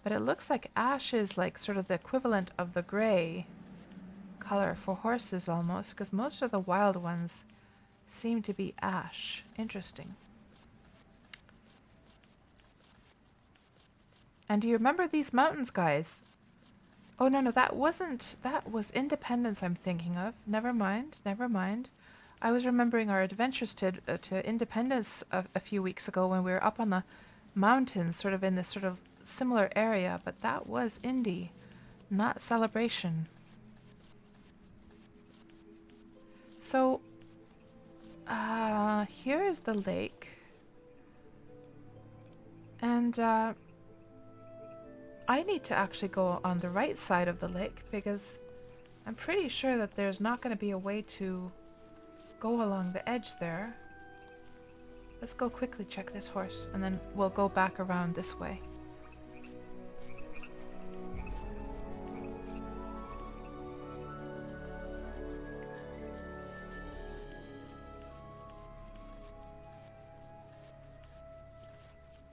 But it looks like ash is like sort of the equivalent of the gray color for horses almost, because most of the wild ones seem to be ash. Interesting. And do you remember these mountains, guys? Oh, no, that wasn't, that was Independence I'm thinking of. Never mind, never mind. I was remembering our adventures to Independence a few weeks ago when we were up on the mountains, sort of in this sort of similar area, but that was Indy, not Celebration. So, here's the lake. And, I need to actually go on the right side of the lake because I'm pretty sure that there's not going to be a way to go along the edge there. Let's go quickly check this horse and then we'll go back around this way.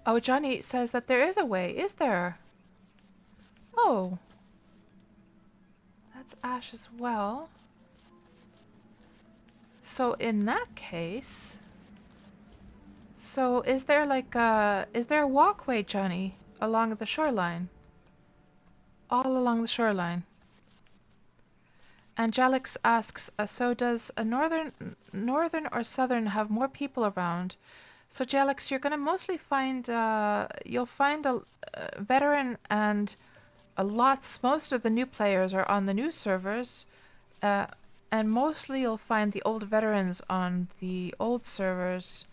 Oh, Johnny says that there is a way. Is there? Oh. That's ash as well. So in that case... So is there like a... Is there a walkway, Johnny, along the shoreline? All along the shoreline. Angelix asks, so does a northern or southern have more people around? So Jelix, you're going to mostly find, you'll find a veteran and most of the new players are on the new servers, and mostly you'll find the old veterans on the old servers.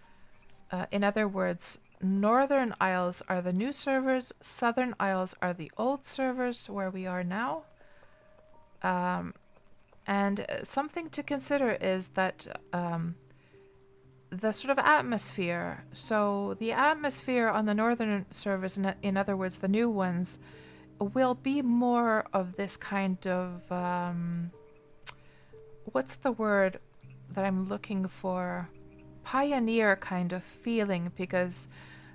In other words, Northern Isles are the new servers, Southern Isles are the old servers where we are now. And something to consider is that the sort of atmosphere. So the atmosphere on the northern servers, in other words, the new ones, will be more of this kind of what's the word that I'm looking for? Pioneer kind of feeling, because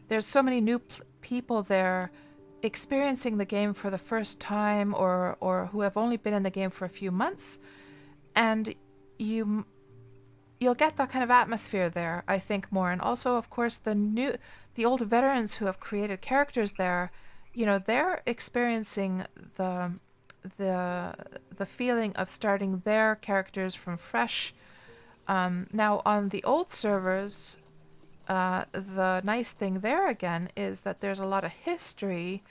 there's so many new people there experiencing the game for the first time, or who have only been in the game for a few months, and you'll get that kind of atmosphere there, I think, more. And also, of course, the old veterans who have created characters there, you know, they're experiencing the feeling of starting their characters from fresh. Now on the old servers, the nice thing there again is that there's a lot of history.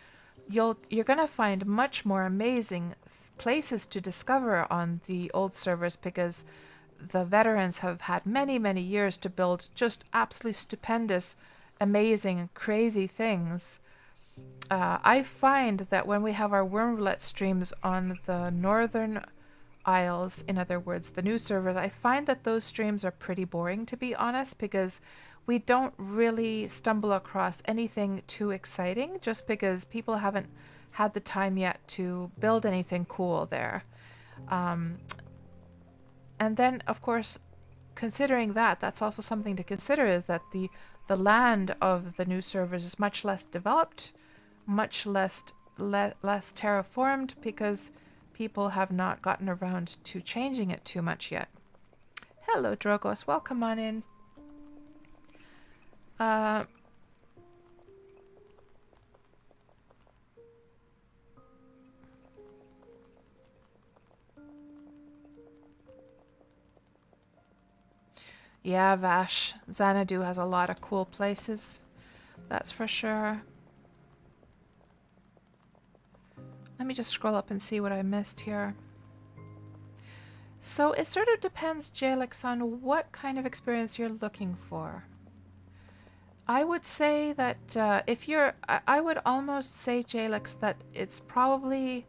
You're gonna find much more amazing places to discover on the old servers, because the veterans have had many years to build just absolutely stupendous, amazing, crazy things. I find that when we have our Wurm Roulette streams on the Northern Isles, in other words, the new servers, I find that those streams are pretty boring, to be honest, because we don't really stumble across anything too exciting, just because people haven't had the time yet to build anything cool there. And then, of course, considering that, that's also something to consider, is that the land of the new servers is much less developed, much less terraformed, because people have not gotten around to changing it too much yet. Hello, Drogos. Welcome on in. Yeah, Vash. Xanadu has a lot of cool places. That's for sure. Let me just scroll up and see what I missed here. So it sort of depends, Jalix, on what kind of experience you're looking for. I would say that I would almost say, Jalix, that it's probably,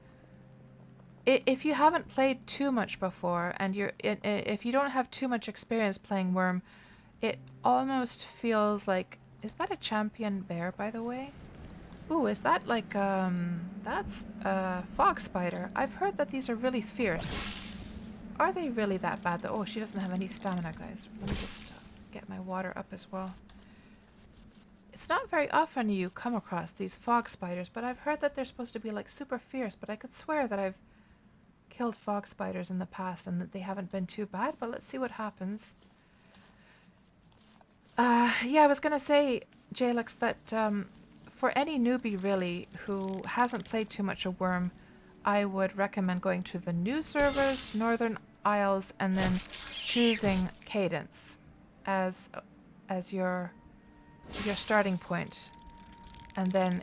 if you haven't played too much before, and if you don't have too much experience playing Wurm, it almost feels like, is that a champion bear, by the way? Ooh, is that like, that's a fog spider. I've heard that these are really fierce. Are they really that bad though? Oh, she doesn't have any stamina, guys. Let me just get my water up as well. It's not very often you come across these fog spiders, but I've heard that they're supposed to be like super fierce, but I could swear that I've killed fog spiders in the past and that they haven't been too bad, but let's see what happens. Yeah, I was gonna say, Jalix, that for any newbie really who hasn't played too much of Wurm, I would recommend going to the new servers, Northern Isles, and then choosing Cadence as your starting point. And then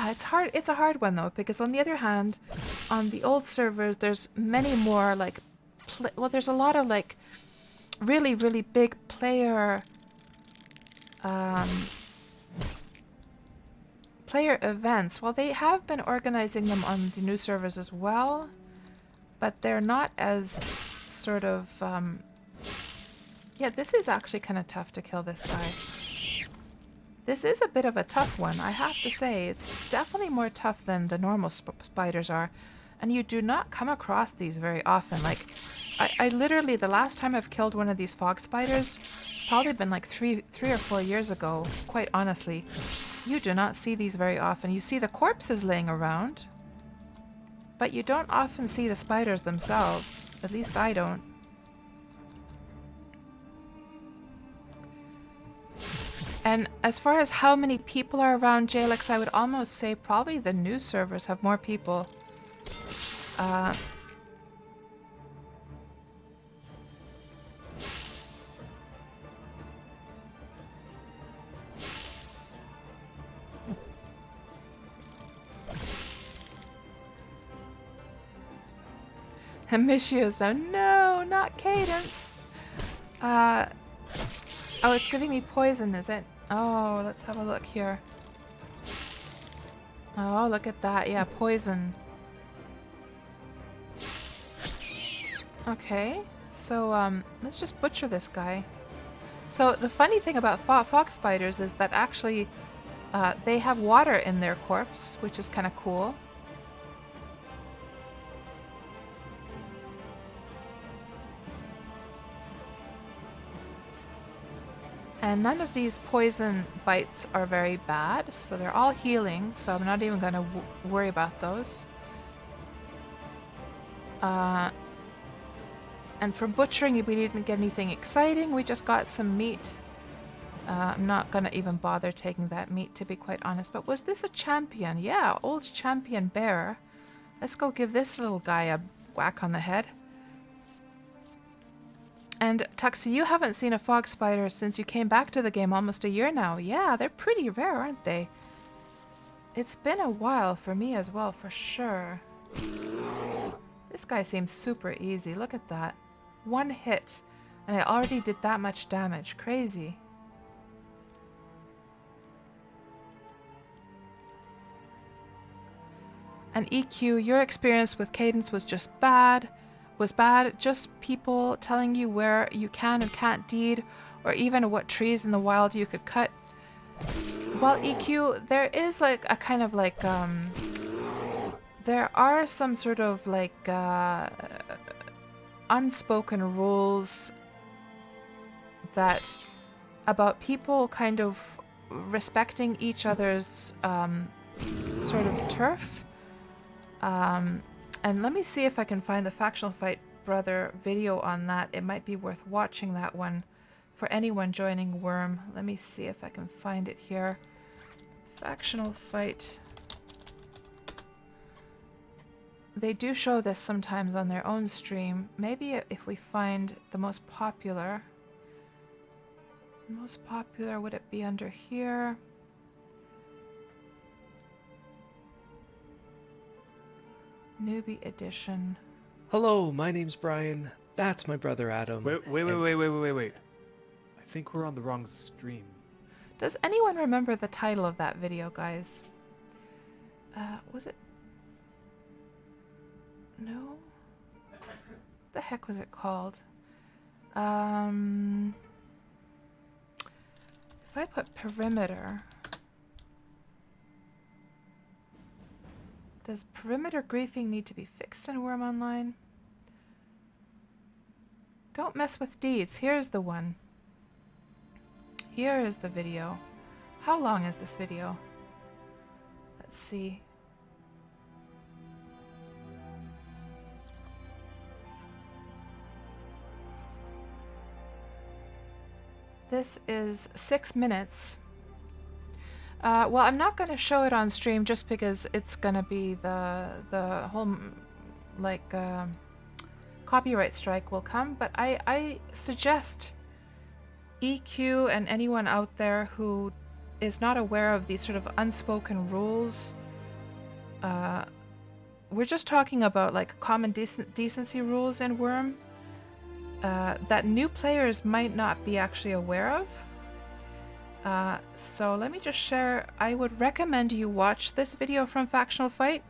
it's a hard one though, because on the other hand, on the old servers there's many more like there's a lot of like really big player events. Well, they have been organizing them on the new servers as well, but they're not as sort of yeah, this is actually kind of tough to kill this guy. This is a bit of a tough one, I have to say. It's definitely more tough than the normal spiders are, and you do not come across these very often. Like, I literally, the last time I've killed one of these fog spiders, probably been like three or 4 years ago, quite honestly. You do not see these very often. You see the corpses laying around, but you don't often see the spiders themselves. At least I don't. And as far as how many people are around Jalix, I would almost say probably the new servers have more people. Amichio's now. No, not Cadence. Oh, it's giving me poison, is it? Oh, let's have a look here. Oh, look at that. Yeah, poison. Okay, so let's just butcher this guy. So the funny thing about fox spiders is that actually they have water in their corpse, which is kind of cool. And none of these poison bites are very bad, so they're all healing, so I'm not even going to worry about those. And for butchering, we didn't get anything exciting, we just got some meat. I'm not going to even bother taking that meat, to be quite honest. But was this a champion? Yeah, old champion bear. Let's go give this little guy a whack on the head. And Tuxie, you haven't seen a fog spider since you came back to the game almost a year now. Yeah, they're pretty rare, aren't they? It's been a while for me as well, for sure. This guy seems super easy. Look at that. One hit, and I already did that much damage. Crazy. And EQ, your experience with Cadence was just bad. Was bad. Just people telling you where you can and can't deed, or even what trees in the wild you could cut. Well, EQ, there is like a kind of like there are some sort of like unspoken rules that about people kind of respecting each other's sort of turf. And let me see if I can find the Factional Fight Brother video on that. It might be worth watching that one for anyone joining Wurm. Let me see if I can find it here. Factional Fight. They do show this sometimes on their own stream. Maybe if we find the most popular. Most popular, would it be under here? Newbie edition. Hello, my name's Brian. That's my brother Adam. Wait. I think we're on the wrong stream. Does anyone remember the title of that video, guys? Was it? No? What the heck was it called? If I put perimeter... Does perimeter griefing need to be fixed in Wurm Online? Don't mess with deeds. Here's the one. Here is the video. How long is this video? Let's see. This is 6 minutes. Well, I'm not going to show it on stream just because it's going to be the whole like copyright strike will come. But I suggest EQ and anyone out there who is not aware of these sort of unspoken rules. We're just talking about like common decency rules in Wurm that new players might not be actually aware of. So let me just share. I would recommend you watch this video from Factional Fight.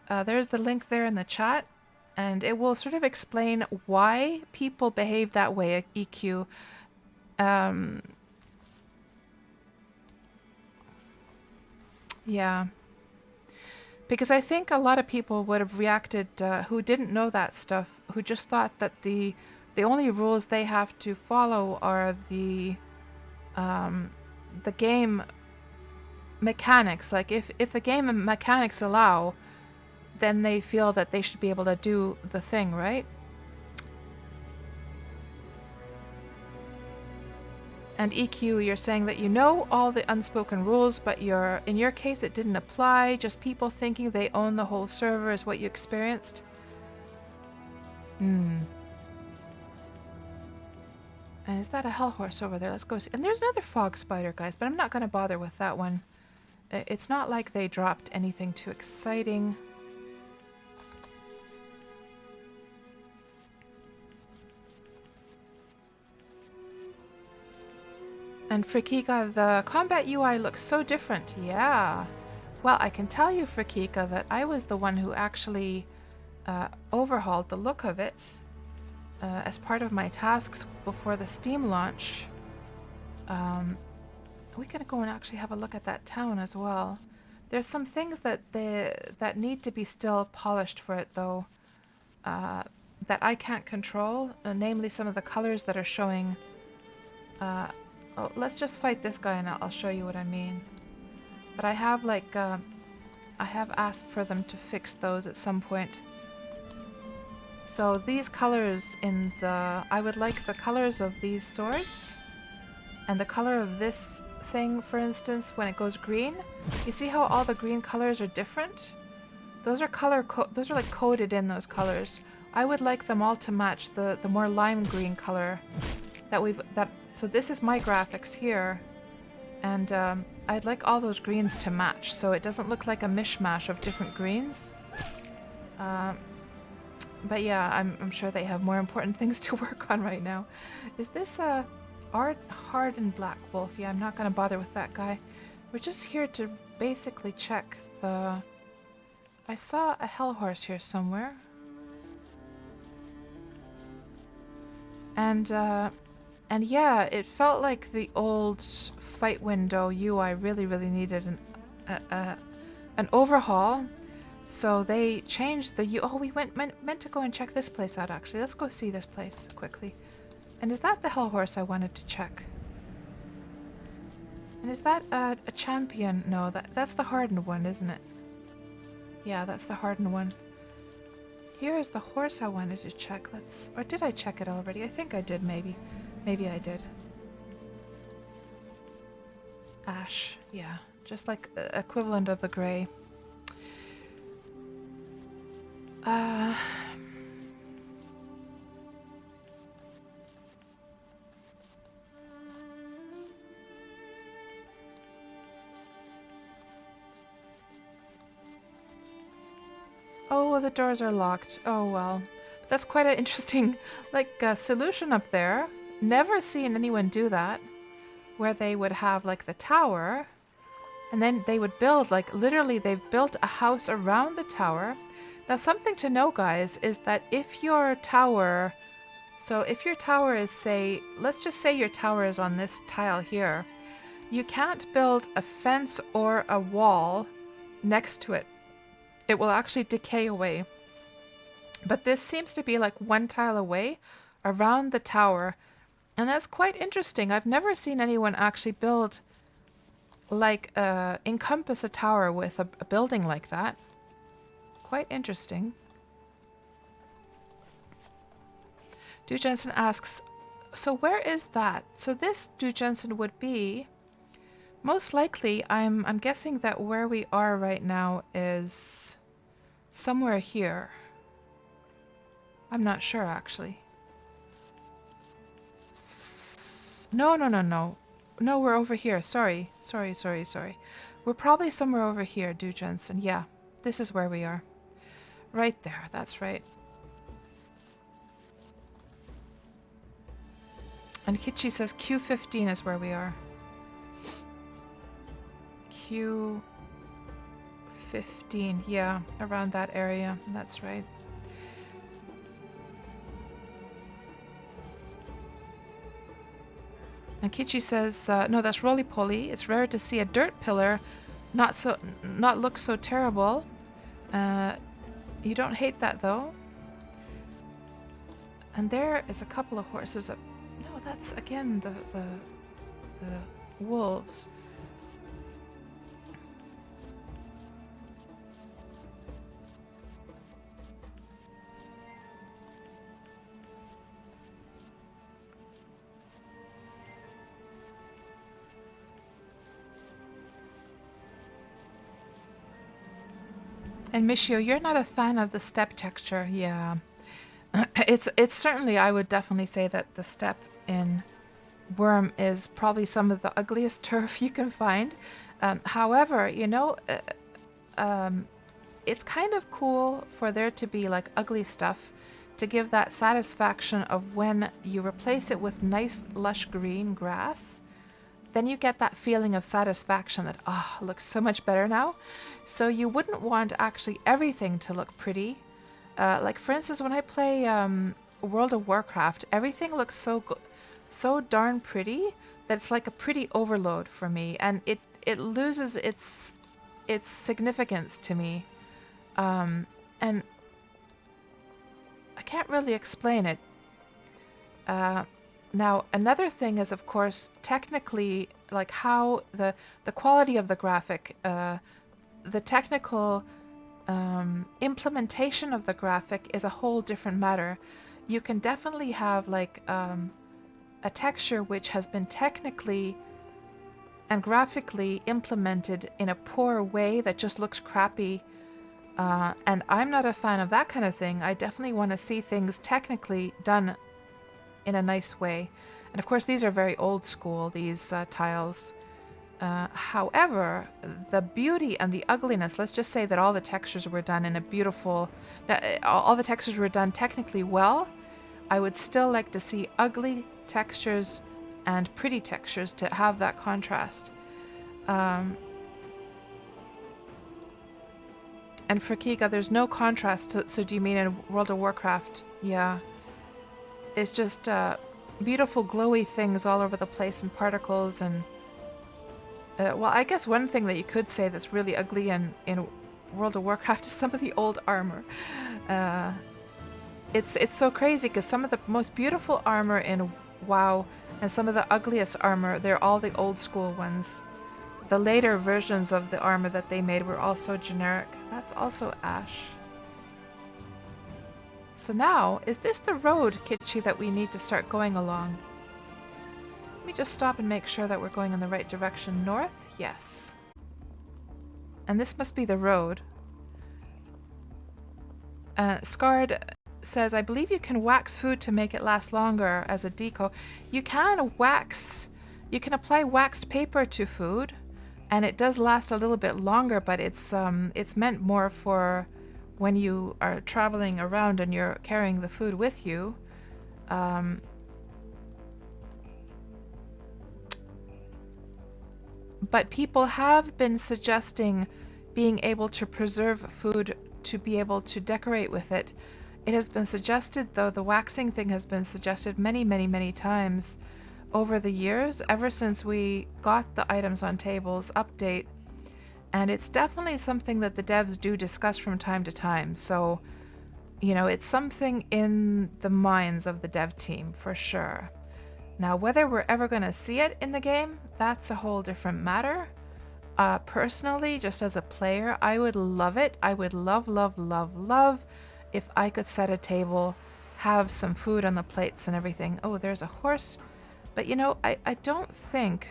There's the link there in the chat, and it will sort of explain why people behave that way at EQ. Yeah. Because I think a lot of people would have reacted who didn't know that stuff, who just thought that the only rules they have to follow are the game mechanics. Like if the game mechanics allow, then they feel that they should be able to do the thing, right? And EQ, you're saying that you know all the unspoken rules, but in your case it didn't apply. Just people thinking they own the whole server is what you experienced. And is that a hell horse over there? Let's go see. And there's another fog spider, guys, but I'm not going to bother with that one. It's not like they dropped anything too exciting. And Frikika, the combat UI looks so different. Yeah. Well, I can tell you, Frikika, that I was the one who actually overhauled the look of it as part of my tasks before the Steam launch. We can go and actually have a look at that town as well. There's some things that need to be still polished for it, though, that I can't control, namely some of the colors that are showing. Oh, let's just fight this guy and I'll show you what I mean. But I have I have asked for them to fix those at some point. So these colors I would like the colors of these swords and the color of this thing, for instance, when it goes green. You see how all the green colors are different? Those are those are like coded in those colors. I would like them all to match the more lime green color so this is my graphics here, and I'd like all those greens to match so it doesn't look like a mishmash of different greens. But yeah, I'm sure they have more important things to work on right now. Is this Hardened Black Wolf? Yeah, I'm not going to bother with that guy. We're just here to basically check the... I saw a hell horse here somewhere. And yeah, it felt like the old fight window UI really needed an overhaul. So they changed the oh, we meant to go and check this place out, actually. Let's go see this place quickly. And is that the hell horse I wanted to check? And is that a champion? No, that's the hardened one, isn't it? Yeah, that's the hardened one. Here is the horse I wanted to check. Or did I check it already? I think I did, maybe. Maybe I did. Ash, yeah. Just like equivalent of the gray. Oh, the doors are locked. Oh, well. That's quite an interesting, solution up there. Never seen anyone do that. Where they would have, the tower, and then they would build, literally they've built a house around the tower. Now, something to know, guys, is that if your tower... So, if your tower is, let's just say your tower is on this tile here. You can't build a fence or a wall next to it. It will actually decay away. But this seems to be one tile away around the tower. And that's quite interesting. I've never seen anyone actually build, encompass a tower with a building like that. Quite interesting. Du Jensen asks, so where is that? So this, Du Jensen, would be... Most likely, I'm guessing that where we are right now is somewhere here. I'm not sure, actually. No. No, we're over here. Sorry. We're probably somewhere over here, Du Jensen. Yeah, this is where we are. Right there, that's right. And Kichi says Q15 is where we are. Q15, yeah, around that area. That's right. And Kichi says, no, that's roly-poly. It's rare to see a dirt pillar not look so terrible. You don't hate that, though. And there is a couple of horses up. No, that's again the wolves. And Michio, you're not a fan of the step texture. Yeah. It's certainly, I would definitely say that the step in Wurm is probably some of the ugliest turf you can find. However, you know, it's kind of cool for there to be ugly stuff to give that satisfaction of when you replace it with nice lush green grass. then you get that feeling of satisfaction that, oh, it looks so much better now. So you wouldn't want actually everything to look pretty. Like for instance, when I play World of Warcraft, everything looks so darn pretty that it's like a pretty overload for me, and it loses its significance to me. And I can't really explain it. Now, another thing is, of course, technically, like how the quality of the graphic, the technical implementation of the graphic is a whole different matter. You can definitely have like a texture which has been technically and graphically implemented in a poor way that just looks crappy. And I'm not a fan of that kind of thing. I definitely want to see things technically done in a nice way. And of course, these are very old school, these tiles. However, the beauty and the ugliness, let's just say that all the textures were done in a beautiful, all the textures were done technically well. I would still like to see ugly textures and pretty textures to have that contrast. And for Kika, there's no contrast. So do you mean in World of Warcraft? Yeah. It's just beautiful glowy things all over the place and particles and... well, I guess one thing that you could say that's really ugly in World of Warcraft is some of the old armor. It's so crazy because some of the most beautiful armor in WoW and some of the ugliest armor, they're all the old school ones. The later versions of the armor that they made were also generic. That's also ash. So now, is this the road, Kitchi, that we need to start going along? Let me just stop and make sure that we're going in the right direction. North? Yes. And this must be the road. Scarred says, I believe you can wax food to make it last longer as a deco. You can apply waxed paper to food, and it does last a little bit longer, but it's meant more for when you are traveling around and you're carrying the food with you. But people have been suggesting being able to preserve food to be able to decorate with it. It has been suggested, though, the waxing thing has been suggested many, many, many times over the years, ever since we got the items on tables update. And it's definitely something that the devs do discuss from time to time. So, you know, it's something in the minds of the dev team for sure. Now, whether we're ever going to see it in the game, that's a whole different matter. Personally, just as a player, I would love it. I would love, love, love, love if I could set a table, have some food on the plates and everything. Oh, there's a horse. But, you know, I don't think...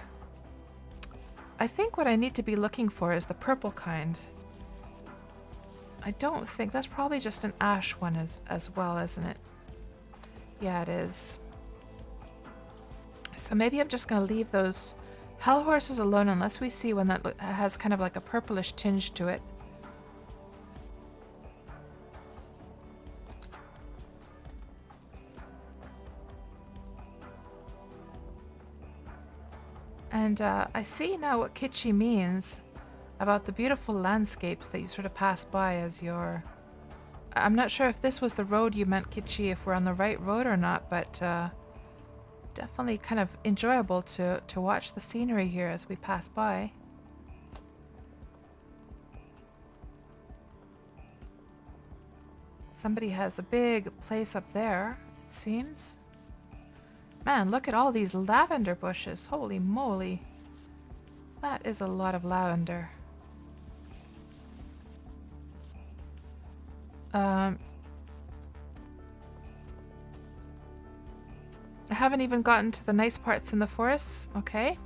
I think what I need to be looking for is the purple kind. I don't think... That's probably just an ash one as well, isn't it? Yeah, it is. So maybe I'm just going to leave those hell horses alone unless we see one that has kind of like a purplish tinge to it. And I see now what Kitchi means about the beautiful landscapes that you sort of pass by as you're... I'm not sure if this was the road you meant, Kitchi, if we're on the right road or not, but definitely kind of enjoyable to watch the scenery here as we pass by. Somebody has a big place up there, it seems. Man, look at all these lavender bushes. Holy moly. That is a lot of lavender. I haven't even gotten to the nice parts in the forests. Okay.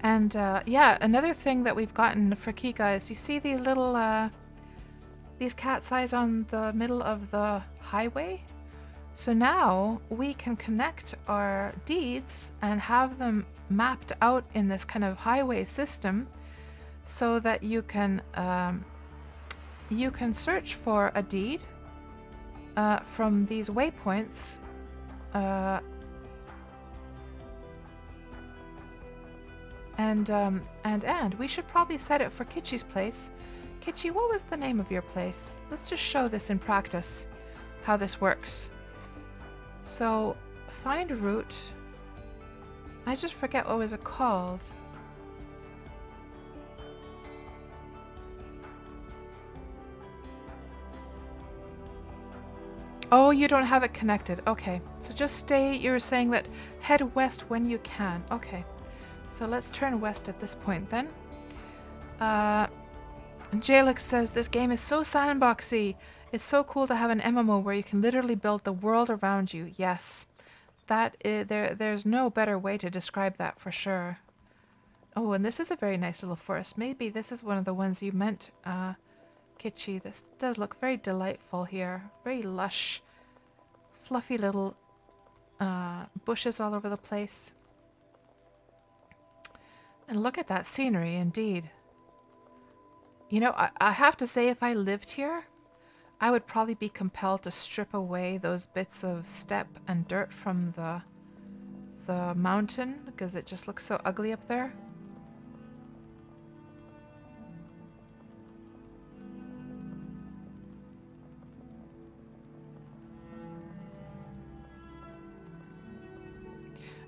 And yeah, another thing that we've gotten for Kika is you see these little these cat's eyes on the middle of the highway. So now we can connect our deeds and have them mapped out in this kind of highway system, so that you can search for a deed from these waypoints. And we should probably set it for Kitschy's place. Kitschy, what was the name of your place? Let's just show this in practice, how this works. So, find route. I just forget what was it called. Oh, you don't have it connected. Okay, so just stay. You were saying that head west when you can. Okay, so let's turn west at this point then. Jalix says this game is so sandboxy. It's so cool to have an MMO where you can literally build the world around you. Yes, that is, there's no better way to describe that for sure. Oh, and this is a very nice little forest. Maybe this is one of the ones you meant, Kitschy. This does look very delightful here. Very lush, fluffy little bushes all over the place. And look at that scenery, indeed. You know, I have to say, if I lived here, I would probably be compelled to strip away those bits of steppe and dirt from the mountain, because it just looks so ugly up there.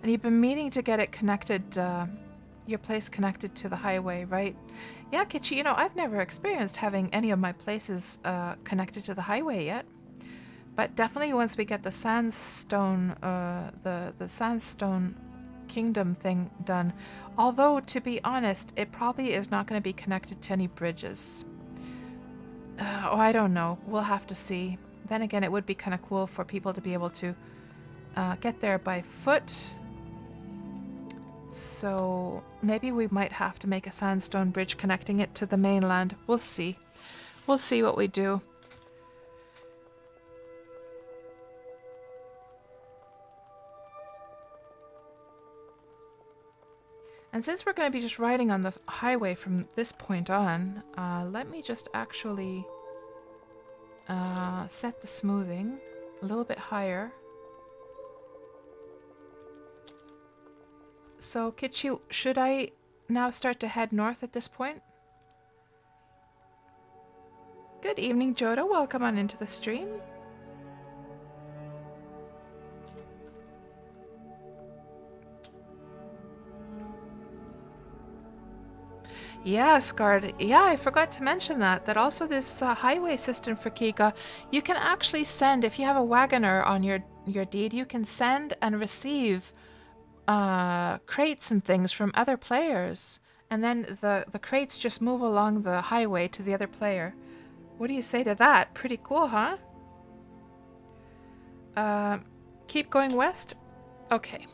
And you've been meaning to get it connected, your place connected to the highway, right? Yeah, Kitschy, you know, I've never experienced having any of my places connected to the highway yet. But definitely once we get the sandstone, the sandstone kingdom thing done. Although, to be honest, it probably is not going to be connected to any bridges. Oh, I don't know. We'll have to see. Then again, it would be kind of cool for people to be able to get there by foot. So maybe we might have to make a sandstone bridge connecting it to the mainland. We'll see. We'll see what we do. And since we're going to be just riding on the highway from this point on, let me just actually set the smoothing a little bit higher. So, Kitschy, should I now start to head north at this point? Good evening, Jodo. Welcome on into the stream. Yeah, Scarred. Yeah, I forgot to mention that also this highway system for Kika, you can actually send, if you have a wagoner on your deed, you can send and receive crates and things from other players, and then the crates just move along the highway to the other player. What do you say to that? Pretty cool, huh? Keep going west? Okay.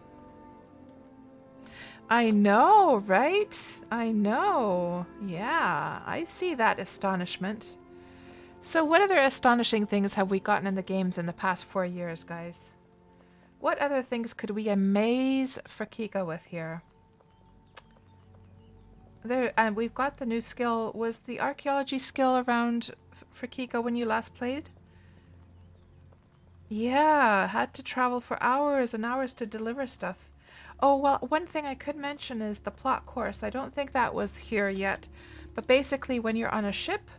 I know, right? I know. Yeah, I see that astonishment. So what other astonishing things have we gotten in the games in the past 4 years, guys? What other things could we amaze for Kika with here? There, and we've got the new skill. Was the archaeology skill around for Kika when you last played? Yeah, had to travel for hours and hours to deliver stuff. Oh, well, one thing I could mention is the plot course. I don't think that was here yet. But basically, when you're on a ship,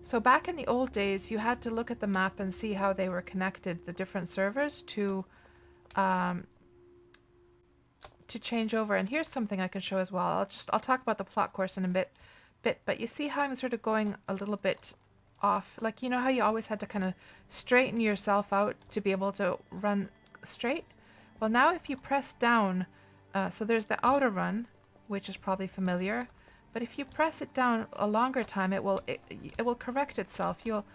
so back in the old days, you had to look at the map and see how they were connected, the different servers, to change over. And here's something I can show as well. I'll talk about the plot course in a bit, but you see how I'm sort of going a little bit off. Like, you know how you always had to kind of straighten yourself out to be able to run straight? Well, now if you press down, so there's the outer run, which is probably familiar, but if you press it down a longer time, it will correct itself. You'll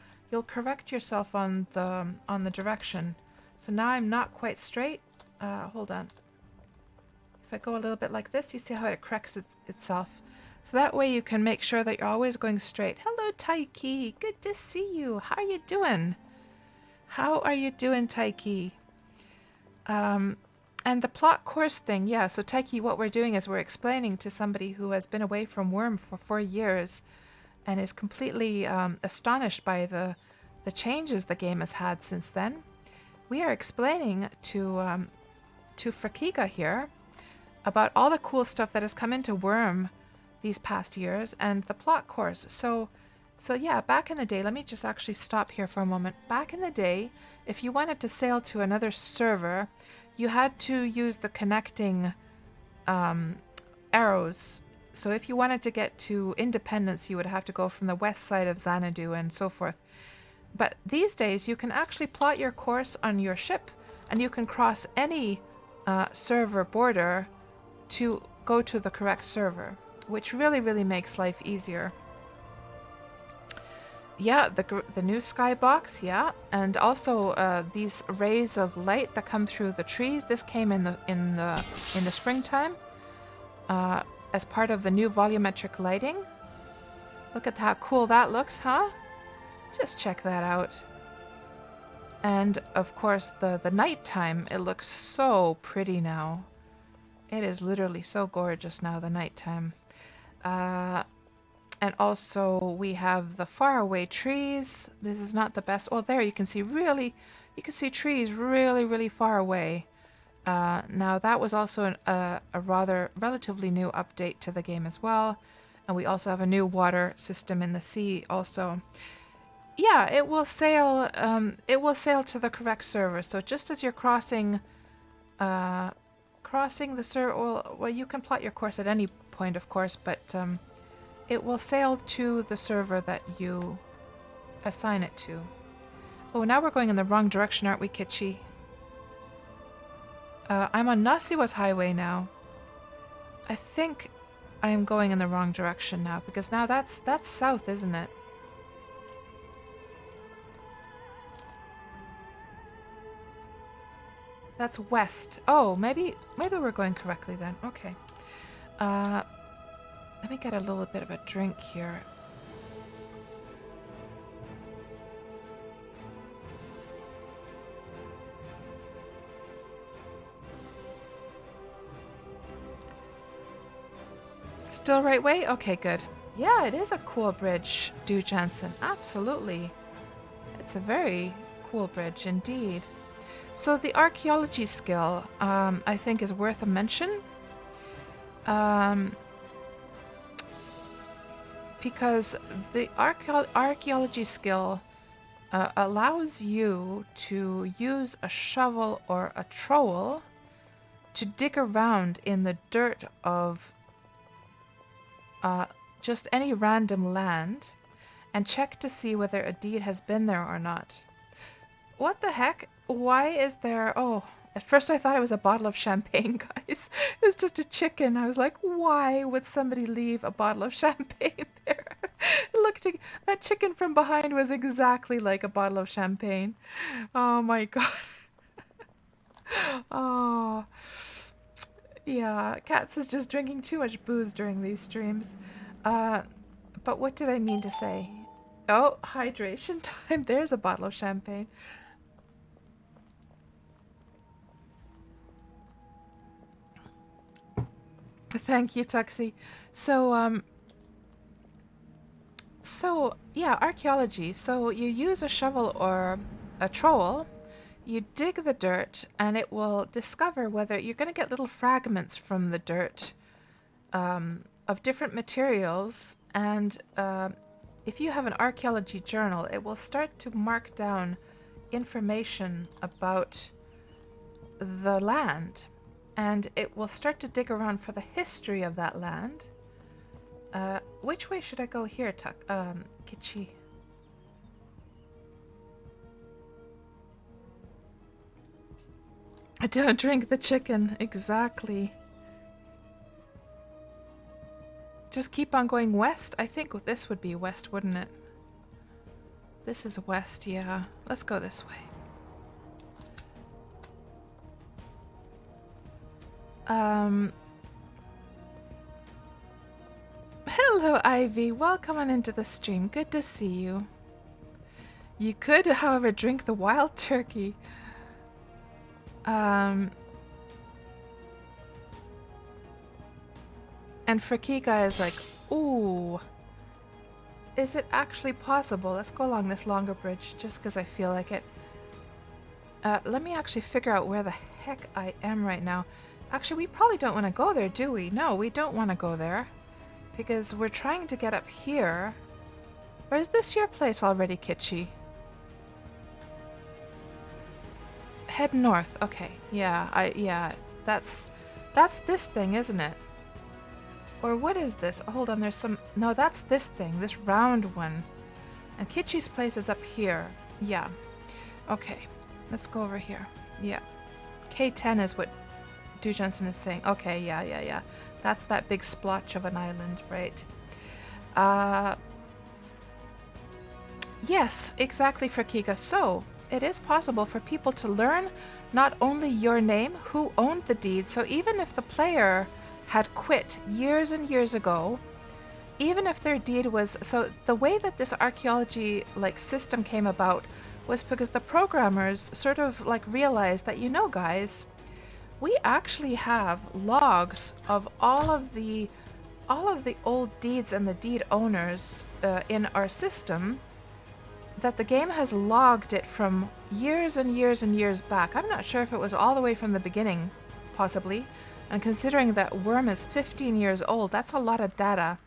correct yourself on the direction. So now I'm not quite straight. Hold on. If I go a little bit like this, you see how it corrects itself. So that way you can make sure that you're always going straight. Hello, Taiki. Good to see you. How are you doing? How are you doing, Taiki? And the plot course thing, yeah. So Taiki, what we're doing is we're explaining to somebody who has been away from Wurm for 4 years and is completely astonished by the changes the game has had since then. We are explaining to Frakiga here about all the cool stuff that has come into Wurm these past years and the plot course. So yeah, back in the day, let me just actually stop here for a moment. Back in the day, if you wanted to sail to another server, you had to use the connecting arrows. So if you wanted to get to Independence, you would have to go from the west side of Xanadu and so forth. But these days, you can actually plot your course on your ship, and you can cross any server border to go to the correct server, which really, really makes life easier. Yeah, the new skybox, yeah, and also these rays of light that come through the trees. This came in the springtime as part of the new volumetric lighting. Look at how cool that looks, huh? Just check that out. And of course, the nighttime, it looks so pretty now. It is literally so gorgeous now, the nighttime. And also we have the faraway trees. This is not the best. Oh, there you can see trees really far away. Now that was also a rather relatively new update to the game as well. And we also have a new water system in the sea also. Yeah, it will sail to the correct server. So just as you're crossing the server, well, you can plot your course at any point, of course, but it will sail to the server that you assign it to. Oh, now we're going in the wrong direction, aren't we, Kitschy? I'm on Nasiwa's highway now. I think I am going in the wrong direction now, because now that's south, isn't it? That's west. Oh, maybe we're going correctly then. Okay. Let me get a little bit of a drink here. Still right way? Okay, good. Yeah, it is a cool bridge, Du Jansen. Absolutely. It's a very cool bridge indeed. So the archaeology skill, I think, is worth a mention. Because the archaeology skill allows you to use a shovel or a trowel to dig around in the dirt of just any random land and check to see whether a deed has been there or not. What the heck? Why is there... Oh, at first I thought it was a bottle of champagne, guys. It was just a chicken. I was like, why would somebody leave a bottle of champagne there? That chicken from behind was exactly like a bottle of champagne. Oh my god. Oh. Yeah, Cats is just drinking too much booze during these streams. But what did I mean to say? Oh, hydration time. There's a bottle of champagne. Thank you, Tuxie. So yeah, archaeology. So you use a shovel or a trowel, you dig the dirt, and it will discover whether you're going to get little fragments from the dirt of different materials. And if you have an archaeology journal, it will start to mark down information about the land. And it will start to dig around for the history of that land. Which way should I go here, Kichi? I don't drink the chicken. Exactly. Just keep on going west. I think this would be west, wouldn't it? This is west, yeah. Let's go this way. Hello, Ivy. Welcome on into the stream. Good to see you. You could, however, drink the wild turkey. And Frakika is like, ooh. Is it actually possible? Let's go along this longer bridge just because I feel like it. Let me actually figure out where the heck I am right now. Actually, we probably don't want to go there, do we? No, we don't want to go there. Because we're trying to get up here. Or is this your place already, Kitschy? Head north. Okay. Yeah, that's this thing, isn't it? Or what is this? Hold on, there's some... No, that's this thing. This round one. And Kitschy's place is up here. Yeah. Okay. Let's go over here. Yeah. K10 is what Du Johnson is saying. Okay, yeah. That's that big splotch of an island, right? Yes, exactly, Frakika. So, it is possible for people to learn not only your name, who owned the deed, so even if the player had quit years and years ago, even if their deed was... So, the way that this archaeology, system came about was because the programmers sort of, realized that, guys... We actually have logs of all of the old deeds and the deed owners in our system, that the game has logged it from years and years and years back. I'm not sure if it was all the way from the beginning, possibly. And considering that Wurm is 15 years old, that's a lot of data.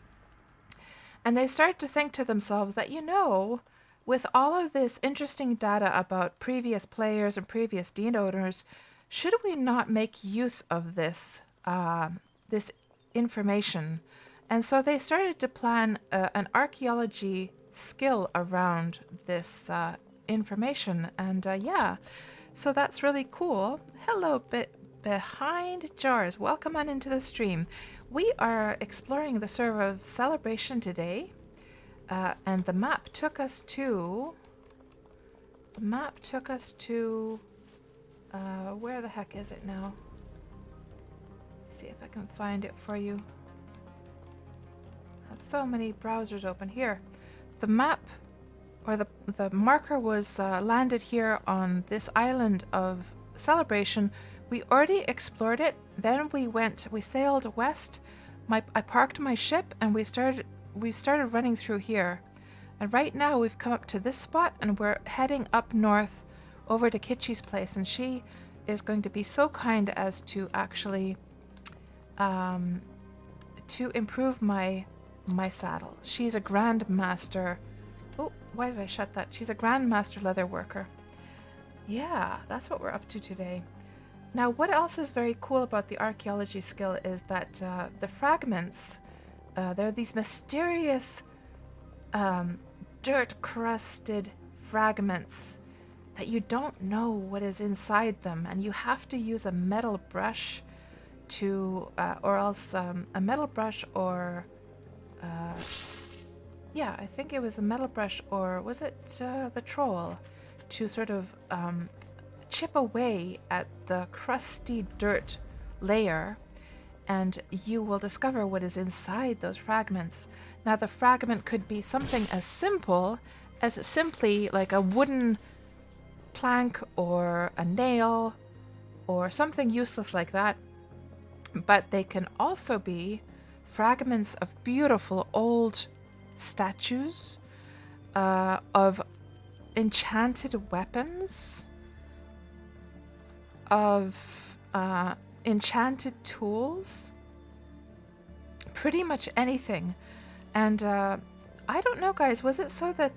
And they start to think to themselves that, with all of this interesting data about previous players and previous deed owners, should we not make use of this this information? And so they started to plan an archaeology skill around this information. And yeah, so that's really cool. Hello, Behind Jars. Welcome on into the stream. We are exploring the server of Celebration today. And the map took us to... where the heck is it now? See if I can find it for you. I have so many browsers open here. The map, or the marker was landed here on this island of Celebration. We already explored it. Then we sailed west. I parked my ship and we started running through here. And right now we've come up to this spot and we're heading up north over to Kitschy's place, and she is going to be so kind as to actually to improve my saddle. She's a grandmaster. Oh, why did I shut that? She's a grandmaster leather worker. Yeah, that's what we're up to today. Now, what else is very cool about the archaeology skill is that the fragments, there are these mysterious dirt-crusted fragments that you don't know what is inside them, and you have to use a metal brush to, or else a metal brush or, yeah, I think it was a metal brush, or was it the troll, to sort of chip away at the crusty dirt layer, and you will discover what is inside those fragments. Now, the fragment could be something as simple as simply like a wooden plank or a nail or something useless like that, but they can also be fragments of beautiful old statues, of enchanted weapons, of enchanted tools, pretty much anything. And I don't know, guys, was it so that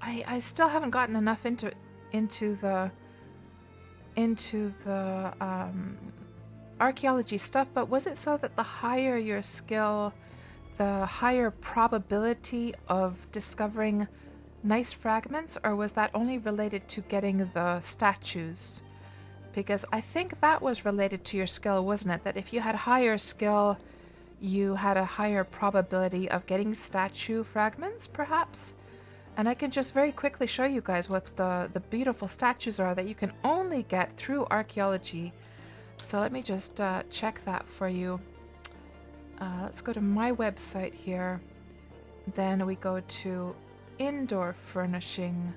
I still haven't gotten enough into the archaeology stuff, but was it so that the higher your skill, the higher probability of discovering nice fragments, or was that only related to getting the statues? Because I think that was related to your skill, wasn't it? That if you had higher skill, you had a higher probability of getting statue fragments, perhaps? And I can just very quickly show you guys what the beautiful statues are that you can only get through archaeology. So let me just check that for you. Let's go to my website here. Then we go to indoor furnishing,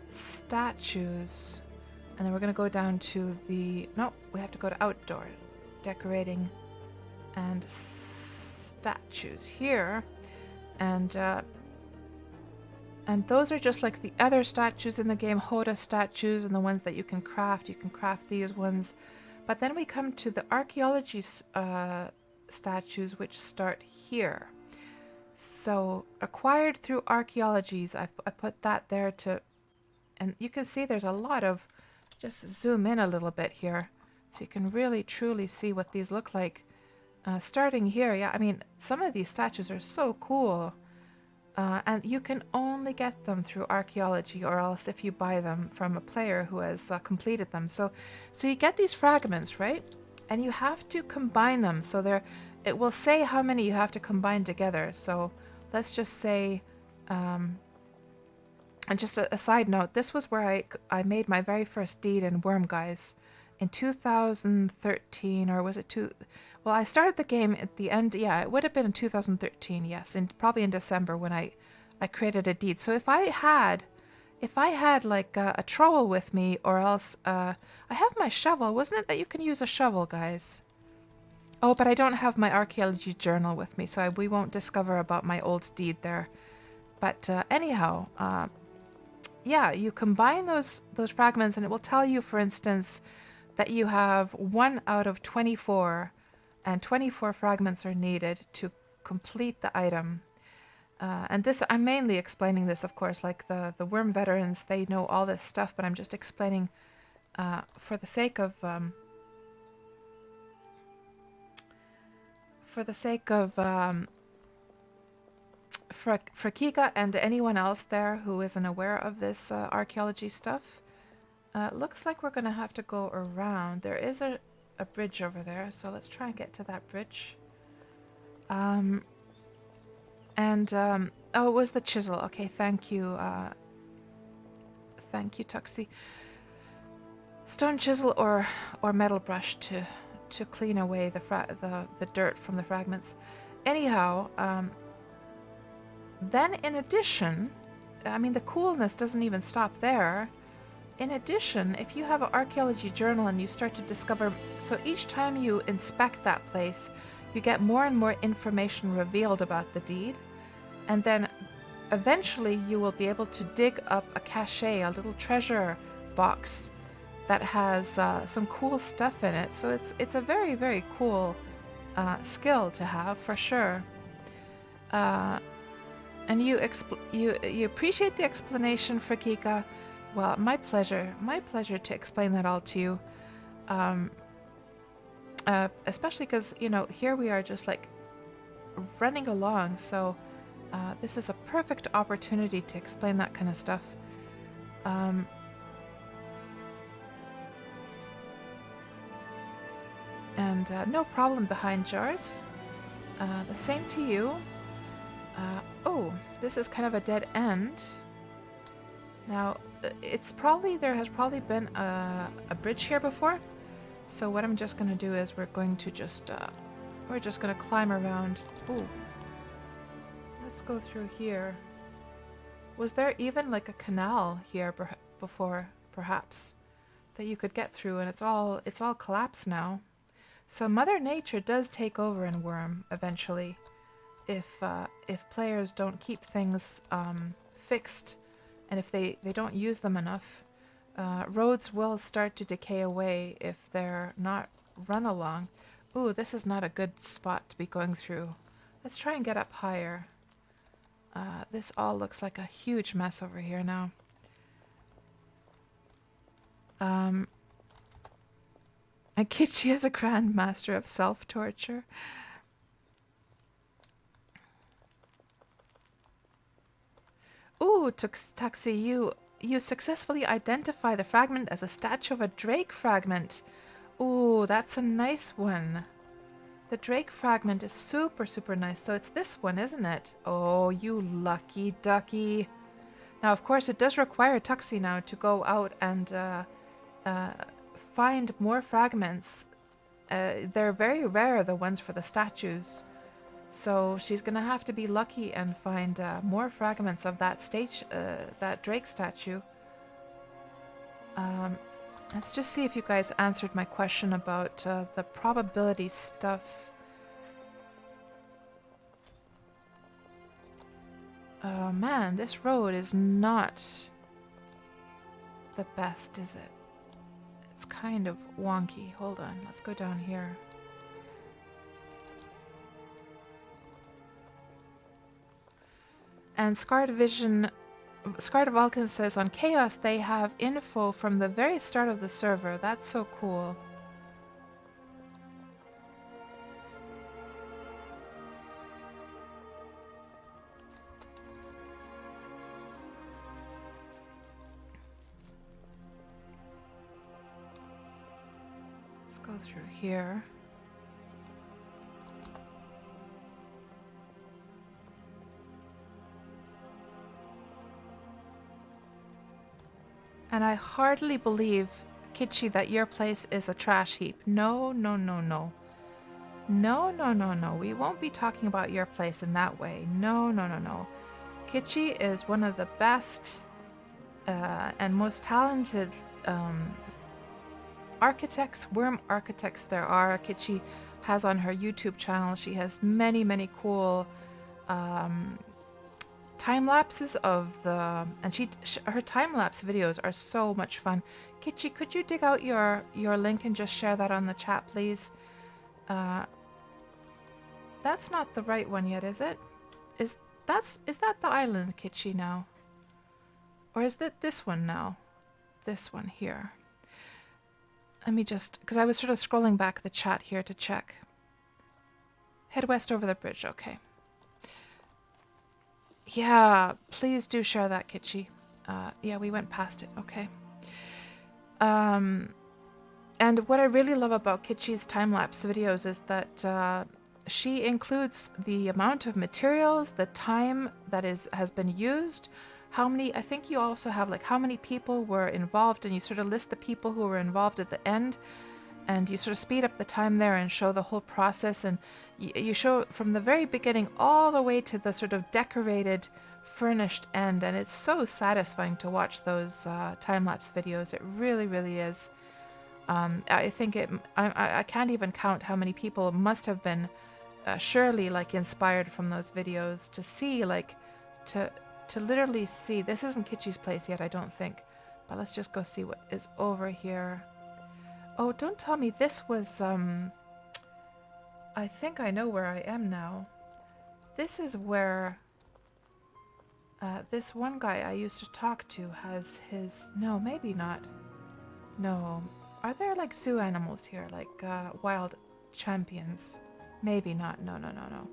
statues, and then we're going to go down to the... No, we have to go to outdoor decorating and statues here. And those are just like the other statues in the game, Hoda statues, and the ones that you can craft. You can craft these ones. But then we come to the archaeology statues, which start here. So acquired through archaeologies, I put that there to, and you can see there's a lot of, just zoom in a little bit here, so you can really truly see what these look like. Starting here, yeah, I mean, some of these statues are so cool, and you can only get them through archaeology, or else if you buy them from a player who has completed them. So you get these fragments, right? And you have to combine them, so it will say how many you have to combine together. So let's just say, and just a side note, this was where I made my very first deed in Wurm, guys, in 2013, or was it well, I started the game at the end, yeah, it would have been in 2013, yes, and probably in December when I created a deed. So if I had like a trowel with me, or else, I have my shovel. Wasn't it that you can use a shovel, guys? Oh, but I don't have my archaeology journal with me, so we won't discover about my old deed there. But anyhow, yeah, you combine those fragments, and it will tell you, for instance, that you have 1 out of 24, and 24 fragments are needed to complete the item. And this, I'm mainly explaining this, of course, like the Wurm veterans, they know all this stuff, but I'm just explaining for the sake of for Kika and anyone else there who isn't aware of this archaeology stuff. Looks like we're going to have to go around. There is a bridge over there, so let's try and get to that bridge. Oh, it was the chisel. Okay, thank you. Thank you, Tuxie. Stone chisel or metal brush to clean away the dirt from the fragments. Anyhow, then in addition, I mean, the coolness doesn't even stop there. In addition, if you have an archaeology journal and you start to discover, so each time you inspect that place, you get more and more information revealed about the deed. And then eventually you will be able to dig up a cache, a little treasure box that has some cool stuff in it. So it's a very, very cool skill to have, for sure. And you appreciate the explanation, Frakika. Well, my pleasure to explain that all to you. Especially because, you know, here we are just like running along, so this is a perfect opportunity to explain that kind of stuff. And no problem behind jars. The same to you. Oh, this is kind of a dead end. Now, there has probably been a bridge here before. So what I'm just going to do is we're just going to climb around. Ooh. Let's go through here. Was there even like a canal here before, perhaps, that you could get through? And it's all collapsed now. So Mother Nature does take over in Wurm eventually, if players don't keep things fixed, and if they don't use them enough. Roads will start to decay away if they're not run along. Ooh, this is not a good spot to be going through. Let's try and get up higher. This all looks like a huge mess over here now. And Kichi is a grandmaster of self-torture. Ooh, Taxi, you successfully identify the fragment as a statue of a drake fragment. Ooh, that's a nice one. The drake fragment is super, super nice. So it's this one, isn't it? Oh, you lucky ducky. Now, of course, it does require Tuxie now to go out and find more fragments they're very rare, the ones for the statues. So she's gonna have to be lucky and find more fragments of that that Drake statue. Let's just see if you guys answered my question about the probability stuff. Oh man, this road is not the best, is it? It's kind of wonky. Hold on, let's go down here. And Scarred Vulcan says on Chaos they have info from the very start of the server. That's so cool. Let's go through here. And I hardly believe, Kitschy, that your place is a trash heap. No, no, no, no. No, no, no, no. We won't be talking about your place in that way. No, no, no, no. Kitschy is one of the best and most talented architects, worm architects there are. Kitschy has on her YouTube channel, she has many, many cool time lapses of the, and her time lapse videos are so much fun. Kitschy, could you dig out your link and just share that on the chat, please? That's not the right one yet, is it? Is that the island, Kitschy, now? Or is that this one now? This one here. Let me just, because I was sort of scrolling back the chat here to check. Head west over the bridge, okay. Yeah, please do share that, Kitschy. Yeah, we went past it, okay. And what I really love about Kitschy's time-lapse videos is that she includes the amount of materials, the time that has been used, how many, I think you also have like how many people were involved, and you sort of list the people who were involved at the end, and you sort of speed up the time there and show the whole process, and you show from the very beginning all the way to the sort of decorated, furnished end, and it's so satisfying to watch those time-lapse videos. It really, really is. I think I can't even count how many people must have been surely like inspired from those videos to see, like, to literally see. This isn't Kitschy's place yet, I don't think, but let's just go see what is over here. Oh, don't tell me this was I think I know where I am now. This is where this one guy I used to talk to has his, no, maybe not. No. Are there like zoo animals here, like wild champions? Maybe not. No, no, no, no.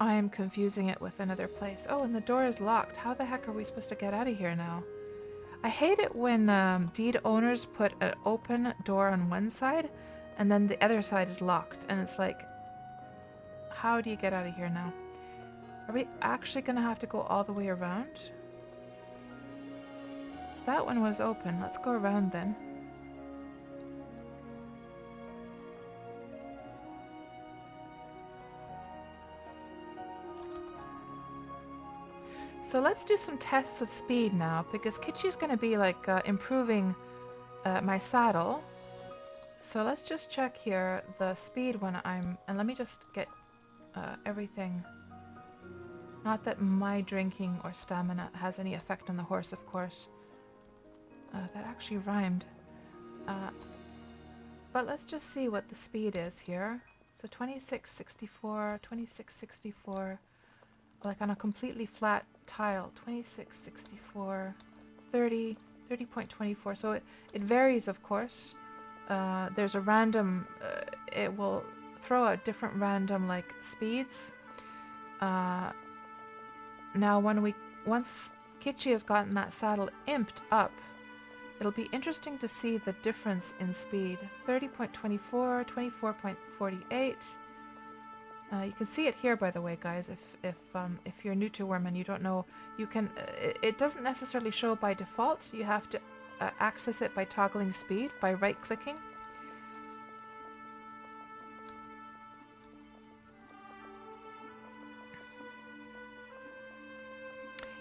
I am confusing it with another place. Oh, and the door is locked. How the heck are we supposed to get out of here now? I hate it when deed owners put an open door on one side and then the other side is locked. And it's like, how do you get out of here now? Are we actually going to have to go all the way around? So that one was open. Let's go around then. So let's do some tests of speed now, because Kitschy's going to be like improving my saddle. So let's just check here the speed when and let me just get everything. Not that my drinking or stamina has any effect on the horse, of course. That actually rhymed. But let's just see what the speed is here. So 2664, 2664. Like on a completely flat tile, 2664, 30, 30.24. So it varies, of course. There's a random, it will throw out different random like speeds. Now once Kitschy has gotten that saddle imped up, it'll be interesting to see the difference in speed. 30.24, 24.48. You can see it here, by the way, guys. If you're new to Wurm and you don't know, you can. It doesn't necessarily show by default. You have to access it by toggling speed by right-clicking.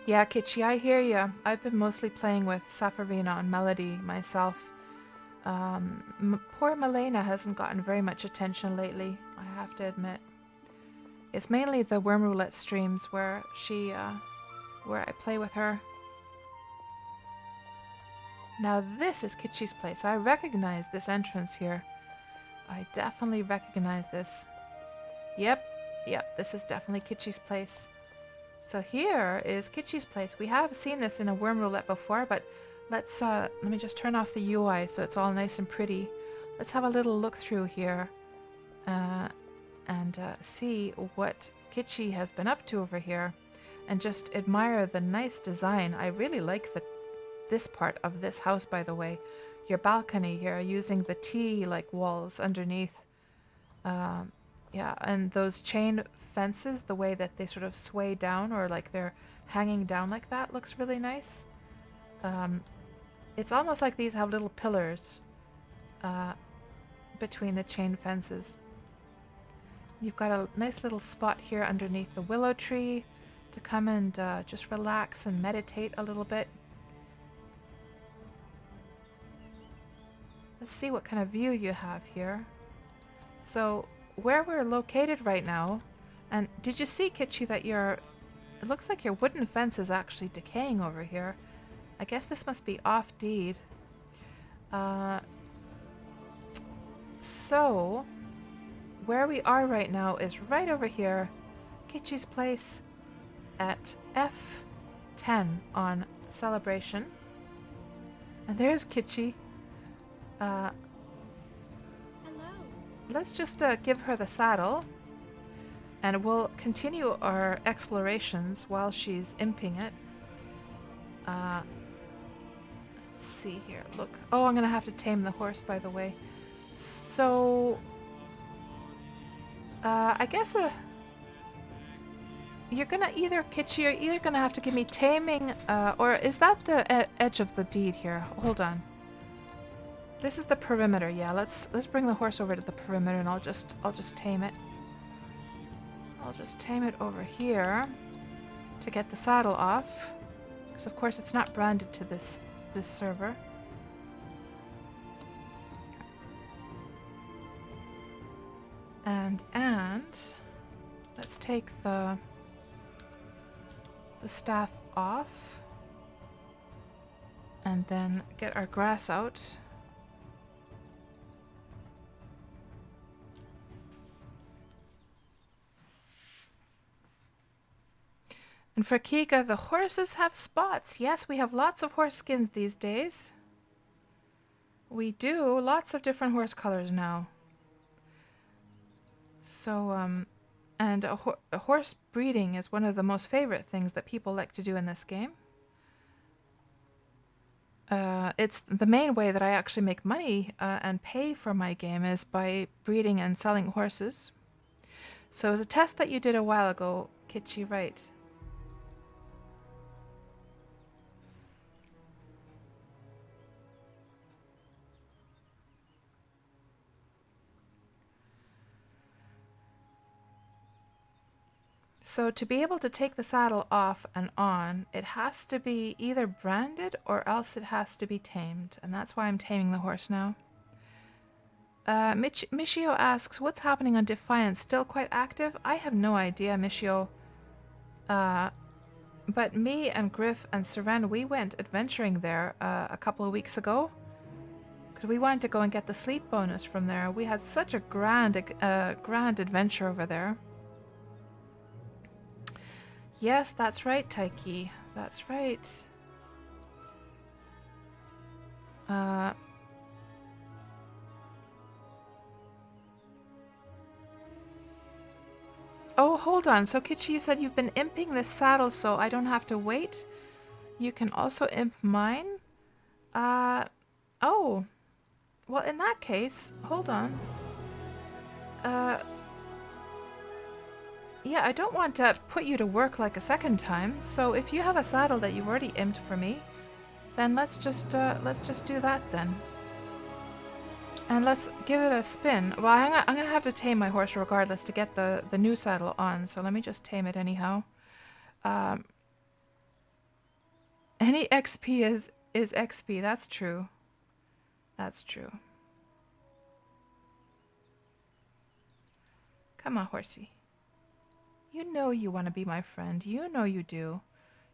Yeah, Kitschy, I hear ya. I've been mostly playing with Safarina and Melody myself. Poor Milena hasn't gotten very much attention lately, I have to admit. It's mainly the Wurm Roulette streams where where I play with her. Now this is Kitschy's place. I recognize this entrance here. I definitely recognize this. Yep, this is definitely Kitschy's place. So here is Kitschy's place. We have seen this in a Wurm Roulette before, but let's let me just turn off the UI so it's all nice and pretty. Let's have a little look through here and see what Kitschy has been up to over here, and just admire the nice design. I really like this part of this house, by the way. Your balcony here, using the T-like walls underneath. Yeah, and those chain fences, the way that they sort of sway down, or like they're hanging down like that, looks really nice. It's almost like these have little pillars between the chain fences. You've got a nice little spot here underneath the willow tree to come and just relax and meditate a little bit. Let's see what kind of view you have here. So where we're located right now, and did you see, Kitschy, that it looks like your wooden fence is actually decaying over here. I guess this must be off deed. So where we are right now is right over here, Kitschy's place at F10 on Celebration. And there's Kitschy. Hello. Let's just give her the saddle, and we'll continue our explorations while she's imping it. Let's see here. Look. Oh, I'm gonna have to tame the horse, by the way. So, I guess you're gonna either, Kitschy, you're either gonna have to give me taming, or is that the edge of the deed here? Hold on. This is the perimeter. Yeah, let's bring the horse over to the perimeter, and I'll just tame it. I'll just tame it over here to get the saddle off, because of course it's not branded to this server. And let's take the staff off, and then get our grass out. And for Kika, the horses have spots. Yes, we have lots of horse skins these days. We do. Lots of different horse colors now. So, and a horse breeding is one of the most favorite things that people like to do in this game. It's the main way that I actually make money and pay for my game is by breeding and selling horses. So it was a test that you did a while ago, Kitschy, right? So to be able to take the saddle off and on, it has to be either branded or else it has to be tamed. And that's why I'm taming the horse now. Michio asks, what's happening on Defiance? Still quite active? I have no idea, Michio. But me and Griff and Seren, we went adventuring there a couple of weeks ago. Because we wanted to go and get the sleep bonus from there. We had such a grand adventure over there. Yes, that's right, Taiki. That's right. Oh, hold on. So, Kitschy, you said you've been imping this saddle so I don't have to wait? You can also imp mine? Oh. Well, in that case, hold on. Yeah, I don't want to put you to work like a second time. So if you have a saddle that you've already imped for me, then let's just do that then. And let's give it a spin. Well, I'm gonna have to tame my horse regardless to get the new saddle on. So let me just tame it anyhow. Any XP is XP. That's true. That's true. Come on, horsey. You know you want to be my friend. You know you do.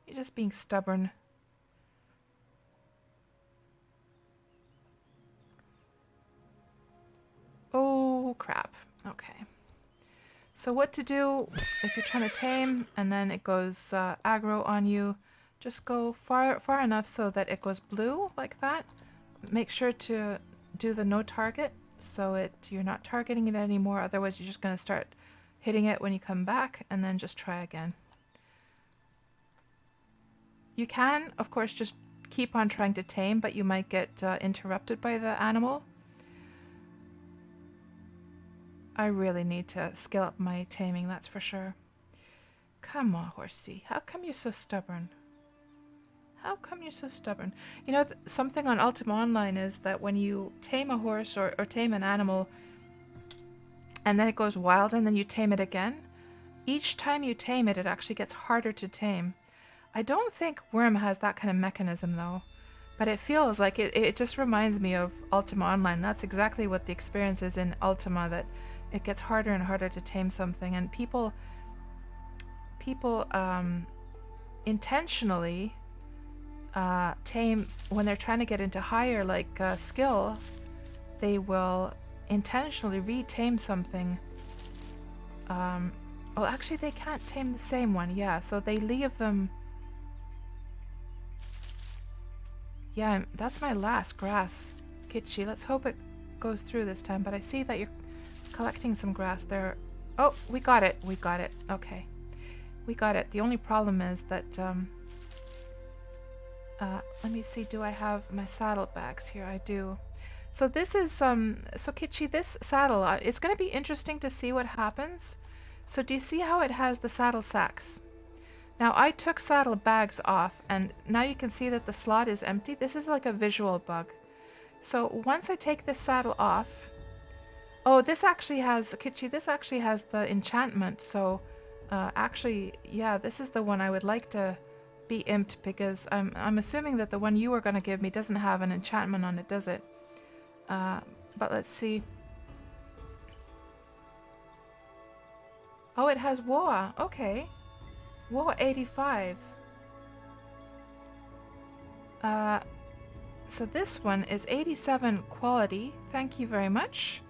You're just being stubborn. Oh, crap. Okay. So what to do if you're trying to tame and then it goes aggro on you, just go far enough so that it goes blue like that. Make sure to do the no target so you're not targeting it anymore. Otherwise you're just going to start hitting it when you come back, and then just try again. You can, of course, just keep on trying to tame, but you might get interrupted by the animal. I really need to scale up my taming, that's for sure. Come on, horsey. How come you're so stubborn? How come you're so stubborn? You know, something on Ultima Online is that when you tame a horse or tame an animal, and then it goes wild and then you tame it again, each time you tame it, it actually gets harder to tame. I don't think Wurm has that kind of mechanism though, but it feels like it just reminds me of Ultima Online. That's exactly what the experience is in Ultima, that it gets harder and harder to tame something, and people intentionally tame when they're trying to get into higher skill. They will intentionally retame something. Well, actually they can't tame the same one, yeah, so they leave them. Yeah, that's my last grass, Kitschy. Let's hope it goes through this time, but I see that you're collecting some grass there. Oh, we got it. We got it. Okay. We got it. The only problem is that, let me see, do I have my saddlebags here? I do. So this is, so Kitschy, this saddle, it's going to be interesting to see what happens. So do you see how it has the saddle sacks? Now I took saddle bags off, and now you can see that the slot is empty. This is like a visual bug. So once I take this saddle off, oh, this actually has, Kitschy, this actually has the enchantment. So actually, yeah, this is the one I would like to be imped, because I'm assuming that the one you were going to give me doesn't have an enchantment on it, does it? But let's see. Oh, it has Woa. Okay. Woa 85. So this one is 87 quality. Thank you very much.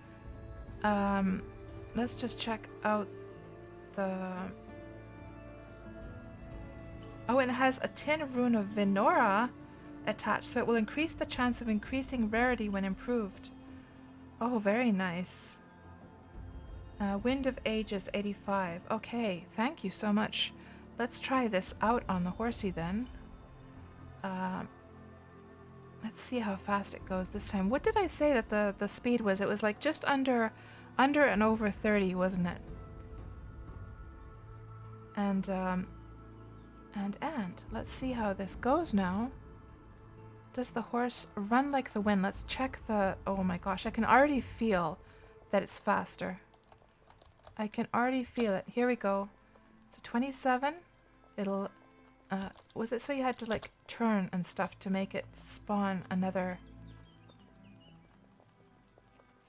Let's just check out the... Oh, and it has a tin rune of Venora attached, so it will increase the chance of increasing rarity when improved. Oh, very nice. Wind of Ages 85. Okay, thank you so much. Let's try this out on the horsey then. Let's see how fast it goes this time. What did I say that the speed was? It was like just under and over 30, wasn't it? And let's see how this goes now. Does the horse run like the wind? Let's check the... Oh my gosh, I can already feel that it's faster. I can already feel it. Here we go. So 27, it'll... was it so you had to like turn and stuff to make it spawn another...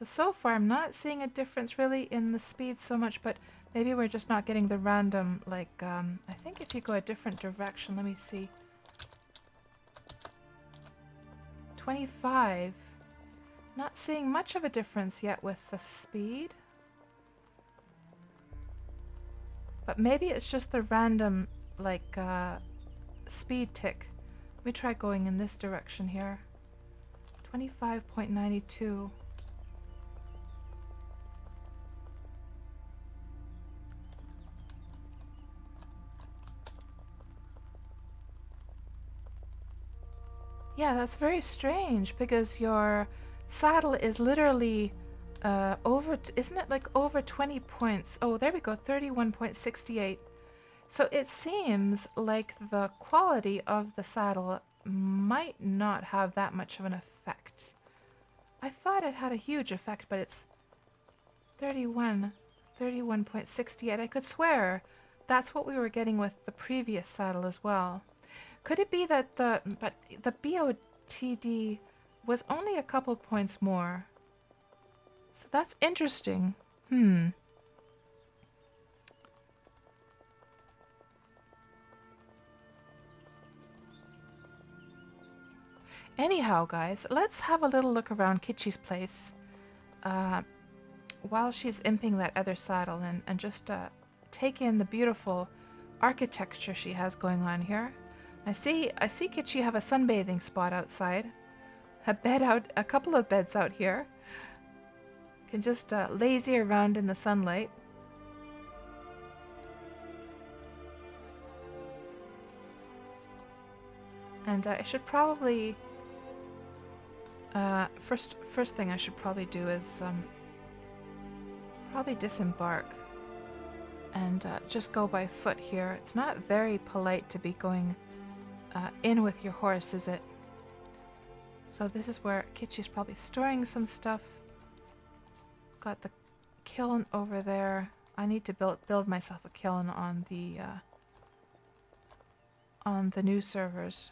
So far I'm not seeing a difference really in the speed so much, but maybe we're just not getting the random, like, I think if you go a different direction, let me see. 25. Not seeing much of a difference yet with the speed. But maybe it's just the random, like, speed tick. Let me try going in this direction here. 25.92. Yeah, that's very strange, because your saddle is literally isn't it like over 20 points? Oh, there we go, 31.68. So it seems like the quality of the saddle might not have that much of an effect. I thought it had a huge effect, but it's 31.68. I could swear that's what we were getting with the previous saddle as well. Could it be that the BOTD was only a couple points more? So that's interesting. Anyhow, guys, let's have a little look around Kitschy's place while she's imping that other saddle and just take in the beautiful architecture she has going on here. I see Kitschy have a sunbathing spot outside. A couple of beds out here. Can just lazy around in the sunlight. And I should probably first thing I should probably do is probably disembark and just go by foot here. It's not very polite to be going in with your horse, is it? So this is where Kitschy's probably storing some stuff. Got the kiln over there. I need to build myself a kiln on the new servers.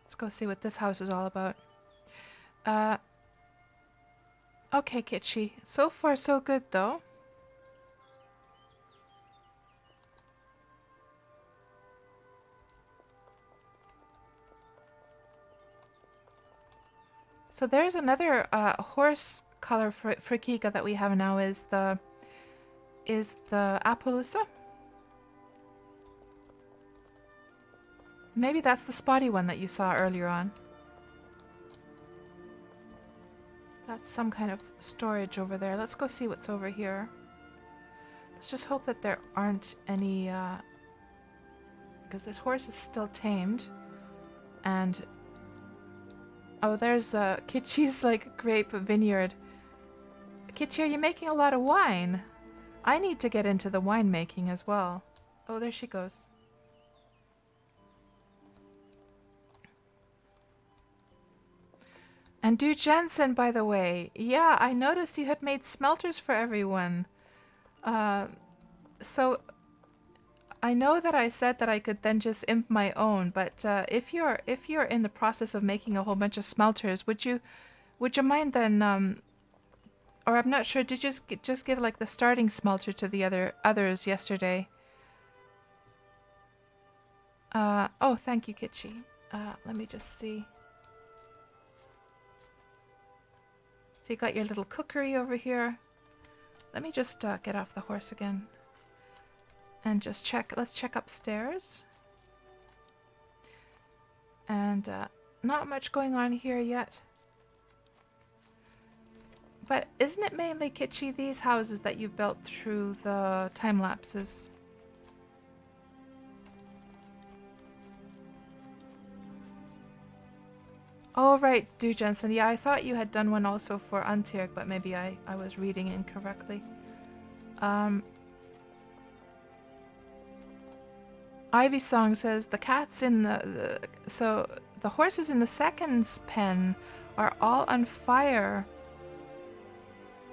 Let's go see what this house is all about. Okay, Kitschy. So far, so good, though. So there's another horse color for Kika that we have now is the Appaloosa. Maybe that's the spotty one that you saw earlier on. That's some kind of storage over there. Let's go see what's over here. Let's just hope that there aren't any, because this horse is still tamed. And, oh, there's Kitschy's, like, grape vineyard. Kitschy, are you making a lot of wine? I need to get into the winemaking as well. Oh, there she goes. And Du Jensen, by the way. Yeah, I noticed you had made smelters for everyone. So I know that I said that I could then just imp my own, but if you're in the process of making a whole bunch of smelters, would you mind then or I'm not sure, did you just give like the starting smelter to the others yesterday? Oh, thank you, Kitschy. Let me just see. So you got your little cookery over here. Let me just get off the horse again. And just check. Let's check upstairs. And not much going on here yet. But isn't it mainly, Kitschy, these houses that you've built through the time lapses? Oh, right, Du Jensen. Yeah, I thought you had done one also for Antierk, but maybe I was reading incorrectly. Ivy Song says the cats in so the horses in the second's pen are all on fire.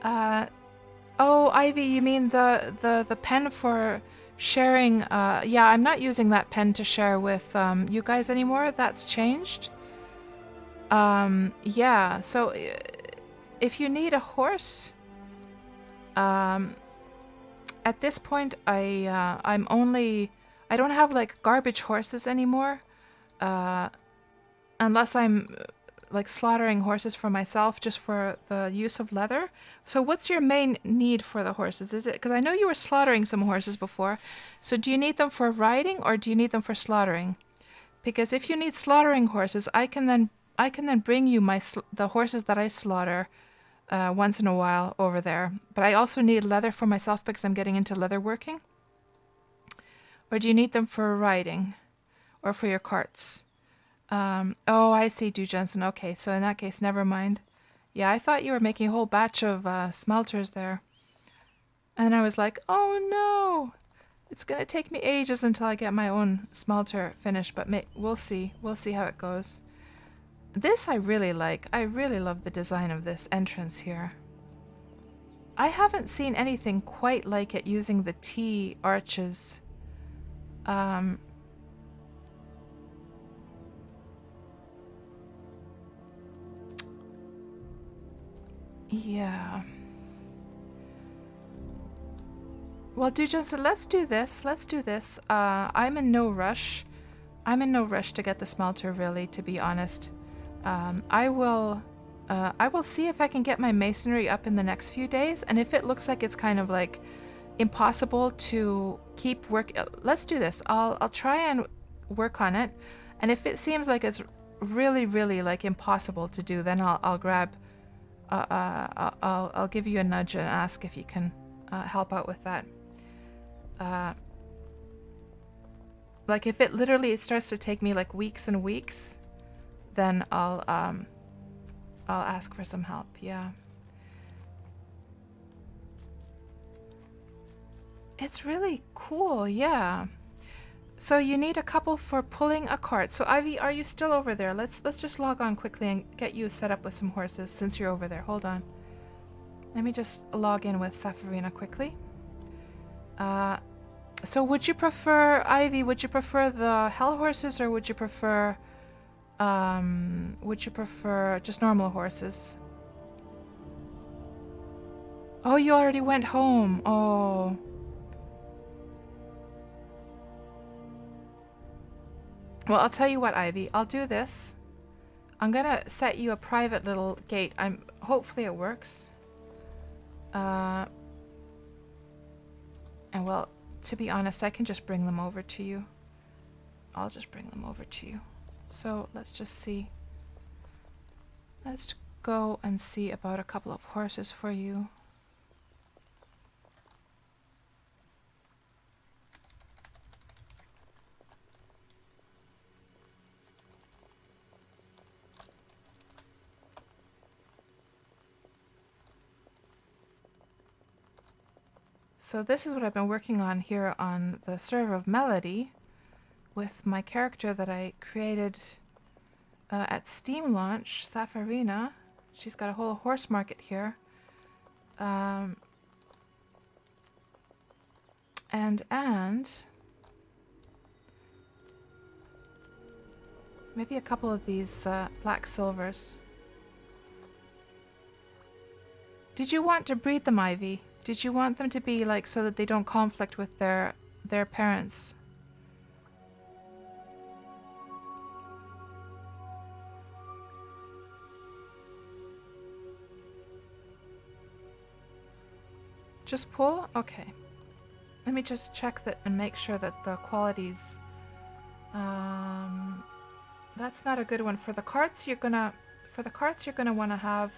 Oh, Ivy, you mean the pen for sharing? Yeah, I'm not using that pen to share with you guys anymore. That's changed. Yeah, so if you need a horse, at this point I don't have like garbage horses anymore, unless I'm like slaughtering horses for myself just for the use of leather. So what's your main need for the horses? Is it, because I know you were slaughtering some horses before, so do you need them for riding or do you need them for slaughtering? Because if you need slaughtering horses, I can then bring you the horses that I slaughter once in a while over there. But I also need leather for myself because I'm getting into leather working. Or do you need them for riding or for your carts? Oh, I see, Du Jensen. Okay, so in that case, never mind. Yeah, I thought you were making a whole batch of smelters there. And then I was like, oh no, it's going to take me ages until I get my own smelter finished. But we'll see. We'll see how it goes. This I really like. I really love the design of this entrance here. I haven't seen anything quite like it using the T arches. Yeah. Well, let's do this. Let's do this. I'm in no rush. I'm in no rush to get the smelter, really, to be honest. I will see if I can get my masonry up in the next few days, and if it looks like it's kind of like impossible to keep let's do this. I'll try and work on it, and if it seems like it's really, really like impossible to do, then I'll grab. I'll give you a nudge and ask if you can help out with that. Like if it literally starts to take me like weeks and weeks, then I'll ask for some help. Yeah. It's really cool. Yeah. So you need a couple for pulling a cart. So Ivy, are you still over there? Let's just log on quickly and get you set up with some horses since you're over there. Hold on. Let me just log in with Safarina quickly. So would you prefer, Ivy, would you prefer the hell horses or would you prefer just normal horses? Oh, you already went home. Oh. Well, I'll tell you what, Ivy. I'll do this. I'm gonna set you a private little gate. Hopefully it works. And well, to be honest, I can just bring them over to you. I'll just bring them over to you. So let's just see. Let's go and see about a couple of horses for you. So this is what I've been working on here on the server of Melody with my character that I created at Steam launch, Safarina. She's got a whole horse market here. And maybe a couple of these black silvers. Did you want to breed them, Ivy? Did you want them to be like so that they don't conflict with their parents? Just pull? Okay. Let me just check that and make sure that the qualities... that's not a good one. For the carts, you're gonna want to have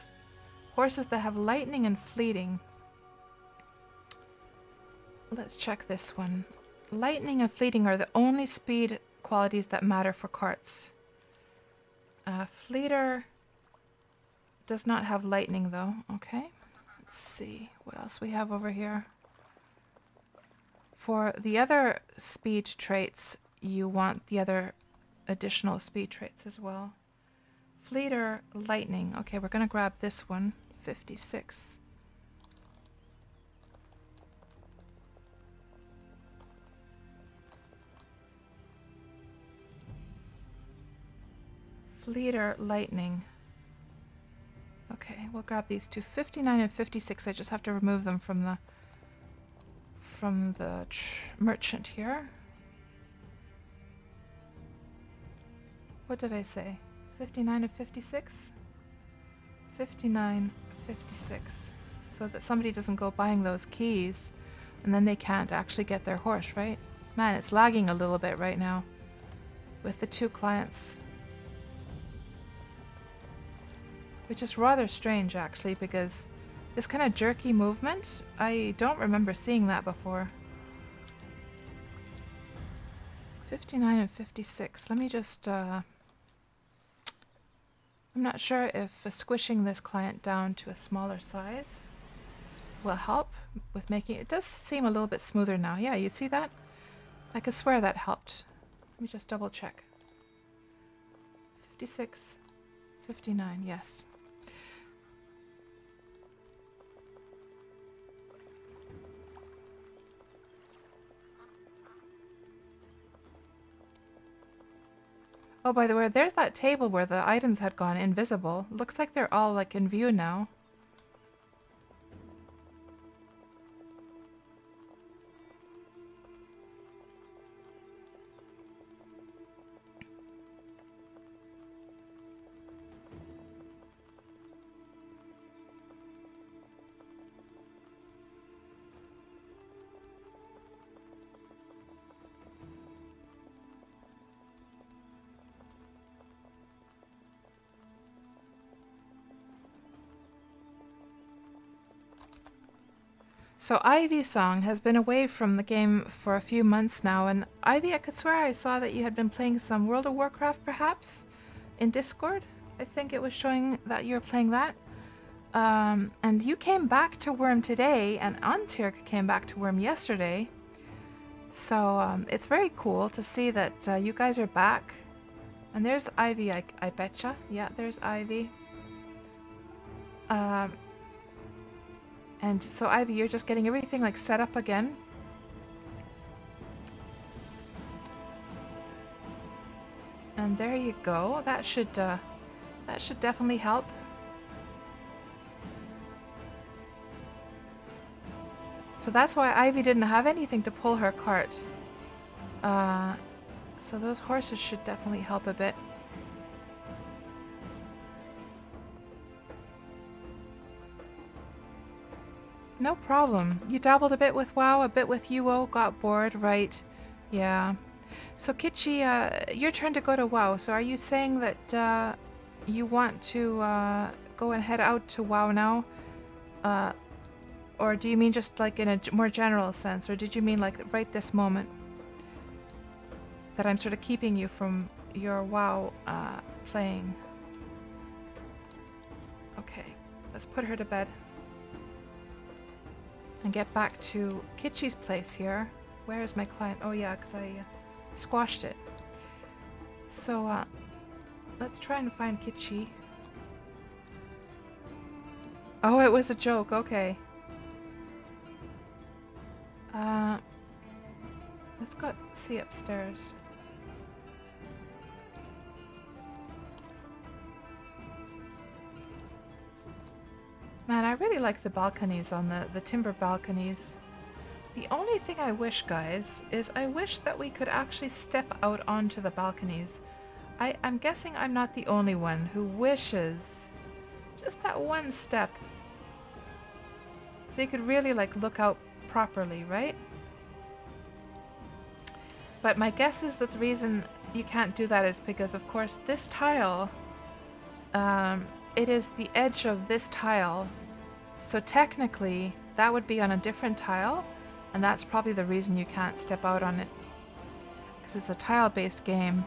horses that have lightning and fleeting. Let's check this one. Lightning and fleeting are the only speed qualities that matter for carts. Fleeter does not have lightning though. Okay. Let's see what else we have over here. For the other speed traits, you want the other additional speed traits as well. Fleeter, lightning. Okay, we're gonna grab this one. 56. Fleeter, lightning. Okay, we'll grab these two. 59 and 56. I just have to remove them from the merchant here. What did I say? 59 and 56? 59, 56. So that somebody doesn't go buying those keys and then they can't actually get their horse, right? Man, it's lagging a little bit right now with the two clients. Which is rather strange, actually, because this kind of jerky movement, I don't remember seeing that before. 59 and 56. Let me just... I'm not sure if squishing this client down to a smaller size will help with making... It does seem a little bit smoother now. Yeah, you see that? I could swear that helped. Let me just double check. 56, 59, yes. Oh, by the way, there's that table where the items had gone invisible. Looks like they're all like in view now. So Ivy Song has been away from the game for a few months now, and Ivy, I could swear I saw that you had been playing some World of Warcraft, perhaps, in Discord. I think it was showing that you were playing that. And you came back to Wurm today, and Antirk came back to Wurm yesterday. So it's very cool to see that you guys are back. And there's Ivy, I betcha. Yeah, there's Ivy. And so Ivy, you're just getting everything like set up again. And there you go. That should definitely help. So that's why Ivy didn't have anything to pull her cart. So those horses should definitely help a bit. No problem. You dabbled a bit with WoW, a bit with UO, got bored, right? Yeah. So Kitchi, your turn to go to WoW. So are you saying that you want to go and head out to WoW now? Or do you mean just like in a more general sense? Or did you mean like right this moment? That I'm sort of keeping you from your WoW playing. Okay, let's put her to bed. And get back to Kitchi's place here. Where is my client? Oh yeah, because I squashed it. So let's try and find Kitchi. Oh, it was a joke. Okay. Let's go see upstairs. Man, I really like the balconies on the timber balconies. The only thing I wish, guys, is I wish that we could actually step out onto the balconies. I'm guessing I'm not the only one who wishes just that one step. So you could really like look out properly, right? But my guess is that the reason you can't do that is because, of course, this tile, it is the edge of this tile. So technically, that would be on a different tile, and that's probably the reason you can't step out on it. Because it's a tile-based game.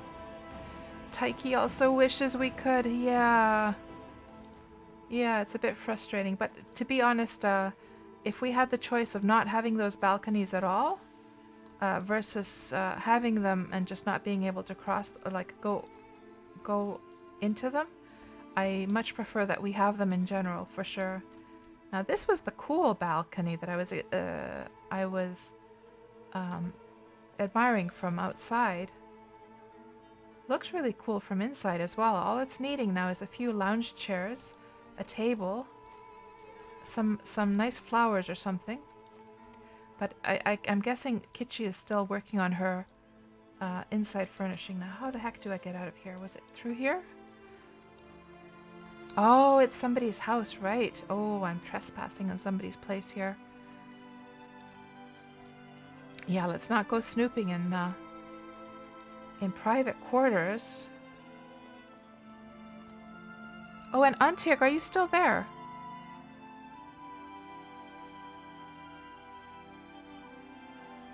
Taiki also wishes we could, yeah. Yeah, it's a bit frustrating, but to be honest, if we had the choice of not having those balconies at all, versus having them and just not being able to cross or like go into them, I much prefer that we have them in general, for sure. Now this was the cool balcony that I was admiring from outside. Looks really cool from inside as well. All it's needing now is a few lounge chairs, a table, some nice flowers or something. But I'm guessing Kitchi is still working on her inside furnishing. Now, how the heck do I get out of here? Was it through here? Oh, it's somebody's house, right. Oh, I'm trespassing on somebody's place here. Yeah, let's not go snooping in private quarters. Oh, and Antirk, are you still there?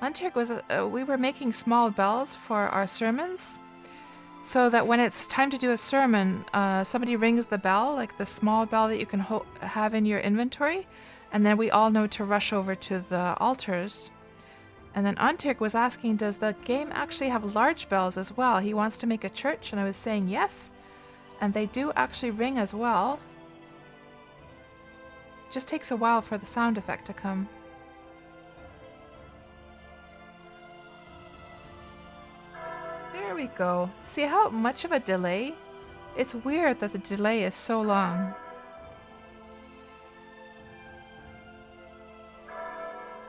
Antirk was, we were making small bells for our sermons, so that when it's time to do a sermon, somebody rings the bell, like the small bell that you can have in your inventory, and then we all know to rush over to the altars. And then Antirk was asking, does the game actually have large bells as well? He wants to make a church, and I was saying yes, and they do actually ring as well. It just takes a while for the sound effect to come. There we we go. See how much of a delay? It's weird that the delay is so long.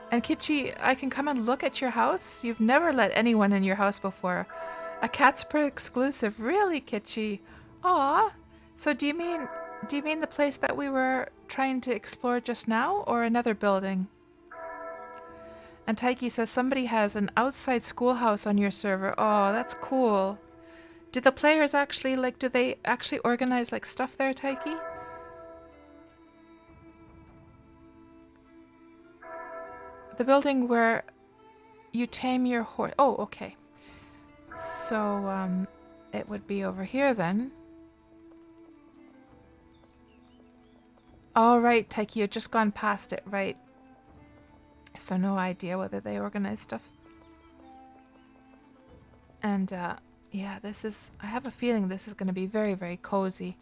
And Kitschy, I can come and look at your house? You've never let anyone in your house before. A KatsPurr exclusive. Really, Kitschy? Aw. So do you mean the place that we were trying to explore just now, or another building? And Taiki says somebody has an outside schoolhouse on your server. Oh, that's cool. Do the players actually, like, do they actually organize, like, stuff there, Taiki? The building where you tame your horse. Oh, okay. So, it would be over here then. Oh, right, Taiki, you've just gone past it, right. So no idea whether they organize stuff. And, yeah, I have a feeling this is going to be very, very cozy.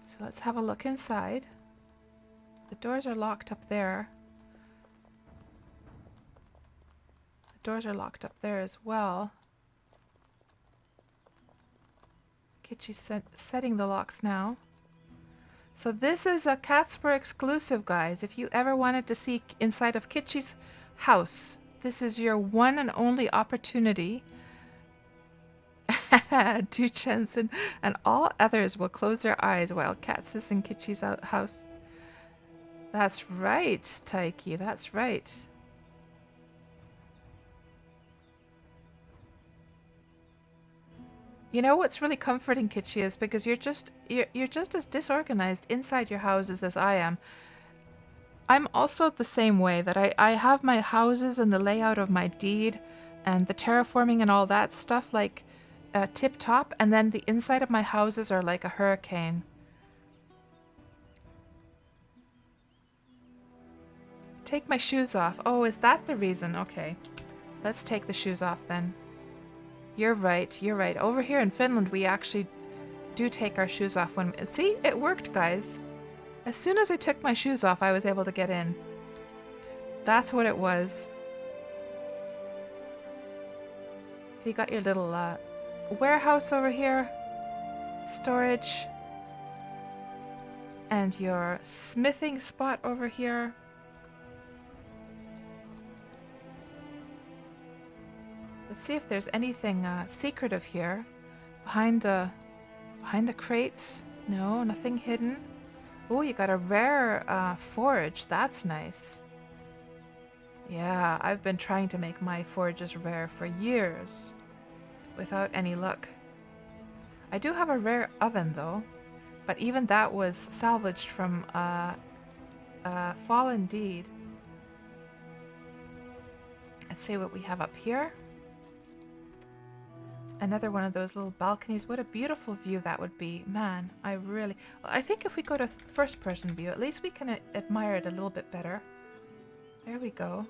So let's have a look inside. The doors are locked up there. The doors are locked up there as well. Kitschy's setting the locks now. So this is a KatsPurr exclusive, guys. If you ever wanted to see inside of Kitschy's house, this is your one and only opportunity. Duchensen and all others will close their eyes while Cats is in Kitschy's house. That's right, Taiki. That's right. You know what's really comforting, Kitschy, is because you're just as disorganized inside your houses as I am. I'm also the same way, that I have my houses and the layout of my deed and the terraforming and all that stuff like tip top, and then the inside of my houses are like a hurricane. Take my shoes off. Oh, is that the reason? Okay. Let's take the shoes off then. You're right, you're right. Over here in Finland, we actually do take our shoes off when... See, it worked, guys. As soon as I took my shoes off, I was able to get in. That's what it was. So you got your little warehouse over here. Storage. And your smithing spot over here. Let's see if there's anything secretive here. Behind the crates. No, nothing hidden. Oh, you got a rare forge. That's nice. Yeah, I've been trying to make my forges rare for years. Without any luck. I do have a rare oven though. But even that was salvaged from fallen deed. Let's see what we have up here. Another one of those little balconies. What a beautiful view that would be. Man, I think if we go to first person view, at least we can admire it a little bit better. There we go.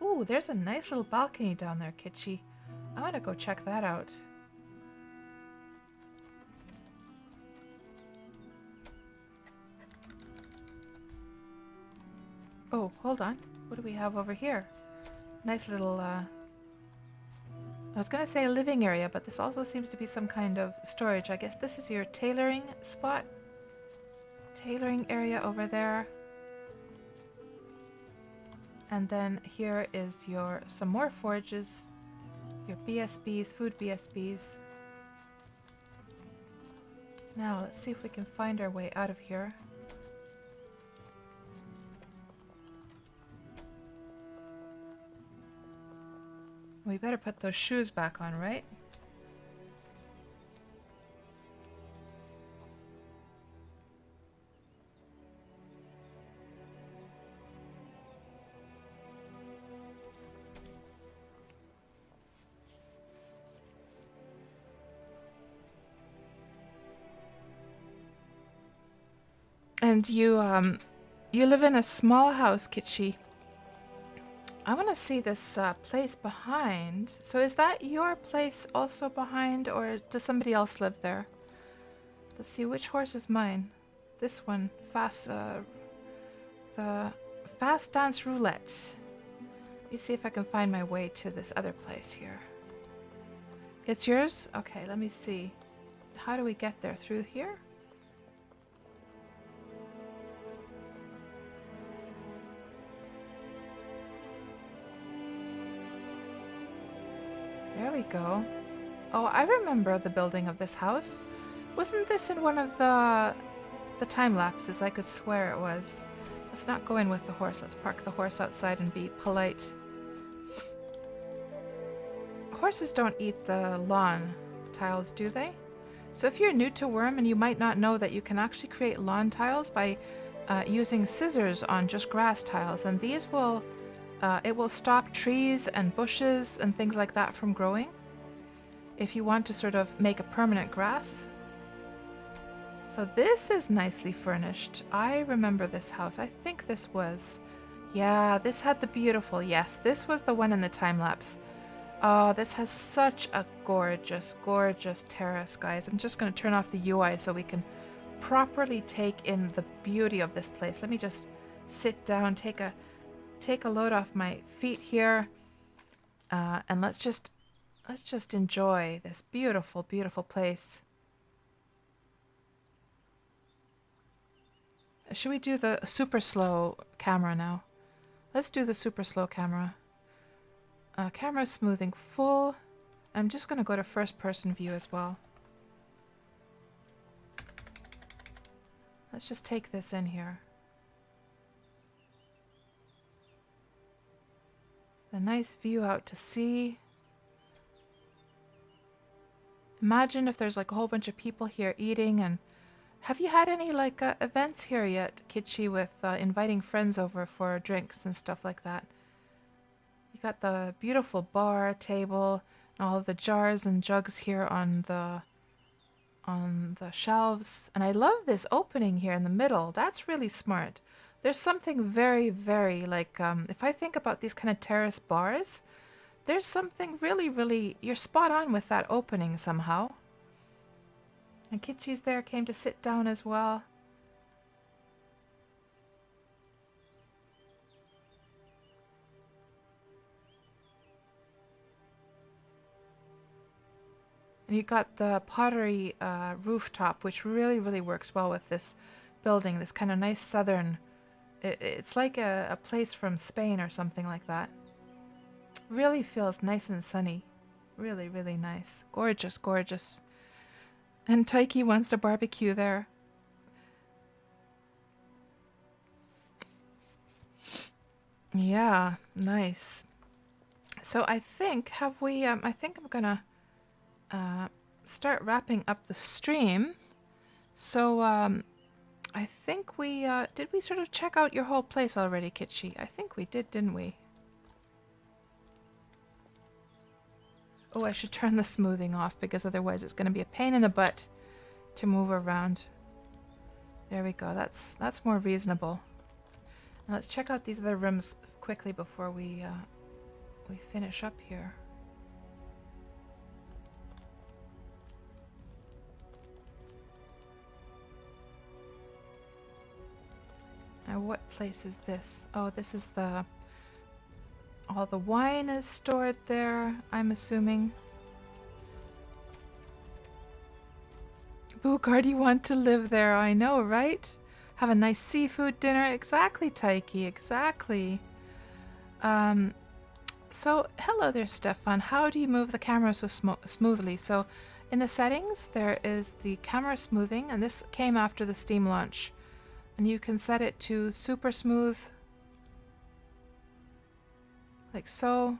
Ooh, there's a nice little balcony down there, Kitschy. I want to go check that out. Oh, hold on. What do we have over here? Nice little, I was going to say a living area, but this also seems to be some kind of storage. I guess this is your tailoring spot. Tailoring area over there. And then here is some more forges. Your BSBs, food BSBs. Now, let's see if we can find our way out of here. We better put those shoes back on, right? And you live in a small house, Kitschy. I want to see this place behind. So is that your place also behind, or does somebody else live there? Let's see, which horse is mine? This one, the Fast Dance Roulette. Let me see if I can find my way to this other place here. It's yours? Okay, let me see. How do we get there? Through here? There we go. Oh, I remember the building of this house. Wasn't this in one of the time lapses? I could swear it was. Let's not go in with the horse. Let's park the horse outside and be polite. Horses don't eat the lawn tiles, do they? So if you're new to Wurm and you might not know that you can actually create lawn tiles by using scissors on just grass tiles, and these will it will stop trees and bushes and things like that from growing if you want to sort of make a permanent grass. So this is nicely furnished. I remember this house. I think this was, yeah, this had the beautiful, yes, this was the one in the time lapse. Oh, this has such a gorgeous, gorgeous terrace, guys. I'm just going to turn off the UI so we can properly take in the beauty of this place. Let me just sit down, take a load off my feet here, and let's just enjoy this beautiful, beautiful place. Should we do the super slow camera now? Let's do the super slow camera. Camera smoothing full. I'm just going to go to first person view as well. Let's just take this in here. The nice view out to sea. Imagine if there's like a whole bunch of people here eating. And have you had any like events here yet, Kitschy, with inviting friends over for drinks and stuff like that? You got the beautiful bar table and all the jars and jugs here on the shelves. And I love this opening here in the middle. That's really smart. There's something very, very like if I think about these kind of terrace bars, there's something really, really, you're spot on with that opening somehow. And Kitschy's there, came to sit down as well. And you got the pottery rooftop, which really, really works well with this building, this kind of nice southern, it's like a place from Spain or something like that. Really feels nice and sunny. Really, really nice. Gorgeous, gorgeous. And Taiki wants to barbecue there. Yeah, nice. So I think, I think I'm gonna start wrapping up the stream. So I think did we sort of check out your whole place already, Kitschy? I think we did, didn't we? Oh, I should turn the smoothing off because otherwise it's going to be a pain in the butt to move around. There we go. That's more reasonable. Now let's check out these other rooms quickly before we finish up here. Now what place is this? Oh, this is the... all the wine is stored there, I'm assuming. Bugard, you want to live there, I know, right? Have a nice seafood dinner. Exactly, Taiki, exactly. So, hello there, Stefan. How do you move the camera so smoothly? So, in the settings, there is the camera smoothing, and this came after the Steam launch. And you can set it to super smooth, like so.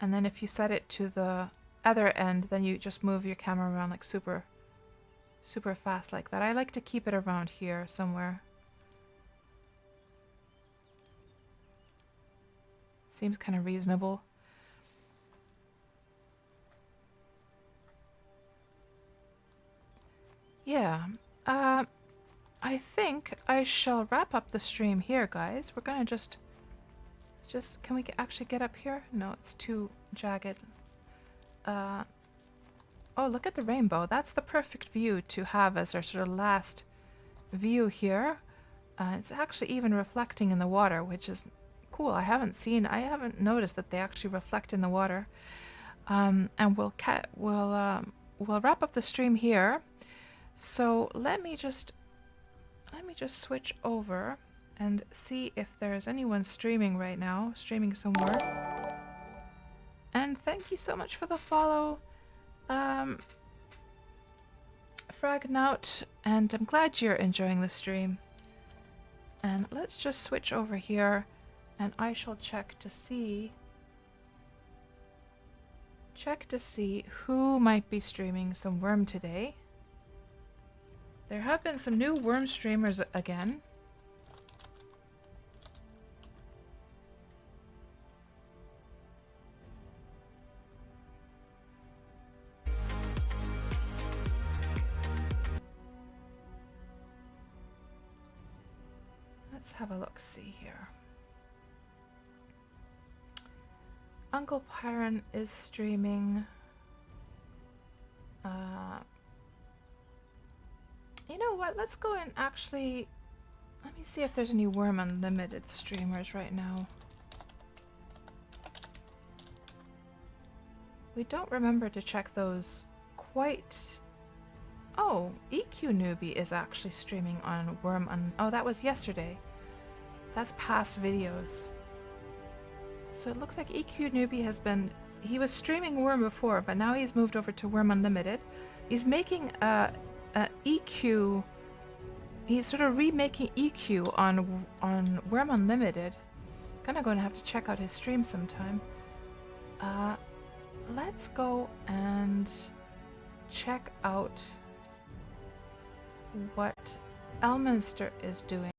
And then if you set it to the other end, then you just move your camera around like super fast like that. I like to keep it around here somewhere. Seems kind of reasonable. Yeah. I think I shall wrap up the stream here, guys. We're gonna just can we actually get up here? No, it's too jagged. Oh, look at the rainbow. That's the perfect view to have as our sort of last view here. It's actually even reflecting in the water, which is cool. I haven't noticed that they actually reflect in the water. And we'll wrap up the stream here. So let me just switch over and see if there's anyone streaming right now, streaming somewhere. And thank you so much for the follow, Fragnout, and I'm glad you're enjoying the stream. And let's just switch over here, and I shall check to see who might be streaming some Wurm today. There have been some new Wurm streamers again. Let's have a look-see here. Uncle Pyron is streaming. You know what? Let's go and actually... Let me see if there's any Wurm Unlimited streamers right now. We don't remember to check those quite... Oh, EQ Newbie is actually streaming on Oh, that was yesterday. That's past videos. So it looks like EQ Newbie has been... He was streaming Wurm before, but now he's moved over to Wurm Unlimited. He's making a EQ... He's sort of remaking EQ on Wurm Unlimited. Kinda going to have to check out his stream sometime. Let's go and check out what Elminster is doing.